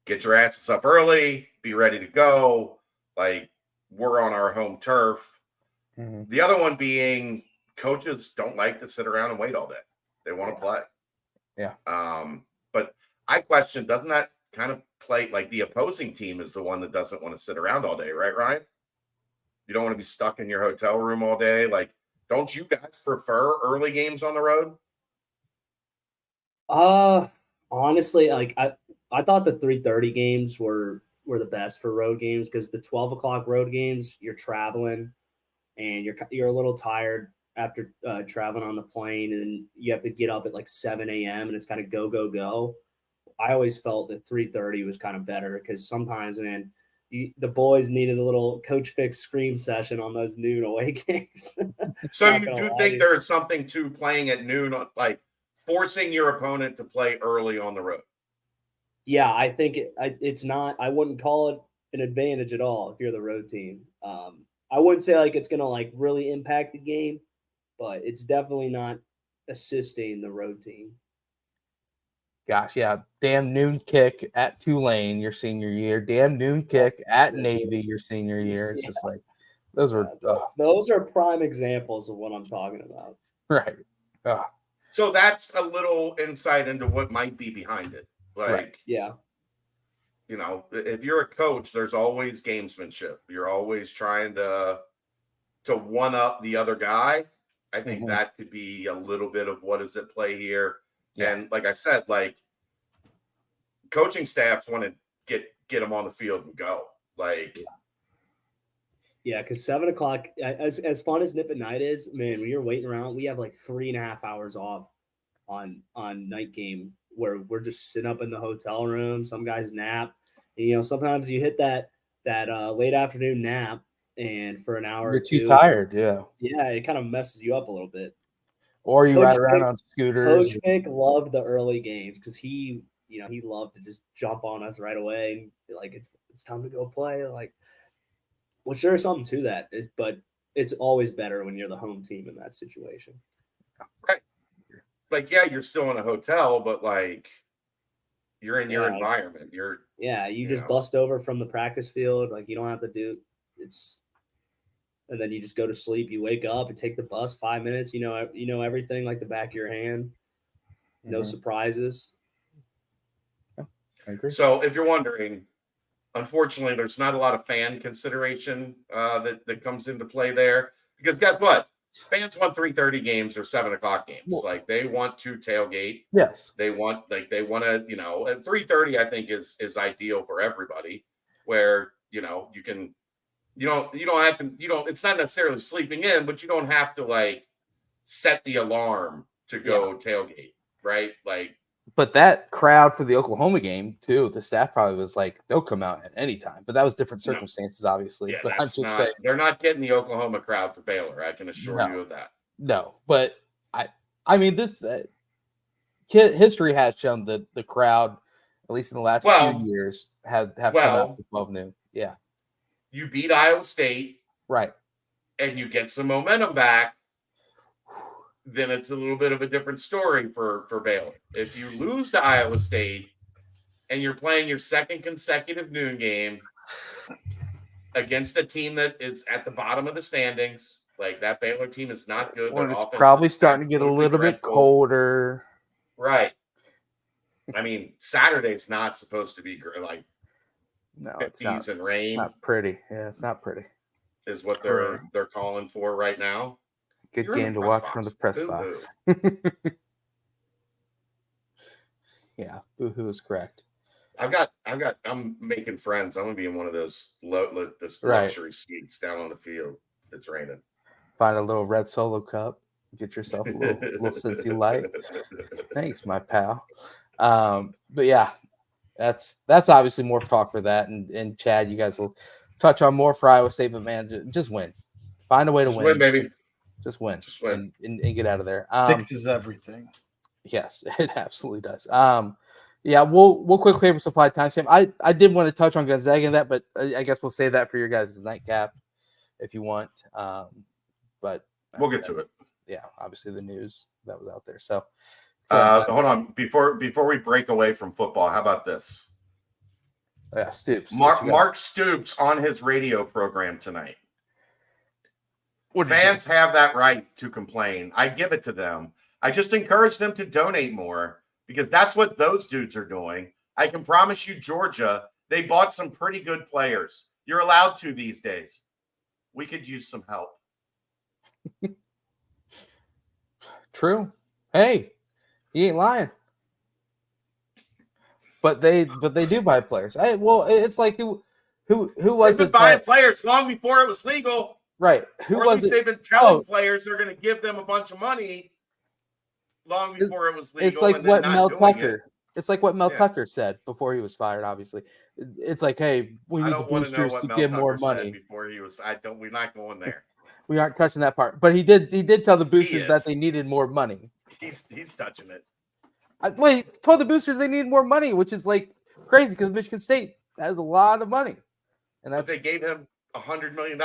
get your asses up early, be ready to go. Like, we're on our home turf. Mm-hmm. The other one being coaches don't like to sit around and wait all day. They want to play. Yeah. But I question, doesn't that kind of play like the opposing team is the one that doesn't want to sit around all day, right, Ryan? You don't want to be stuck in your hotel room all day. Like, don't you guys prefer early games on the road? Honestly, like I thought the 3:30 games were the best for road games, because the 12 o'clock road games, you're traveling and you're a little tired after traveling on the plane, and you have to get up at like 7 a.m. and it's kind of go. I always felt that 3:30 was kind of better, because sometimes, man, the boys needed a little Coach Fix scream session on those noon away games. So you do think there's something to playing at noon, like forcing your opponent to play early on the road? Yeah, I think it's not. I wouldn't call it an advantage at all if you're the road team. I wouldn't say like it's gonna like really impact the game, but it's definitely not assisting the road team. Gosh, yeah. Damn noon kick at Tulane your senior year. Damn noon kick at Navy your senior year. It's just like those were Those are prime examples of what I'm talking about. right. So that's a little insight into what might be behind it. Like, Right. Yeah. you know, if you're a coach, there's always gamesmanship. You're always trying to one up the other guy. I think that could be a little bit of what is at play here. Yeah. And like I said, like coaching staffs want to get them on the field and go. Like, yeah, because 7 o'clock, as fun as Nip at Night is, man, when you're waiting around, we have like 3.5 hours off on night game where we're just sitting up in the hotel room. Some guys nap. And, you know, sometimes you hit that late afternoon nap, and for an hour you're or two, too tired. Yeah. Yeah, it kind of messes you up a little bit. Or you ride around on scooters. Coach Vic loved the early games because he loved to just jump on us right away and be like, it's time to go play. Like, well, sure, something to that, but it's always better when you're the home team in that situation. Right. Like, yeah, you're still in a hotel, but like you're in your environment. You just bust over from the practice field. Like, you don't have to do it's. And then you just go to sleep. You wake up and take the bus 5 minutes. You know everything like the back of your hand. No surprises. Yeah, I agree. So if you're wondering, unfortunately, there's not a lot of fan consideration that comes into play there. Because guess what? Fans want 3:30 games or 7 o'clock games. Well, like they want to tailgate. Yes. They want to, at 3:30, I think is ideal for everybody, where, you can. You don't have to, it's not necessarily sleeping in, but you don't have to like set the alarm to go tailgate, right? Like, but that crowd for the Oklahoma game too, the staff probably was like, they'll come out at any time, but that was different circumstances, obviously. Yeah, but I'm just saying they're not getting the Oklahoma crowd for Baylor. I can assure you of that. No, but I mean, this history has shown that the crowd, at least in the last few years, have come out to 12 noon. Yeah. You beat Iowa State, right, and you get some momentum back, then it's a little bit of a different story for Baylor. If you lose to Iowa State and you're playing your second consecutive noon game against a team that is at the bottom of the standings, like that Baylor team is not good. Well, it's probably starting to get a little bit colder. Right. I mean, Saturday's not supposed to be like, no, 50s and rain. It's not pretty. Yeah, it's not pretty. Is what they're calling for right now. Good game to watch from the press box. Yeah, boo-hoo is correct. I'm making friends. I'm gonna be in one of those luxury suites down on the field. It's raining. Find a little red Solo cup. Get yourself a little Cincy light. Thanks, my pal. But yeah. That's obviously more talk for that, and Chad, you guys will touch on more for Iowa State, but man, just win, find a way to win, baby, just win, and get out of there. Fixes everything. Yes, it absolutely does. Yeah, we'll quickly for supply timestamp. I did want to touch on Gonzaga and that, but I guess we'll save that for your guys' nightcap if you want. But we'll get to it. Yeah, obviously the news that was out there. So. Hold on. Before we break away from football, how about this? Yeah, Stoops. Mark Stoops on his radio program tonight. Fans have that right to complain. I give it to them. I just encourage them to donate more because that's what those dudes are doing. I can promise you, Georgia, they bought some pretty good players. You're allowed to these days. We could use some help. True. Hey. He ain't lying. But they do buy players. It's like who was it? Buying players long before it was legal. Right. Who was it? They've been telling players they're going to give them a bunch of money long before it was legal. It's like what Mel Tucker. It's like what Mel Tucker said before he was fired. Obviously, it's like, hey, we need the boosters to give more money. Before he was, we're not going there. We aren't touching that part. But he did tell the boosters that they needed more money. He's touching it. He told the boosters they need more money, which is like crazy because Michigan State has a lot of money, and but they gave him $100 million.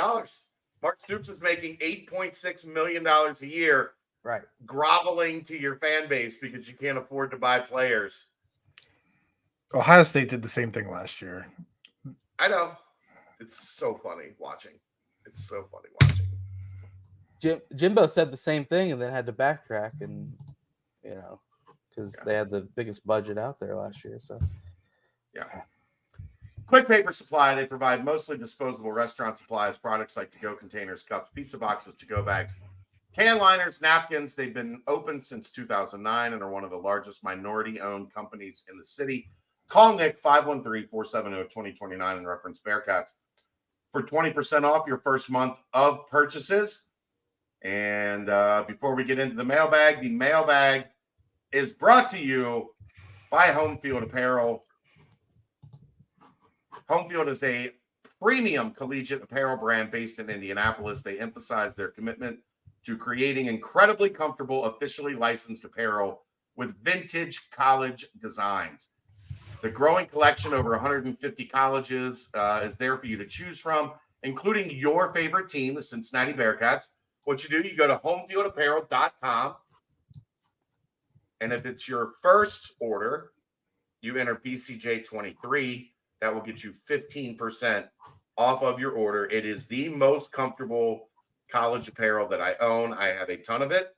Mark Stoops is making $8.6 million a year, Right. groveling to your fan base because you can't afford to buy players. Ohio State did the same thing last year. I know. It's so funny watching. It's so funny watching. Jimbo said the same thing and then had to backtrack, and because they had the biggest budget out there last year. So yeah. Quick Paper Supply. They provide mostly disposable restaurant supplies, products like to-go containers, cups, pizza boxes, to-go bags, can liners, napkins. They've been open since 2009 and are one of the largest minority-owned companies in the city. Call Nick 513-470-2029 and reference Bearcats for 20% off your first month of purchases. And before we get into the mailbag is brought to you by Home Field Apparel. Home Field is a premium collegiate apparel brand based in Indianapolis. They emphasize their commitment to creating incredibly comfortable, officially licensed apparel with vintage college designs. The growing collection, over 150 colleges, is there for you to choose from, including your favorite team, the Cincinnati Bearcats. What you do, you go to homefieldapparel.com, and if it's your first order, you enter BCJ23. That will get you 15% off of your order. It is the most comfortable college apparel that I own. I have a ton of it.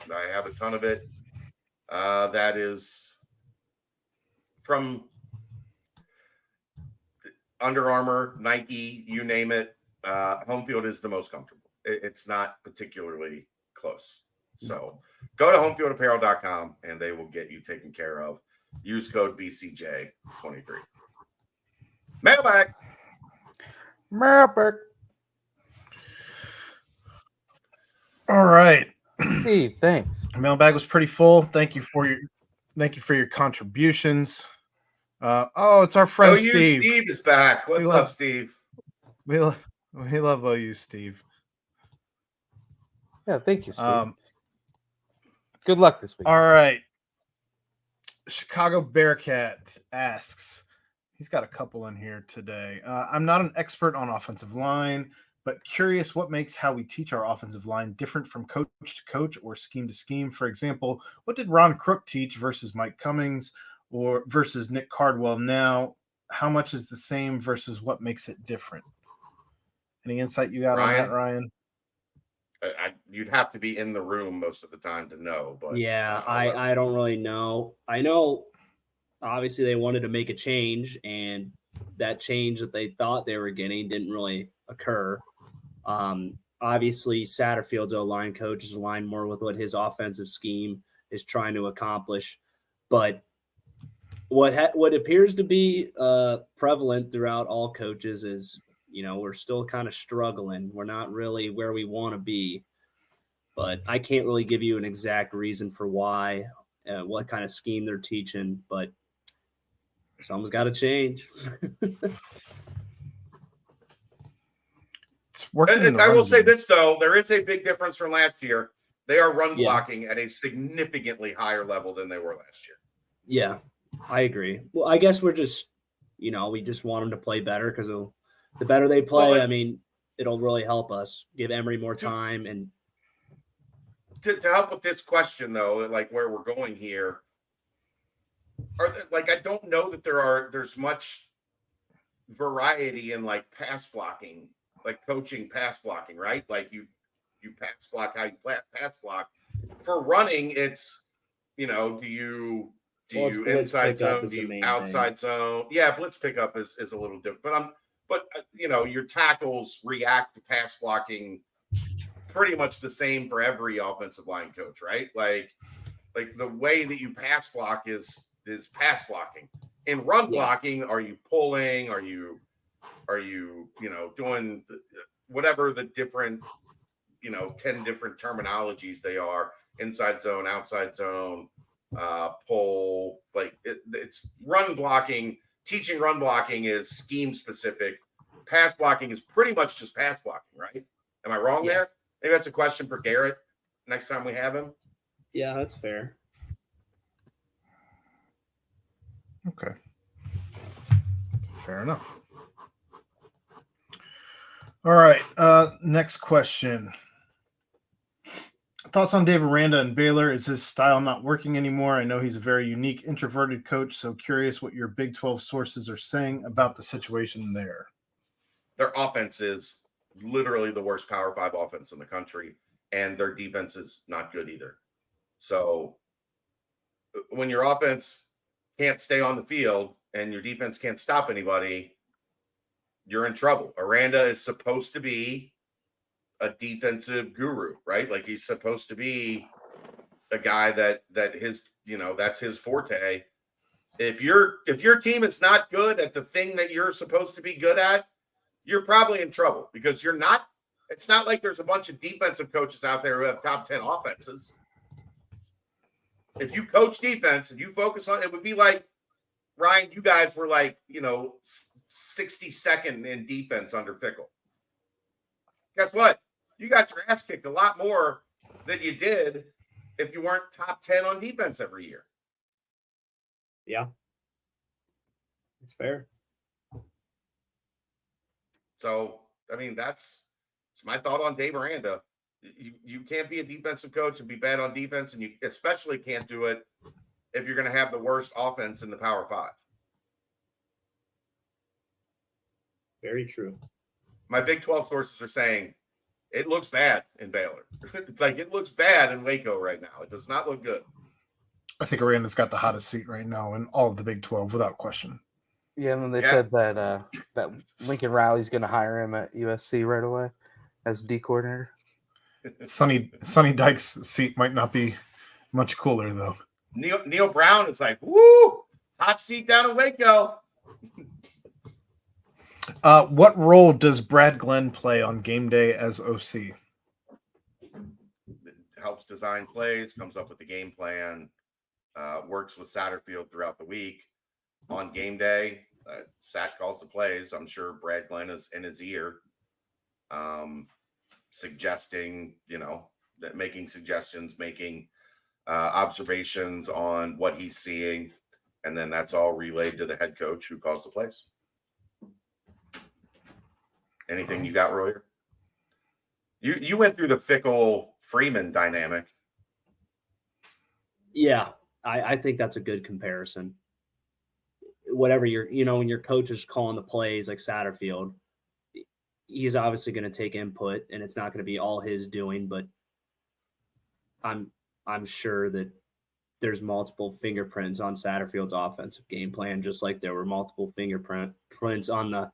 That is from Under Armour, Nike, you name it. Home Field is the most comfortable. It's not particularly close. So go to homefieldapparel.com and they will get you taken care of. Use code BCJ23. Mailbag. All right. Steve, thanks. Mailbag was pretty full. Thank you for your contributions. It's our friend Steve. Steve is back. What's up, Steve? We love OU, Steve. Yeah, thank you, Steve. Good luck this week. All right. Chicago Bearcat asks, he's got a couple in here today. I'm not an expert on offensive line, but curious what makes how we teach our offensive line different from coach to coach or scheme to scheme. For example, what did Ron Crook teach versus Mike Cummings or versus Nick Cardwell now? How much is the same versus what makes it different? Any insight you got on that, Ryan? You'd have to be in the room most of the time to know. But yeah, I don't really know. I know obviously they wanted to make a change, and that change that they thought they were getting didn't really occur. Obviously, Satterfield's O-line coach is aligned more with what his offensive scheme is trying to accomplish. But what appears to be prevalent throughout all coaches is, we're still kind of struggling. We're not really where we want to be. But I can't really give you an exact reason for why, what kind of scheme they're teaching. But something's got to change. I will say this, though. There is a big difference from last year. They are run blocking at a significantly higher level than they were last year. Yeah, I agree. Well, I guess we're just, we just want them to play better because the better they play, it'll really help us give Emory more time. And to help with this question, though, like where we're going here, I don't know that there's much variety in like pass blocking, like coaching pass blocking, right? Like you pass block how you pass block. For running, it's do you inside zone, do you outside zone? Yeah, blitz pickup is a little different. But your tackles react to pass blocking pretty much the same for every offensive line coach, right? Like the way that you pass block is pass blocking. In run blocking, are you pulling? Are you doing whatever the different 10 different terminologies they are: inside zone, outside zone, pull. Like it's run blocking. Teaching run blocking is scheme specific. Pass blocking is pretty much just pass blocking, right? Am I wrong there? Maybe that's a question for Garrett next time we have him. Yeah, that's fair. Okay. Fair enough. All right. Next question. Thoughts on Dave Aranda and Baylor? Is his style not working anymore? I know he's a very unique, introverted coach, so curious what your Big 12 sources are saying about the situation there. Their offense is literally the worst Power 5 offense in the country, and their defense is not good either. So when your offense can't stay on the field and your defense can't stop anybody, you're in trouble. Aranda is supposed to be a defensive guru, right? Like he's supposed to be a guy that his, that's his forte. If your team is not good at the thing that you're supposed to be good at, you're probably in trouble because you're not. It's not like there's a bunch of defensive coaches out there who have top 10 offenses. If you coach defense and you focus on it, would be like, Ryan, you guys were like, 62nd in defense under Fickle. Guess what? You got your ass kicked a lot more than you did if you weren't top 10 on defense every year. Yeah. It's fair. So, I mean, that's my thought on Dave Aranda. You can't be a defensive coach and be bad on defense, and you especially can't do it if you're going to have the worst offense in the Power 5. Very true. My Big 12 sources are saying it looks bad in Baylor. It's like it looks bad in Waco right now. It does not look good. I think Aranda's got the hottest seat right now in all of the Big 12 without question. Yeah, and then they said that that Lincoln Riley's going to hire him at USC right away as D coordinator. Sonny Dykes' seat might not be much cooler though. Neil Brown is like, woo, hot seat down in Waco. What role does Brad Glenn play on game day as OC? It helps design plays, comes up with the game plan, works with Satterfield throughout the week. On game day, Sat calls the plays. I'm sure Brad Glenn is in his ear, suggesting, that making suggestions, making observations on what he's seeing, and then that's all relayed to the head coach who calls the plays. Anything you got, Royer? You went through the Fickle Freeman dynamic. Yeah, I think that's a good comparison. Whatever when your coach is calling the plays like Satterfield, he's obviously going to take input, and it's not going to be all his doing. But I'm sure that there's multiple fingerprints on Satterfield's offensive game plan, just like there were multiple fingerprints on the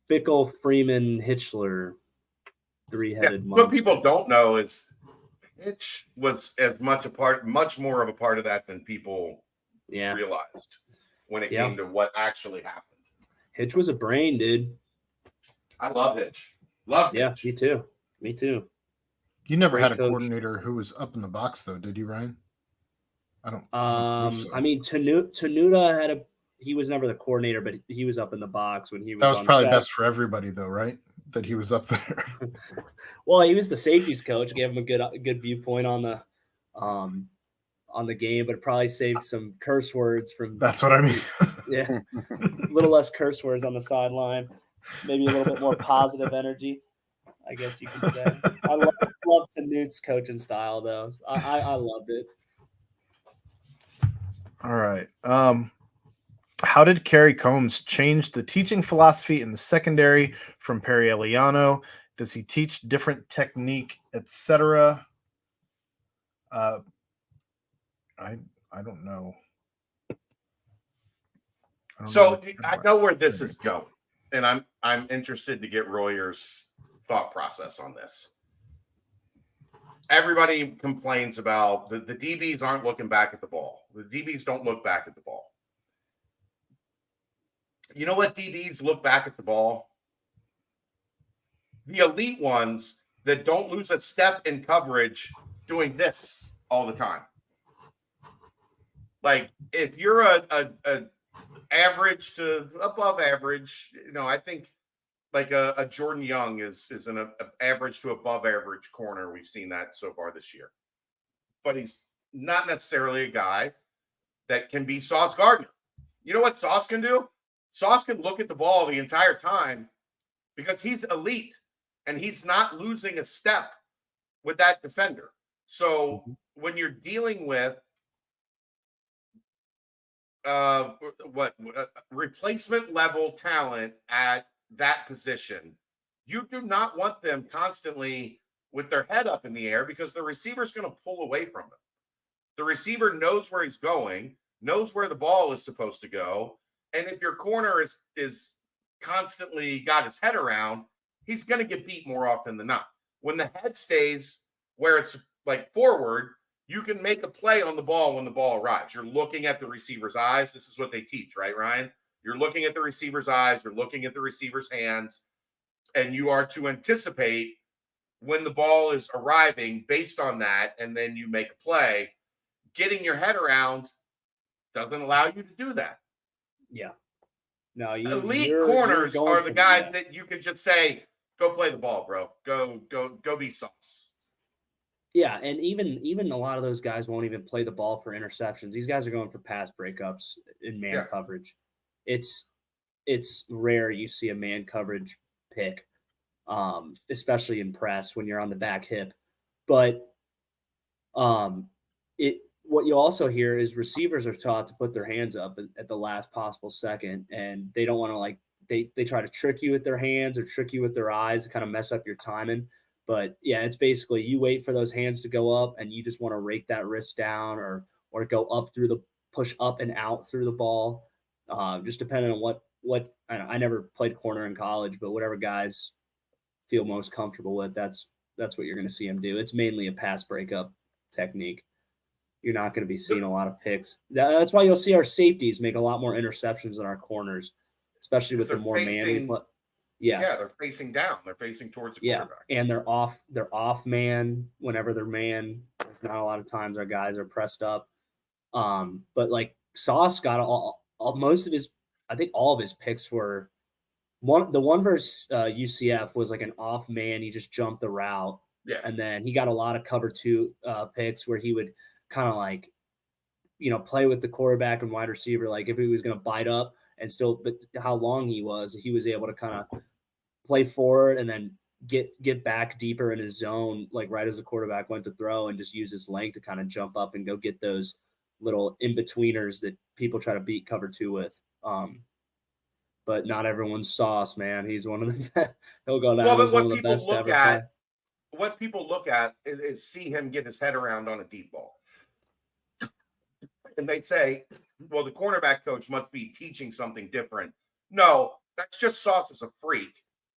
Fickle, Freeman, Hitchler, three-headed monster. What people don't know is Hitch was much more of a part of that than people realized when it came to what actually happened. Hitch was a brain, dude. I love Hitch. Love Hitch. Me too. You never had a coordinator who was up in the box, though, did you, Ryan? I don't. I mean, Tenuta he was never the coordinator, but he was up in the box when he was. That was probably best for everybody, though, right? That he was up there. Well, he was the safeties coach, gave him a good viewpoint on the game, but it probably saved some curse words from. That's what I mean. Yeah, a little less curse words on the sideline, maybe a little bit more positive energy, I guess you could say. I love Tenut's coaching style, though. I loved it. All right. How did Kerry Combs change the teaching philosophy in the secondary from Perry Eliano? Does he teach different technique, etc.? I don't know. I know where this is going, and I'm interested to get Royer's thought process on this. Everybody complains about the DBs aren't looking back at the ball. The DBs don't look back at the ball. You know what DBs look back at the ball? The elite ones that don't lose a step in coverage doing this all the time. Like if you're a average to above average, I think like a Jordan Young is an average to above average corner. We've seen that so far this year. But he's not necessarily a guy that can be Sauce Gardner. You know what Sauce can do? Sauce can look at the ball the entire time because he's elite and he's not losing a step with that defender. So when you're dealing with replacement level talent at that position, you do not want them constantly with their head up in the air, because the receiver's going to pull away from them. The receiver knows where he's going, knows where the ball is supposed to go, and if your corner is constantly got his head around, he's going to get beat more often than not. When the head stays where it's like forward, you can make a play on the ball when the ball arrives. You're looking at the receiver's eyes. This is what they teach, right, Ryan? You're looking at the receiver's eyes. You're looking at the receiver's hands, and you are to anticipate when the ball is arriving based on that, and then you make a play. Getting your head around doesn't allow you to do that. Yeah. No, elite corners are the guys that you can just say, go play the ball, bro. Go be sauce. Yeah, and even a lot of those guys won't even play the ball for interceptions. These guys are going for pass breakups in man coverage. It's rare you see a man coverage pick, especially in press when you're on the back hip. But what you also hear is receivers are taught to put their hands up at the last possible second, and they don't want to they try to trick you with their hands or trick you with their eyes to kind of mess up your timing. But yeah, it's basically you wait for those hands to go up and you just want to rake that wrist down or go up through the push up and out through the ball. Just depending on what I never played corner in college, but whatever guys feel most comfortable with, that's what you're going to see them do. It's mainly a pass breakup technique. You're not going to be seeing a lot of picks. That's why you'll see our safeties make a lot more interceptions than our corners, especially with the more man. Yeah, they're facing down. They're facing towards the quarterback. And they're off man whenever they're man. There's not a lot of times our guys are pressed up. But like Sauce got all most of his, I think all of his picks were the one versus UCF was like an off man. He just jumped the route. Yeah. And then he got a lot of cover 2 picks where he would kind of like, play with the quarterback and wide receiver. Like if he was going to bite up and still, but how long he was able to kind of play forward and then get back deeper in his zone, like right as the quarterback went to throw, and just use his length to kind of jump up and go get those little in-betweeners that people try to beat cover 2 with. But not everyone's Sauce, man. He's one of the he'll go down as one of the best ever play. What people look at is see him get his head around on a deep ball. And they say, well, the cornerback coach must be teaching something different. No, that's just Sauce is a freak.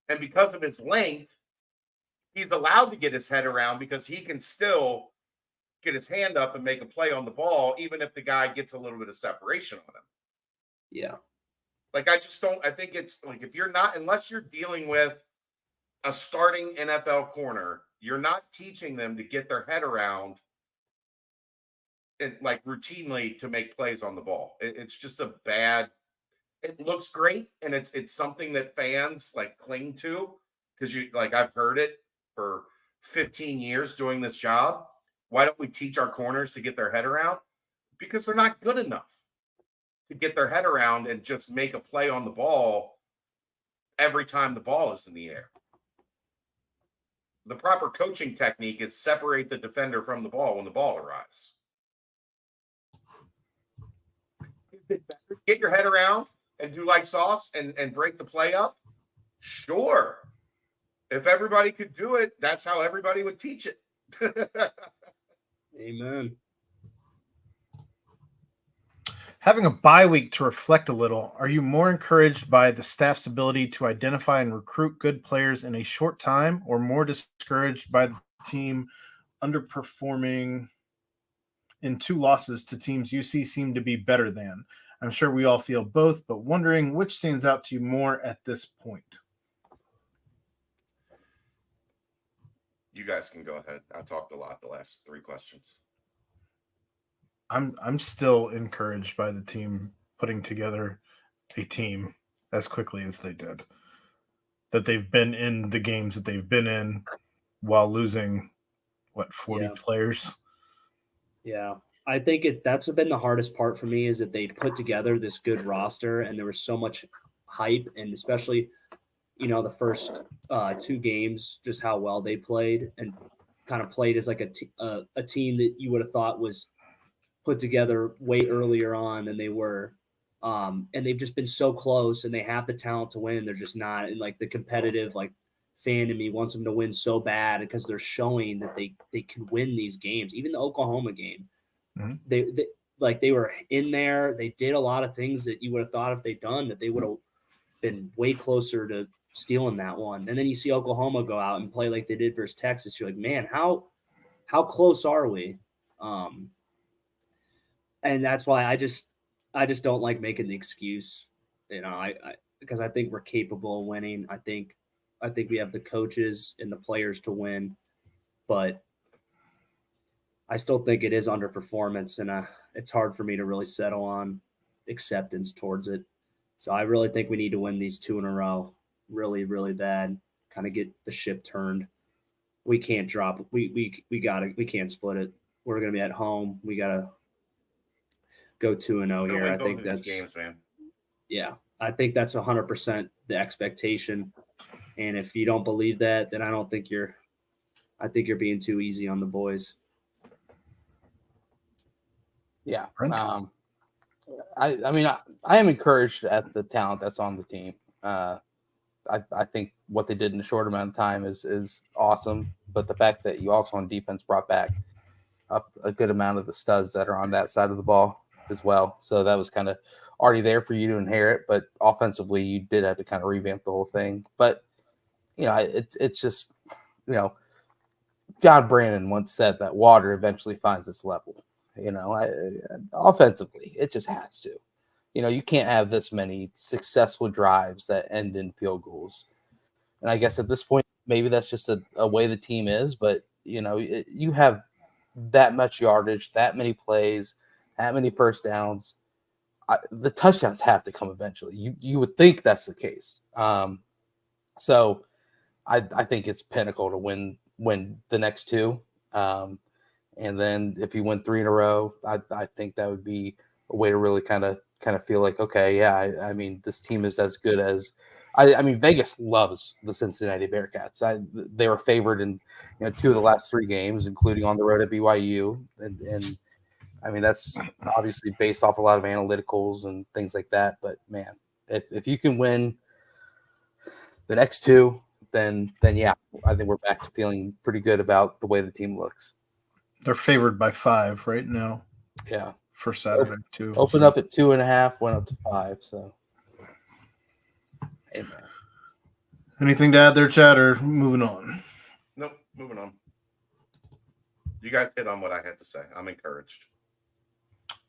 And because of his length, he's allowed to get his head around because he can still get his hand up and make a play on the ball, even if the guy gets a little bit of separation on him. Yeah. Like, I think it's like, if you're not, unless you're dealing with a starting NFL corner, you're not teaching them to get their head around and like routinely to make plays on the ball. It's just a bad. It looks great, and it's something that fans like cling to because I've heard it for 15 years doing this job. Why don't we teach our corners to get their head around? Because they're not good enough to get their head around and just make a play on the ball every time the ball is in the air. The proper coaching technique is separate the defender from the ball when the ball arrives. Get your head around and do like Sauce and break the play up? Sure. If everybody could do it, that's how everybody would teach it. Amen. Having a bye week to reflect a little, are you more encouraged by the staff's ability to identify and recruit good players in a short time, or more discouraged by the team underperforming in 2 losses to teams you see seem to be better than? I'm sure we all feel both, but wondering which stands out to you more at this point. You guys can go ahead. I talked a lot the last 3 questions. I'm still encouraged by the team putting together a team as quickly as they did. That they've been in the games that they've been in while losing 40 players. Yeah. I think that's been the hardest part for me, is that they put together this good roster and there was so much hype, and especially the first 2 games, just how well they played and kind of played as like a team that you would have thought was put together way earlier on than they were. And they've just been so close, and they have the talent to win. They're just not, and like the competitive fan in me wants them to win so bad because they're showing that they can win these games. Even the Oklahoma game, they were in there. They did a lot of things that you would have thought if they'd done that they would have been way closer to stealing that one. And then you see Oklahoma go out and play like they did versus Texas. You're like, man, how close are we? And that's why I just don't like making the excuse, because I think we're capable of winning. I think we have the coaches and the players to win, but I still think it is underperformance, and it's hard for me to really settle on acceptance towards it. So I really think we need to win these 2 in a row, really, really bad. Kind of get the ship turned. We can't drop. We can't split it. We're gonna be at home. We gotta go 2-0 here. I think that's games, man. Yeah, I think that's 100% the expectation. And if you don't believe that, then I think you're being too easy on the boys. Yeah. I mean, I am encouraged at the talent that's on the team. I think what they did in a short amount of time is awesome. But the fact that you also on defense brought back up a good amount of the studs that are on that side of the ball as well. So that was kind of already there for you to inherit. But offensively, you did have to kind of revamp the whole thing. But, it's just, John Brandon once said that water eventually finds its level. Offensively, it just has to. You can't have this many successful drives that end in field goals. And I guess at this point, maybe that's just a way the team is. But, you have that much yardage, that many plays, that many first downs. The touchdowns have to come eventually. You would think that's the case. So I think it's pinnacle to win the next 2. And then if you win 3 in a row, I think that would be a way to really kind of feel like, okay, yeah, I mean, this team is as good as I mean, Vegas loves the Cincinnati Bearcats. They were favored in 2 of the last 3 games, including on the road at BYU. And I mean, that's obviously based off a lot of analyticals and things like that. But man, if you can win the next 2, then yeah, I think we're back to feeling pretty good about the way the team looks. They're favored by 5 right now. Yeah. For Saturday, too. Opened up at 2.5, went up to 5. So, amen. Anything to add there, Chad, or moving on? Nope, moving on. You guys hit on what I had to say. I'm encouraged.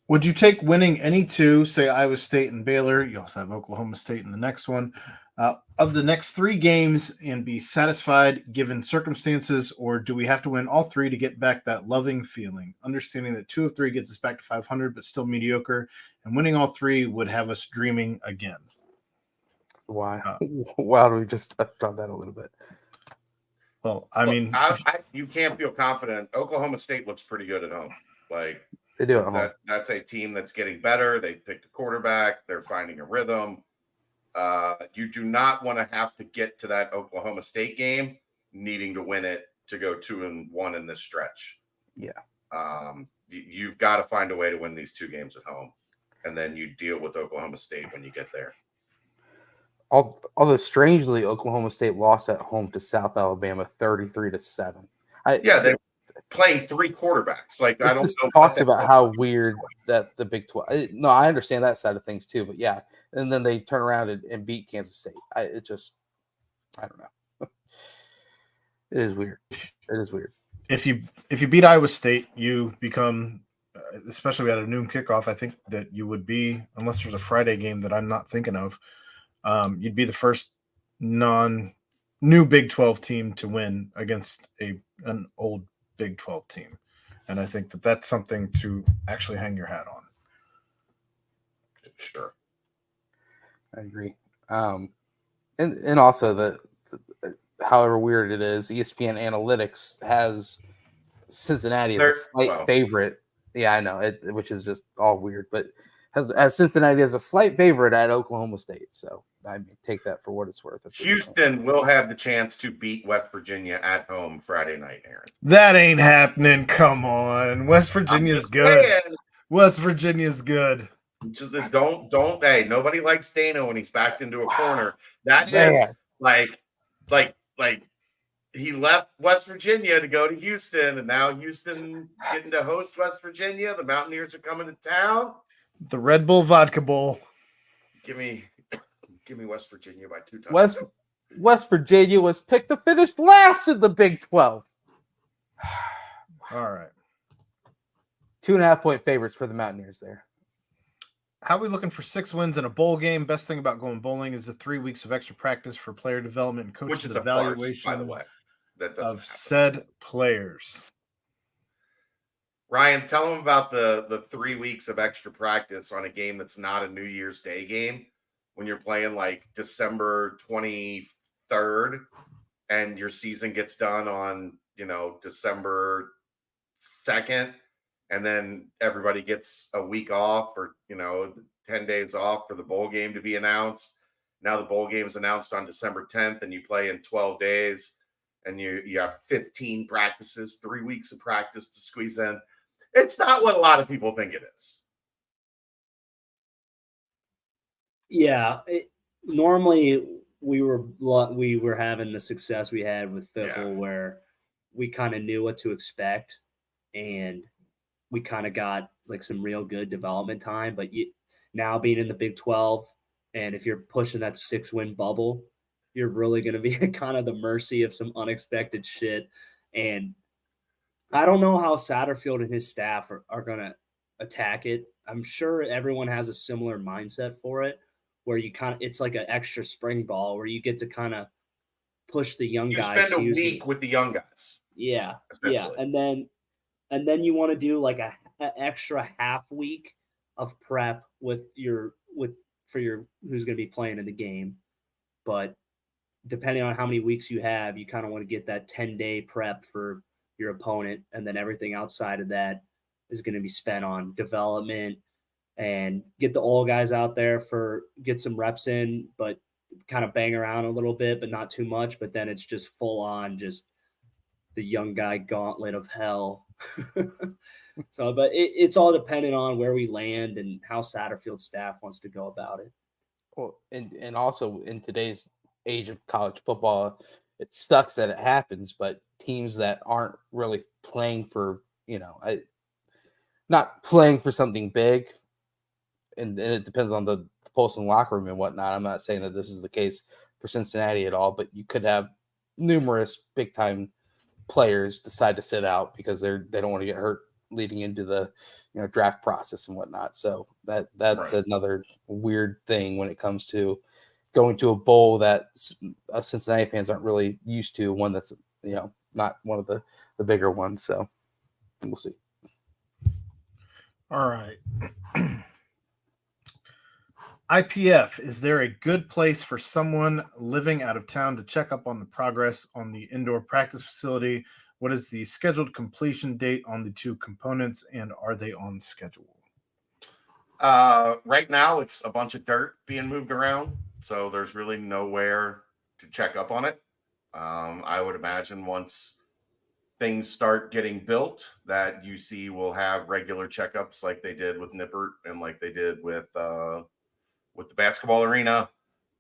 Would you take winning any 2, say Iowa State and Baylor? You also have Oklahoma State in the next one. Of the next 3 games and be satisfied given circumstances, or do we have to win all 3 to get back that loving feeling? Understanding that 2 of 3 gets us back to 500, but still mediocre, and winning all 3 would have us dreaming again. Why? Why do we just touch on that a little bit? Well, I mean, you can't feel confident. Oklahoma State looks pretty good at home. Like they do at home. That's a team that's getting better. They picked a quarterback. They're finding a rhythm. You do not want to have to get to that Oklahoma State game needing to win it to go 2-1 in this stretch. Yeah. You've got to find a way to win these 2 games at home, and then you deal with Oklahoma State when you get there. Although strangely, Oklahoma State lost at home to South Alabama 33-7. They're playing 3 quarterbacks. Like I don't know. Talks about how weird that the Big 12. No, I understand that side of things too, but yeah. And then they turn around and beat Kansas State. I don't know. It is weird. It is weird. If you beat Iowa State, you become, especially at a noon kickoff, I think that you would be, unless there's a Friday game that I'm not thinking of, you'd be the first non-new Big 12 team to win against an old Big 12 team. And I think that that's something to actually hang your hat on. Sure. I agree. And also the however weird it is, ESPN Analytics has Cincinnati as a slight favorite. Yeah, I know it, which is just all weird, but as Cincinnati is a slight favorite at Oklahoma State. So I mean, take that for what it's worth. Houston will have the chance to beat West Virginia at home Friday night, Aaron. That ain't happening. Come on. West Virginia's good. Saying, West Virginia's good. just don't. Hey, nobody likes Dano when he's backed into a corner. That Man. is like he left West Virginia to go to Houston, and now Houston getting to host West Virginia. The Mountaineers are coming to town. The Red Bull Vodka Bowl. Give me West Virginia by 2 times. West Virginia was picked to finish last in the Big 12. All right. 2.5-point favorites for the Mountaineers there. How are we looking for 6 wins in a bowl game? Best thing about going bowling is the 3 weeks of extra practice for player development and coaches Which is a evaluation farce, by the way. That doesn't of happen. said players. Ryan, tell them about the 3 weeks of extra practice on a game that's not a New Year's Day game when you're playing like December 23rd and your season gets done on, December 2nd, and then everybody gets a week off or, 10 days off for the bowl game to be announced. Now the bowl game is announced on December 10th and you play in 12 days and you have 15 practices, 3 weeks of practice to squeeze in. It's not what a lot of people think it is. Yeah, normally we were having the success we had with Fickle where we kind of knew what to expect and we kind of got like some real good development time. But now being in the Big 12, and if you're pushing that 6-win bubble, you're really going to be at kind of the mercy of some unexpected shit. And I don't know how Satterfield and his staff are going to attack it. I'm sure everyone has a similar mindset for it, where it's like an extra spring ball where you get to kind of push the young guys. You spend a week with the young guys. Yeah. And then you want to do like an extra half week of prep for your who's going to be playing in the game. But depending on how many weeks you have, you kind of want to get that 10-day prep for your opponent. And then everything outside of that is going to be spent on development and get the old guys out there get some reps in, but kind of bang around a little bit, but not too much. But then it's just full on, just the young guy gauntlet of hell. So, but it's all dependent on where we land and how Satterfield staff wants to go about it. Well, and also in today's age of college football, it sucks that it happens, but teams that aren't really playing for, not playing for something big, and it depends on the pulse and locker room and whatnot. I'm not saying that this is the case for Cincinnati at all, but you could have numerous big time players decide to sit out because they don't want to get hurt leading into the draft process and whatnot. So that's right. Another weird thing when it comes to going to a bowl that Cincinnati fans aren't really used to, one that's not one of the bigger ones. So we'll see. All right. IPF, is there a good place for someone living out of town to check up on the progress on the indoor practice facility? What is the scheduled completion date on the 2 components, and are they on schedule? Right now, it's a bunch of dirt being moved around, so there's really nowhere to check up on it. I would imagine once things start getting built, that UC will have regular checkups like they did with Nippert and like they did with the basketball arena.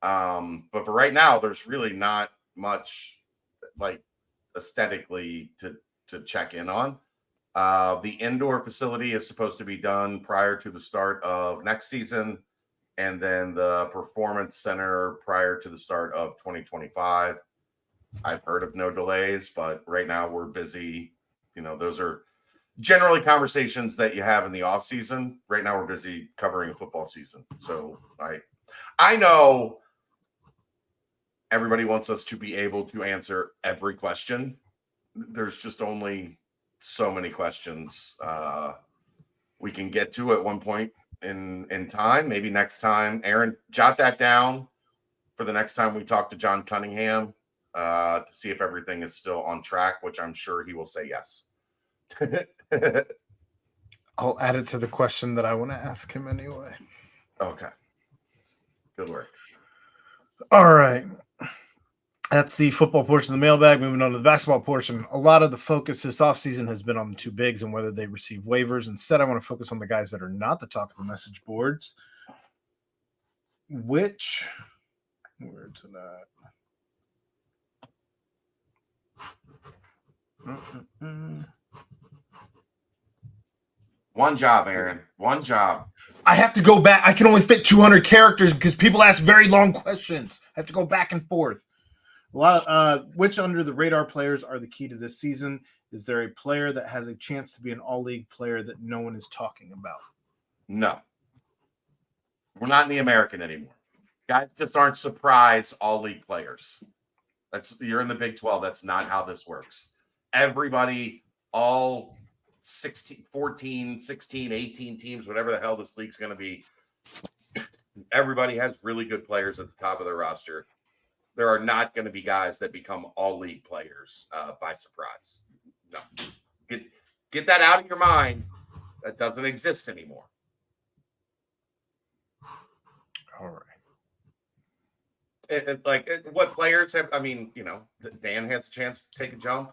But for right now, there's really not much like aesthetically to check in on. The indoor facility is supposed to be done prior to the start of next season, and then the performance center prior to the start of 2025. I've heard of no delays, but right now we're busy. Those are generally conversations that you have in the off season. Right now we're busy covering a football season. So I know everybody wants us to be able to answer every question. There's just only so many questions we can get to at one point in time. Maybe next time, Aaron, jot that down for the next time we talk to John Cunningham to see if everything is still on track, which I'm sure he will say yes. I'll add it to the question that I want to ask him anyway. Okay. Good work. All right. That's the football portion of the mailbag. Moving on to the basketball portion. A lot of the focus this offseason has been on the two bigs and whether they receive waivers. Instead, I want to focus on the guys that are not the top of the message boards. Where's that? One job, Aaron. One job. I have to go back. I can only fit 200 characters because people ask very long questions. I have to go back and forth. Which under the radar players are the key to this season? Is there a player that has a chance to be an all-league player that no one is talking about? No. We're not in the American anymore. Guys just aren't surprise all-league players. You're in the Big 12. That's not how this works. Everybody, all 16, 14, 16, 18 teams, whatever the hell this league's going to be, everybody has really good players at the top of their roster. There are not going to be guys that become all-league players by surprise. No. Get that out of your mind. That doesn't exist anymore. All right. What players have, Dan has a chance to take a jump.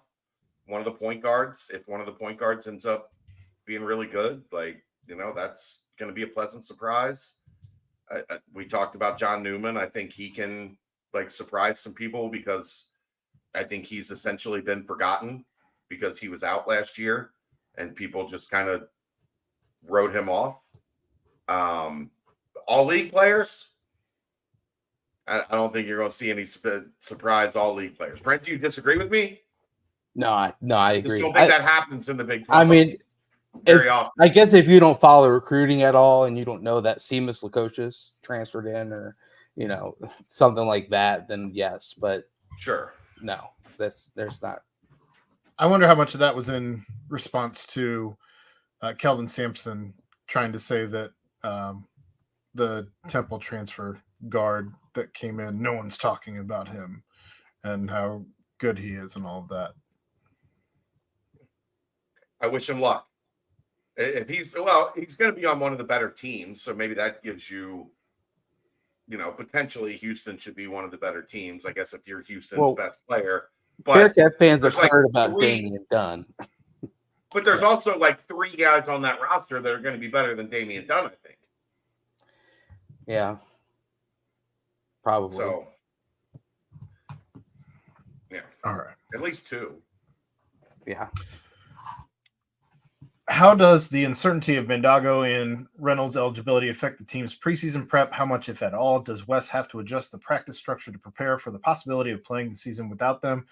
One of the point guards, if one of the point guards ends up being really good, that's going to be a pleasant surprise. We talked about John Newman. I think he can surprise some people because I think he's essentially been forgotten because he was out last year and people just kind of wrote him off. All league players, I don't think you're going to see any surprise all league players. Brent, do you disagree with me? No, I agree. Just don't think that happens in the Big 12. I mean, very often. I guess if you don't follow recruiting at all and you don't know that Seamus Lukosius transferred in or, something like that, then yes. But sure. No, there's not. I wonder how much of that was in response to Kelvin Sampson trying to say that the Temple transfer guard that came in, no one's talking about him and how good he is and all of that. I wish him luck. If he's going to be on one of the better teams, so maybe that gives you, potentially Houston should be one of the better teams. I guess if you're Houston's best player, but Bearcat fans have heard about Damian Dunn. But there's also 3 guys on that roster that are going to be better than Damian Dunn, I think. Yeah, probably. So, yeah. All right. At least 2. Yeah. How does the uncertainty of Bandago and Reynolds' eligibility affect the team's preseason prep? How much, if at all, does Wes have to adjust the practice structure to prepare for the possibility of playing the season without them?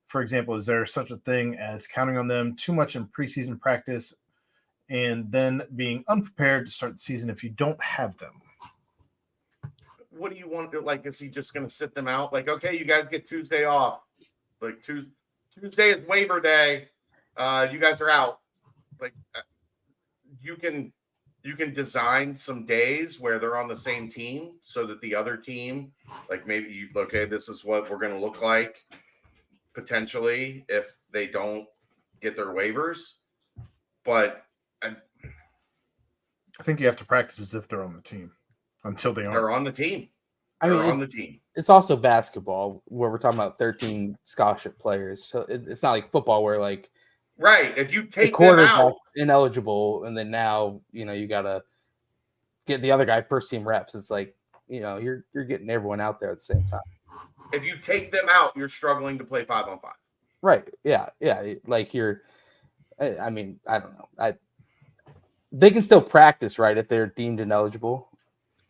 For example, is there such a thing as counting on them too much in preseason practice and then being unprepared to start the season if you don't have them? What do you want? Is he just going to sit them out? Okay, you guys get Tuesday off. Tuesday is waiver day. You guys are out. You can design some days where they're on the same team so that the other team, this is what we're going to look like potentially if they don't get their waivers. But I think you have to practice as if they're on the team until they are. They're on the team. They're on the team. It's also basketball where we're talking about 13 scholarship players. So it's not like football where right. If you take the them out, ineligible, and then now you gotta get the other guy first team reps. It's you're getting everyone out there at the same time. If you take them out, you're struggling to play 5-on-5. Right. Yeah. Yeah. I mean, I don't know. They can still practice, right, if they're deemed ineligible.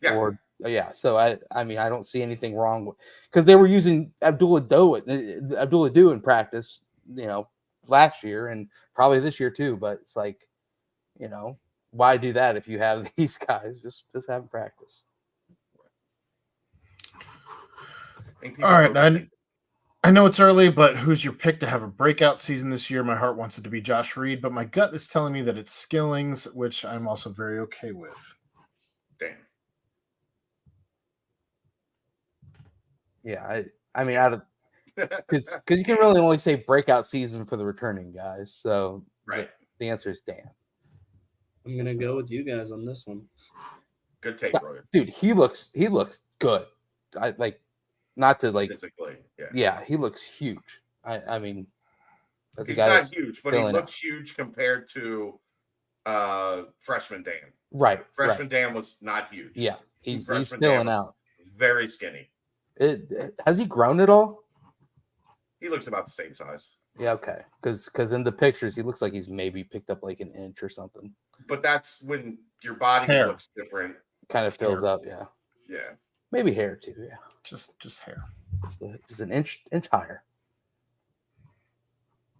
Yeah. So I mean, I don't see anything wrong because they were using Abdullah Doe in practice, last year and probably this year too. But it's why do that if you have these guys? Just have them practice. All right. I know it's early, but who's your pick to have a breakout season this year? My heart wants it to be Josh Reed, but my gut is telling me that it's Skillings, which I'm also very okay with. Damn. Yeah, I mean, out of because you can really only say breakout season for the returning guys. So right, the answer is Dan. I'm gonna go with you guys on this one. Good take, brother. Dude, he looks good. I like not to like. Physically, yeah. Yeah, he looks huge. I mean, that's a He's guy not that's huge, but he filling looks huge compared to freshman Dan. right. Freshman Dan was not huge. Yeah, he's Freshman filling Dan was out. very skinny. Has he grown at all? He looks about the same size. Yeah, okay. Because in the pictures, he looks like he's maybe picked up like an inch or something. But that's when your body Hair. looks different. Kind of fills hair. up, yeah. Yeah. Maybe hair too, yeah. Just hair. Just an inch higher.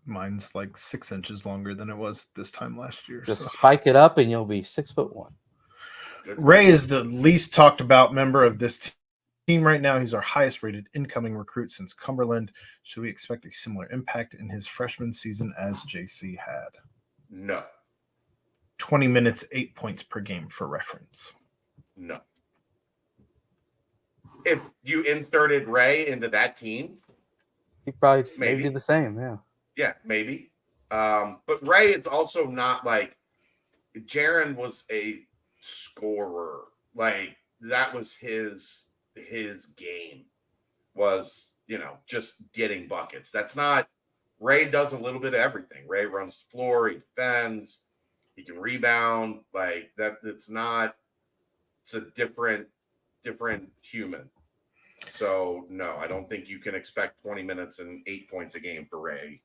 Mine's like 6 inches longer than it was this time last year. Just so. spike it up and you'll be 6'1". Good. Ray is the least talked about member of this team right now. He's our highest rated incoming recruit since Cumberland. Should we expect a similar impact in his freshman season as JC had? No. 20 minutes, 8 points per game for reference. No. If you inserted Ray into that team, He probably Maybe. maybe the same, yeah. yeah, maybe. But Ray is also not like Jaron was a scorer. Like that was his game was, just getting buckets. That's not Ray does a little bit of everything. Ray runs the floor, he defends, he can rebound. Like that, it's a different human. So no, I don't think you can expect 20 minutes and 8 points a game for Ray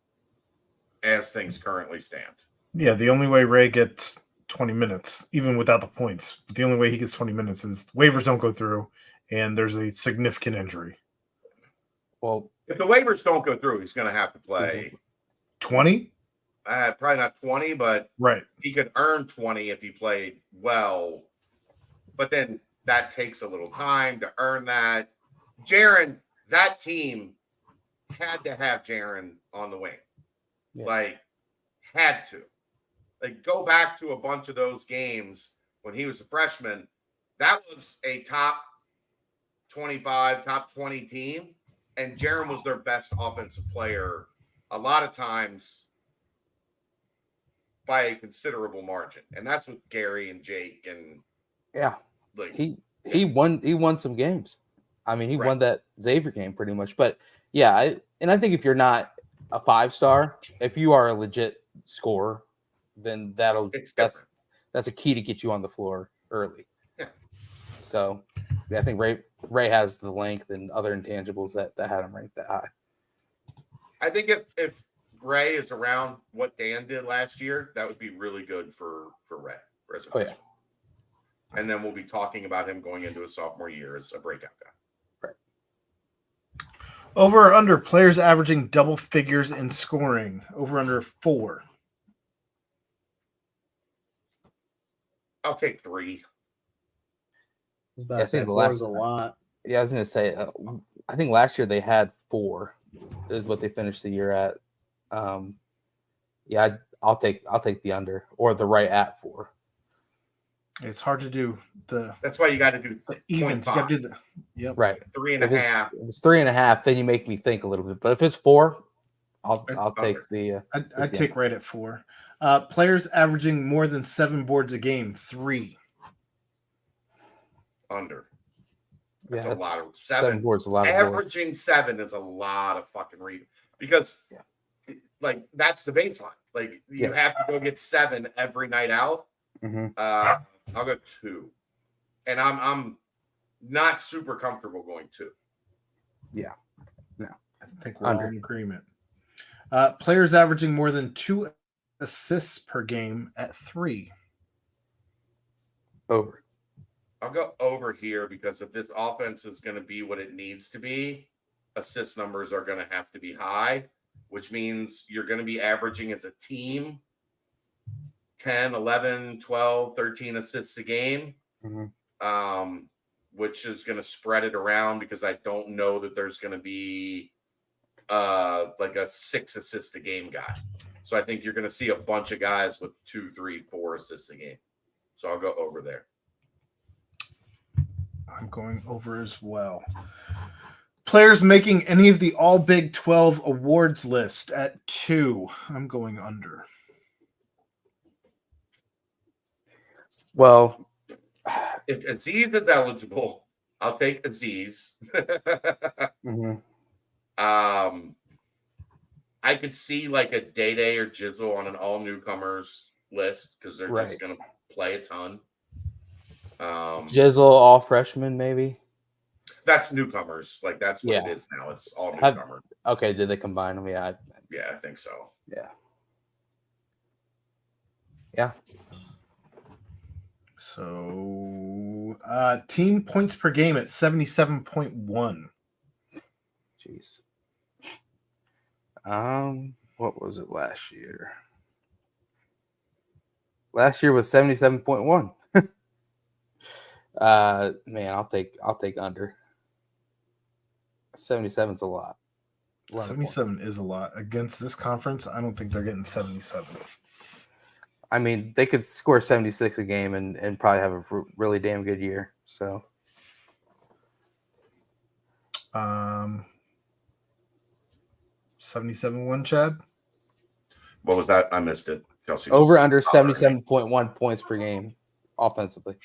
as things currently stand. Yeah, the only way Ray gets 20 minutes, even without the points, but the only way he gets 20 minutes is waivers don't go through and there's a significant injury. Well, If the waivers don't go through, he's going to have to play 20? probably not 20, but Right. he could earn 20 if he played well. But then that takes a little time to earn that. Jaron, that team had to have Jaron on the wing. Yeah. Like, had to. Like, go back to a bunch of those games when he was a freshman. That was a top 25, top 20 team. And Jaron was their best offensive player a lot of times by a considerable margin. And that's with Gary and Jake and yeah. like He won some games. I mean, he Right. won that Xavier game pretty much. But yeah, I think if you're not a 5-star, if you are a legit scorer, then it's that's different. that's a key to get you on the floor early. Yeah. So yeah, I think Ray has the length and other intangibles that had him ranked that high. I think if Ray is around what Dan did last year, that would be really good for Ray. As a Oh, yeah. freshman. And then we'll be talking about him going into his sophomore year as a breakout guy. Over or under players averaging double figures in scoring? Over under 4. I'll take 3. I was about Yeah, I to say think the 4 is last- a lot. Yeah, I was gonna say. I think last year they had 4. Is what they finished the year at. Yeah, I'll take the under or the right at 4. It's hard to do the That's why you got to do evens. You got to do the Right. 3.5. If it's 3.5, then you make me think a little bit. But if it's 4, I'll It's take under. the. I'd take right at 4. Players averaging more than 7 boards a game, 3. Under. Yeah, That's a that's lot of 7 7. boards. A lot of boards. Averaging 7 is a lot of fucking reading because, like, that's the baseline. Like, you have to go get 7 every night out. Mhm. I'll go 2, and I'm not super comfortable going 2. I think we're Under. all in agreement. Players averaging more than 2 assists per game at 3. Over. I'll go over here because if this offense is going to be what it needs to be, assist numbers are going to have to be high, which means you're going to be averaging as a team 10, 11, 12, 13 assists a game, Mhm. which is going to spread it around because I don't know that there's going to be like a 6 assist a game guy. So I think you're going to see a bunch of guys with 2, 3, 4 assists a game. So I'll go over there. I'm going over as well. Players making any of the All Big 12 awards list at 2. I'm going under. Well, If Aziz is eligible, I'll take Aziz. mhm. I could see like a Day or Jizzle on an all newcomers list because they're Right. just gonna play a ton. Jizzle, all freshmen, maybe. That's newcomers. Like that's what Yeah. it is now. It's all Have- newcomers. Okay, did they combine them? Yeah. Yeah, I think so. Yeah. Yeah. So, team points per game at 77.1. Jeez. What was it last year? Last year was 77.1. Man, I'll take under. 77's a lot. 77 is a lot. Against this conference, I don't think they're getting 77. I mean, they could score 76 a game and probably have a really damn good year. So, 77-1, Chad? What was that? I missed it. Kelsey over was under hollering. 77.1 points per game offensively.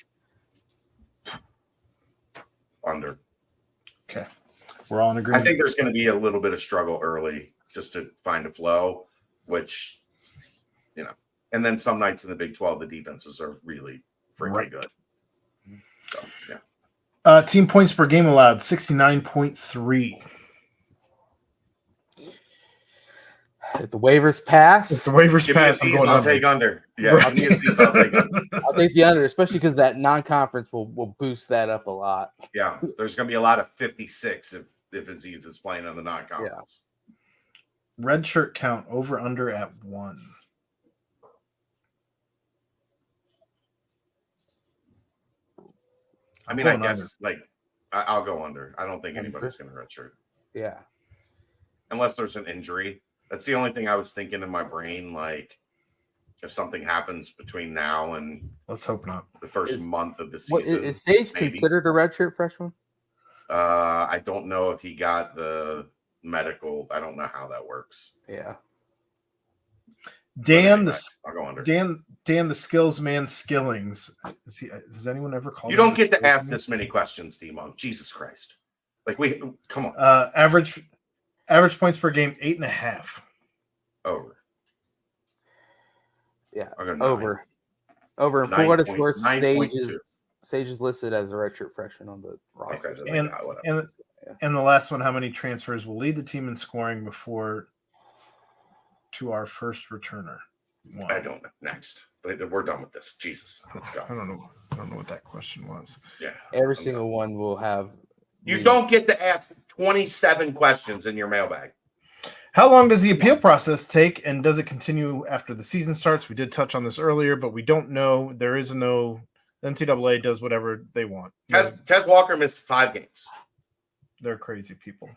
Under. Okay. We're all in I agreement. think there's going to be a little bit of struggle early just to find a flow, which, and then some nights in the Big 12, the defenses are really freaking good. So, yeah. Team points per game allowed, 69.3. If the waivers pass, If the waivers Give me pass, I'm Aziz, going I'll under. take under. Yeah, I'll take Aziz, I'll take under. I'll take the under, especially because that non-conference will boost that up a lot. Yeah, there's going to be a lot of 56 if Aziz is playing on the non-conference. Red shirt count over under at 1. I mean, I Going guess I'll go under. I don't think anybody's going to redshirt Yeah. unless there's an injury. That's the only thing I was thinking in my brain. Like, if something happens between now and Let's hope not. the first Is- month of the What, season, is Sage maybe. considered a redshirt freshman? I don't know if he got the medical. I don't know how that works. Yeah. But Dan, anyway, I'll go under. Dan, the skills man, Skillings. Does anyone ever call? You him don't the get to skills ask man? this many questions, D-Monk. Jesus Christ! Like come on, Average points per game, 8.5. over. Yeah. I'll go 9. Over. And for 9 what it's point- worth, 9.2. Sage is listed as a redshirt freshman on the roster. Okay, And- whatever. And the last one, how many transfers will lead the team in scoring before to our first returner? 1. I don't know. Next, we're done with this. Jesus, let's go. I don't know what that question was. Yeah, Every I'm single done. one will have. You the- don't get to ask 27 questions in your mailbag. How long does the appeal process take, and does it continue after the season starts? We did touch on this earlier, but we don't know. There is no NCAA does whatever they want. Tez Walker missed 5 games. They're crazy people.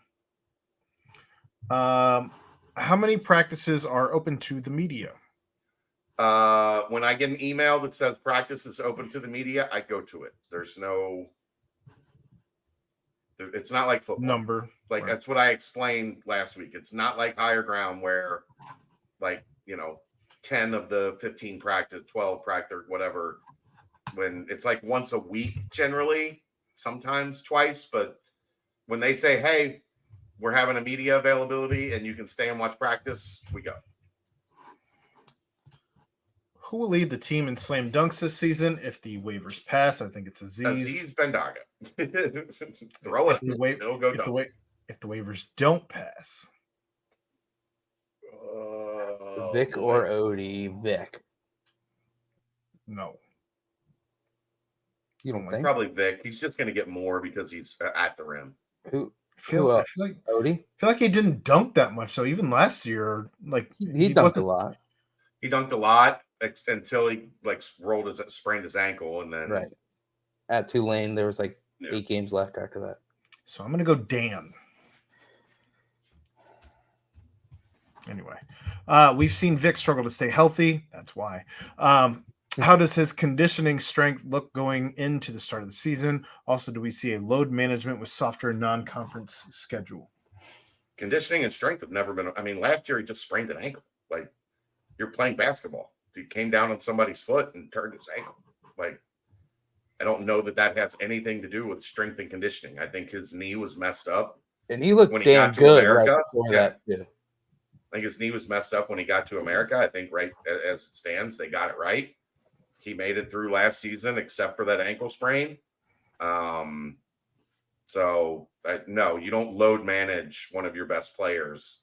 How many practices are open to the media? When I get an email that says practice is open to the media, I go to it. There's no. It's not like football. Number. Like Right. that's what I explained last week. It's not like higher ground where, 10 of the 15 practice, 12 practice, whatever. When it's like once a week, generally, sometimes twice. But when they say, "Hey, we're having a media availability and you can stay and watch practice," we go. Who will lead the team in slam dunks this season if the waivers pass? I think it's Aziz. Aziz Bendaga. Throw it. If the, wa- It'll go if, the dunk. wa- if the waivers don't pass, Vic or Odie? Vic. no. You don't Like, think? Probably Vic. He's just going to get more because he's at the rim. Who? I feel Who else? like Odie? he didn't dunk that much. So even last year, like He dunked a lot. He dunked a lot until he sprained his ankle, and then Right. At Tulane, there was Yeah. 8 games left after that. So I'm gonna go Dan. Anyway, we've seen Vic struggle to stay healthy. That's why. How does his conditioning strength look going into the start of the season? Also, do we see a load management with softer non-conference schedule? conditioning and strength have never been. I mean, last year he just sprained an ankle. Like, you're playing basketball. He came down on somebody's foot and turned his ankle. Like, I don't know that has anything to do with strength and conditioning. I think his knee was messed up. And he looked when he damn got to good America. right before Yeah. that too. I think his knee was messed up when he got to America. I think right as it stands, they got it right. He made it through last season, except for that ankle sprain. So no, you don't load manage one of your best players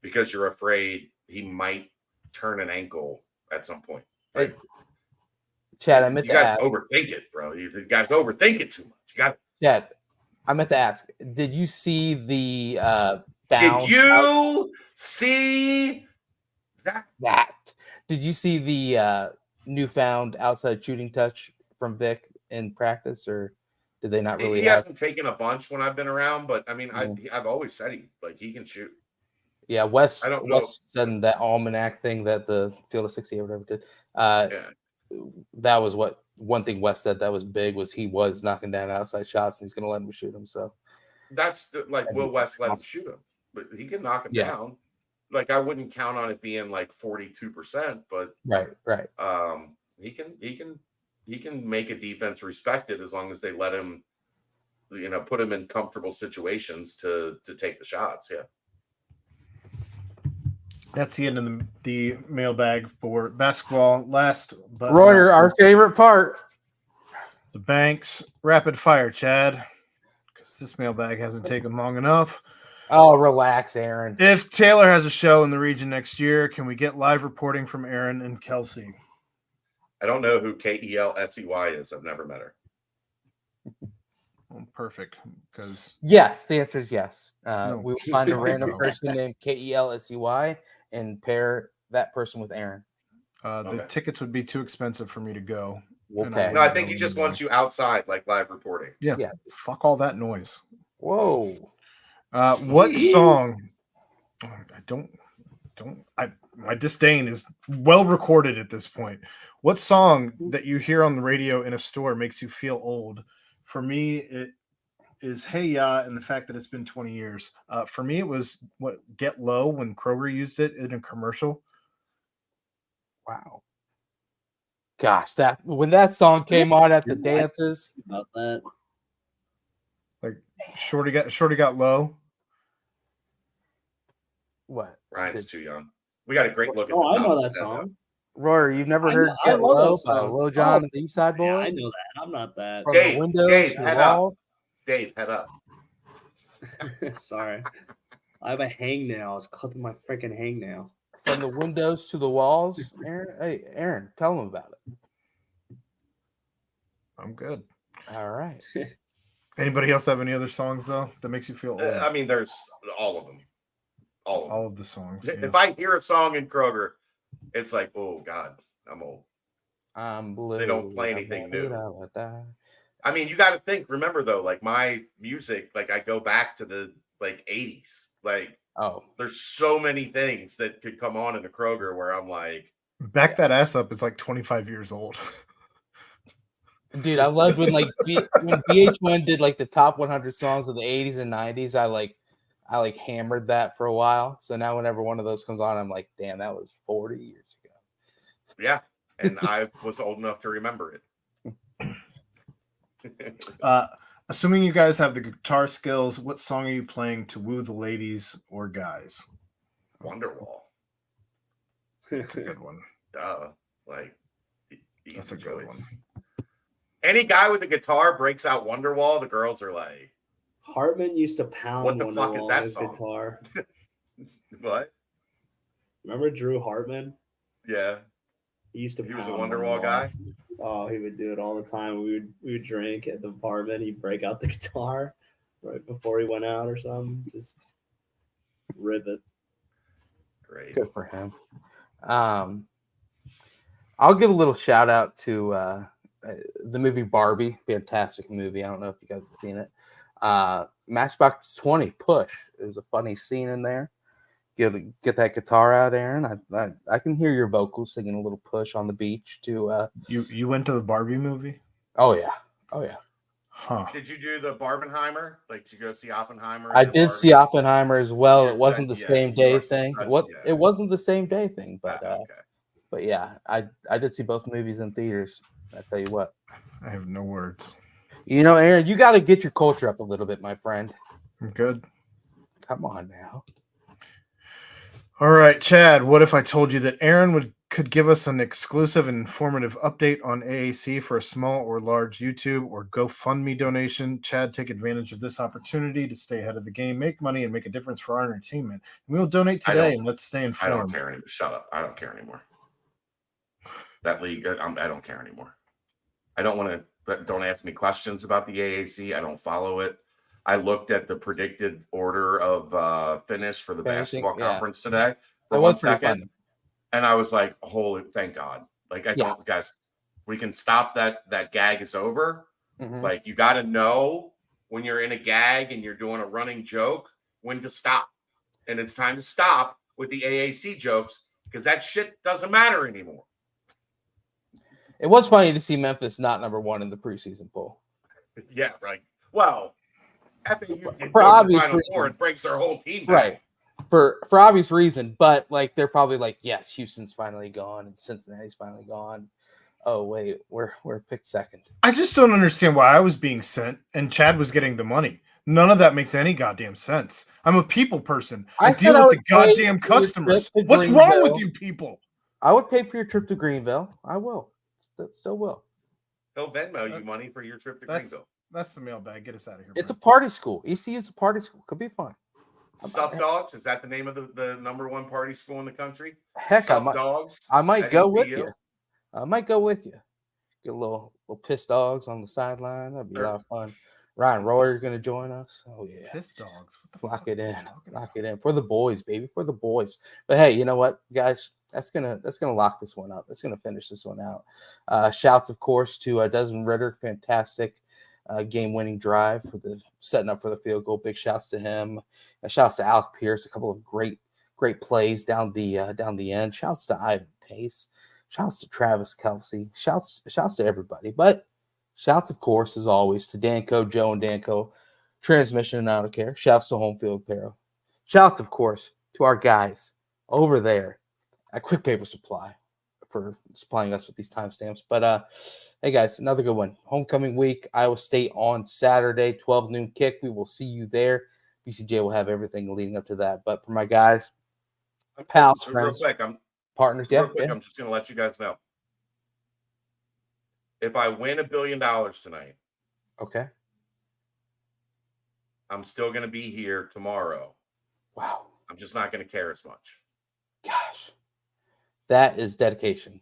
because you're afraid he might turn an ankle at some point. Like, Chad, I meant you to guys ask. overthink it, bro. You guys overthink it too much. You got. Chad, I meant to ask. Did you see the Did you see that? Did you see the newfound outside shooting touch from Vic in practice, or did they not really? He hasn't taken a bunch when I've been around, but I mean, I've always said he can shoot. Yeah, Wes know. said in that almanac thing that the Field of 60 or whatever did. Yeah. That was one thing Wes said that was big was he was knocking down outside shots and he's going to let him shoot them. So that's will Wes let him shoot him? But he can knock him down. Like, I wouldn't count on it being like 42%, but right. He can make a defense respected as long as they let him, put him in comfortable situations to take the shots. Yeah. That's the end of the mailbag for basketball. Last but Royer, our favorite part. The Banks rapid fire, Chad, because this mailbag hasn't taken long enough. Oh, relax, Aaron. If Taylor has a show in the region next year, can we get live reporting from Aaron and Kelsey? I don't know who Kelsey is. I've never met her. Well, perfect. Because yes, the answer is yes. No. We will find a random person named Kelsey and pair that person with Aaron. The tickets would be too expensive for me to go. We'll pay. No, I think he just wants you outside, like live reporting. Yeah. Fuck all that noise. Whoa. What song? My disdain is well recorded at this point. What song that you hear on the radio in a store makes you feel old? For me, it is Hey Ya, and the fact that it's been 20 years. For me, it was Get Low when Kroger used it in a commercial. Wow. Gosh, when that song came on at the dances. About that. Like Shorty got low. What? Ryan's too young. We got a great look at I the top know of that the song. Royer, you've never heard I Get love that Low by song. Lil Jon and the East Side Boys? Yeah, I know that. I'm not that. From Dave, the windows Dave, to the head wall. up. Dave, head up. Sorry. I have a hangnail. I was clipping my freaking hangnail. From the windows to the walls. Aaron, hey, Aaron, tell them about it. I'm good. All right. Anybody else have any other songs though that makes you feel old? I mean, there's all of them. All of the songs. Yeah. If I hear a song in Kroger, it's like, oh God, I'm old. I'm blue. They don't play anything new. Da. I mean, you got to think. Remember though, like my music, like I go back to the 80s. Like, there's so many things that could come on in the Kroger where I'm like, back that ass up. It's like 25 years old. Dude, I loved when when VH1 did like the top 100 songs of the 80s and 90s. I hammered that for a while. So now whenever one of those comes on, I'm like, damn, that was 40 years ago. Yeah, and I was old enough to remember it. Assuming you guys have the guitar skills, what song are you playing to woo the ladies or guys? Wonderwall. That's a good one. Like, that's a good one. Any guy with a guitar breaks out Wonderwall, the girls are like, Hartman used to pound what the fuck is that song? Guitar. What? Remember Drew Hartman? Yeah. He was a Wonderwall guy. Oh, he would do it all the time. We would drink at the apartment. He'd break out the guitar right before he went out or something. Just rip it. Great. Good for him. I'll give a little shout out to the movie Barbie. Fantastic movie. I don't know if you guys have seen it. Matchbox 20 Push. There's a funny scene in there. Get that guitar out, Aaron. I can hear your vocals singing a little Push on the beach to You went to the Barbie movie? Oh yeah. Huh. Did you do the Barbenheimer? Like, did you go see Oppenheimer? I did see Oppenheimer as well. Yeah, it wasn't the same day thing. It wasn't the same day thing, but okay. but yeah, I did see both movies in theaters. I tell you what. I have no words. You know, Aaron, you got to get your culture up a little bit, my friend. I'm good. Come on now. All right, Chad, what if I told you that Aaron could give us an exclusive and informative update on AAC for a small or large YouTube or GoFundMe donation? Chad, take advantage of this opportunity to stay ahead of the game, make money, and make a difference for our entertainment. And we'll donate today, and let's stay I informed. don't care anymore. Shut up. I don't care anymore. That league, I don't care anymore. I don't want to, don't ask me questions about the AAC. I don't follow it. I looked at the predicted order of finish for the basketball conference today for 1 second. And I was like, holy, thank God. Like, guys, we can stop that gag is over. Mm-hmm. Like, you got to know when you're in a gag and you're doing a running joke, when to stop. And it's time to stop with the AAC jokes because that shit doesn't matter anymore. It was funny to see Memphis not number 1 in the preseason poll. Yeah, right. Well, FAU did for obvious Final reasons. Four, it breaks their whole team back. Right. For obvious reason, but like they're probably like, yes, Houston's finally gone and Cincinnati's finally gone. Oh wait, we're picked second. I just don't understand why I was being sent and Chad was getting the money. None of that makes any goddamn sense. I'm a people person. I deal with the goddamn customers. What's wrong with you people? I would pay for your trip to Greenville. I will. Still will. He'll Venmo you money for your trip to Greenville. That's the mailbag. Get us out of here. It's a party school. ECU is a party school. Could be fun. Sup Dogs? Is that the name of the number 1 party school in the country? Heck, Dogs. I might go with you. I might go with you. Get a little piss dogs on the sideline. That'd be a lot of fun. Ryan Royer's going to join us. Oh yeah, piss dogs. What the Lock it in. Lock it in for the boys, baby, for the boys. But hey, you know what, guys? That's gonna lock this one up. That's gonna finish this one out. Shouts, of course, to Desmond Ritter. Fantastic game-winning drive for the setting up for the field goal. Big shouts to him. Shouts to Alec Pierce. A couple of great plays down the end. Shouts to Ivan Pace. Shouts to Travis Kelsey. Shouts to everybody. But shouts, of course, as always, to Danco, Joe, and Danco. Transmission and Auto Care. Shouts to Home Field Apparel. Shouts, of course, to our guys over there at Quick Paper Supply for supplying us with these timestamps. But hey, guys, another good one. Homecoming week, Iowa State on Saturday, 12 noon kick. We will see you there. BCJ will have everything leading up to that. But for my guys, pals, friends, partners, I'm just going to let you guys know. If I win $1 billion tonight, okay, I'm still going to be here tomorrow. Wow. I'm just not going to care as much. Gosh, that is dedication.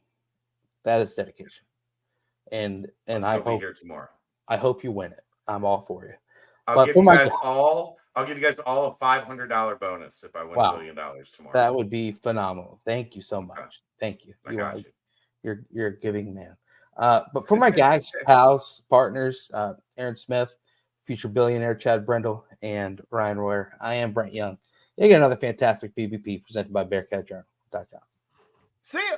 That is dedication. And I hope here tomorrow. I hope you win it. I'm all for you. I'll give you guys all a $500 bonus if I win $1 billion tomorrow. That would be phenomenal. Thank you so much. Okay. Thank you. You're a giving man. But for my guys, pals, partners, Aaron Smith, future billionaire Chad Brendel, and Ryan Royer, I am Brent Young. You get another fantastic PvP presented by BearcatJournal.com. See ya.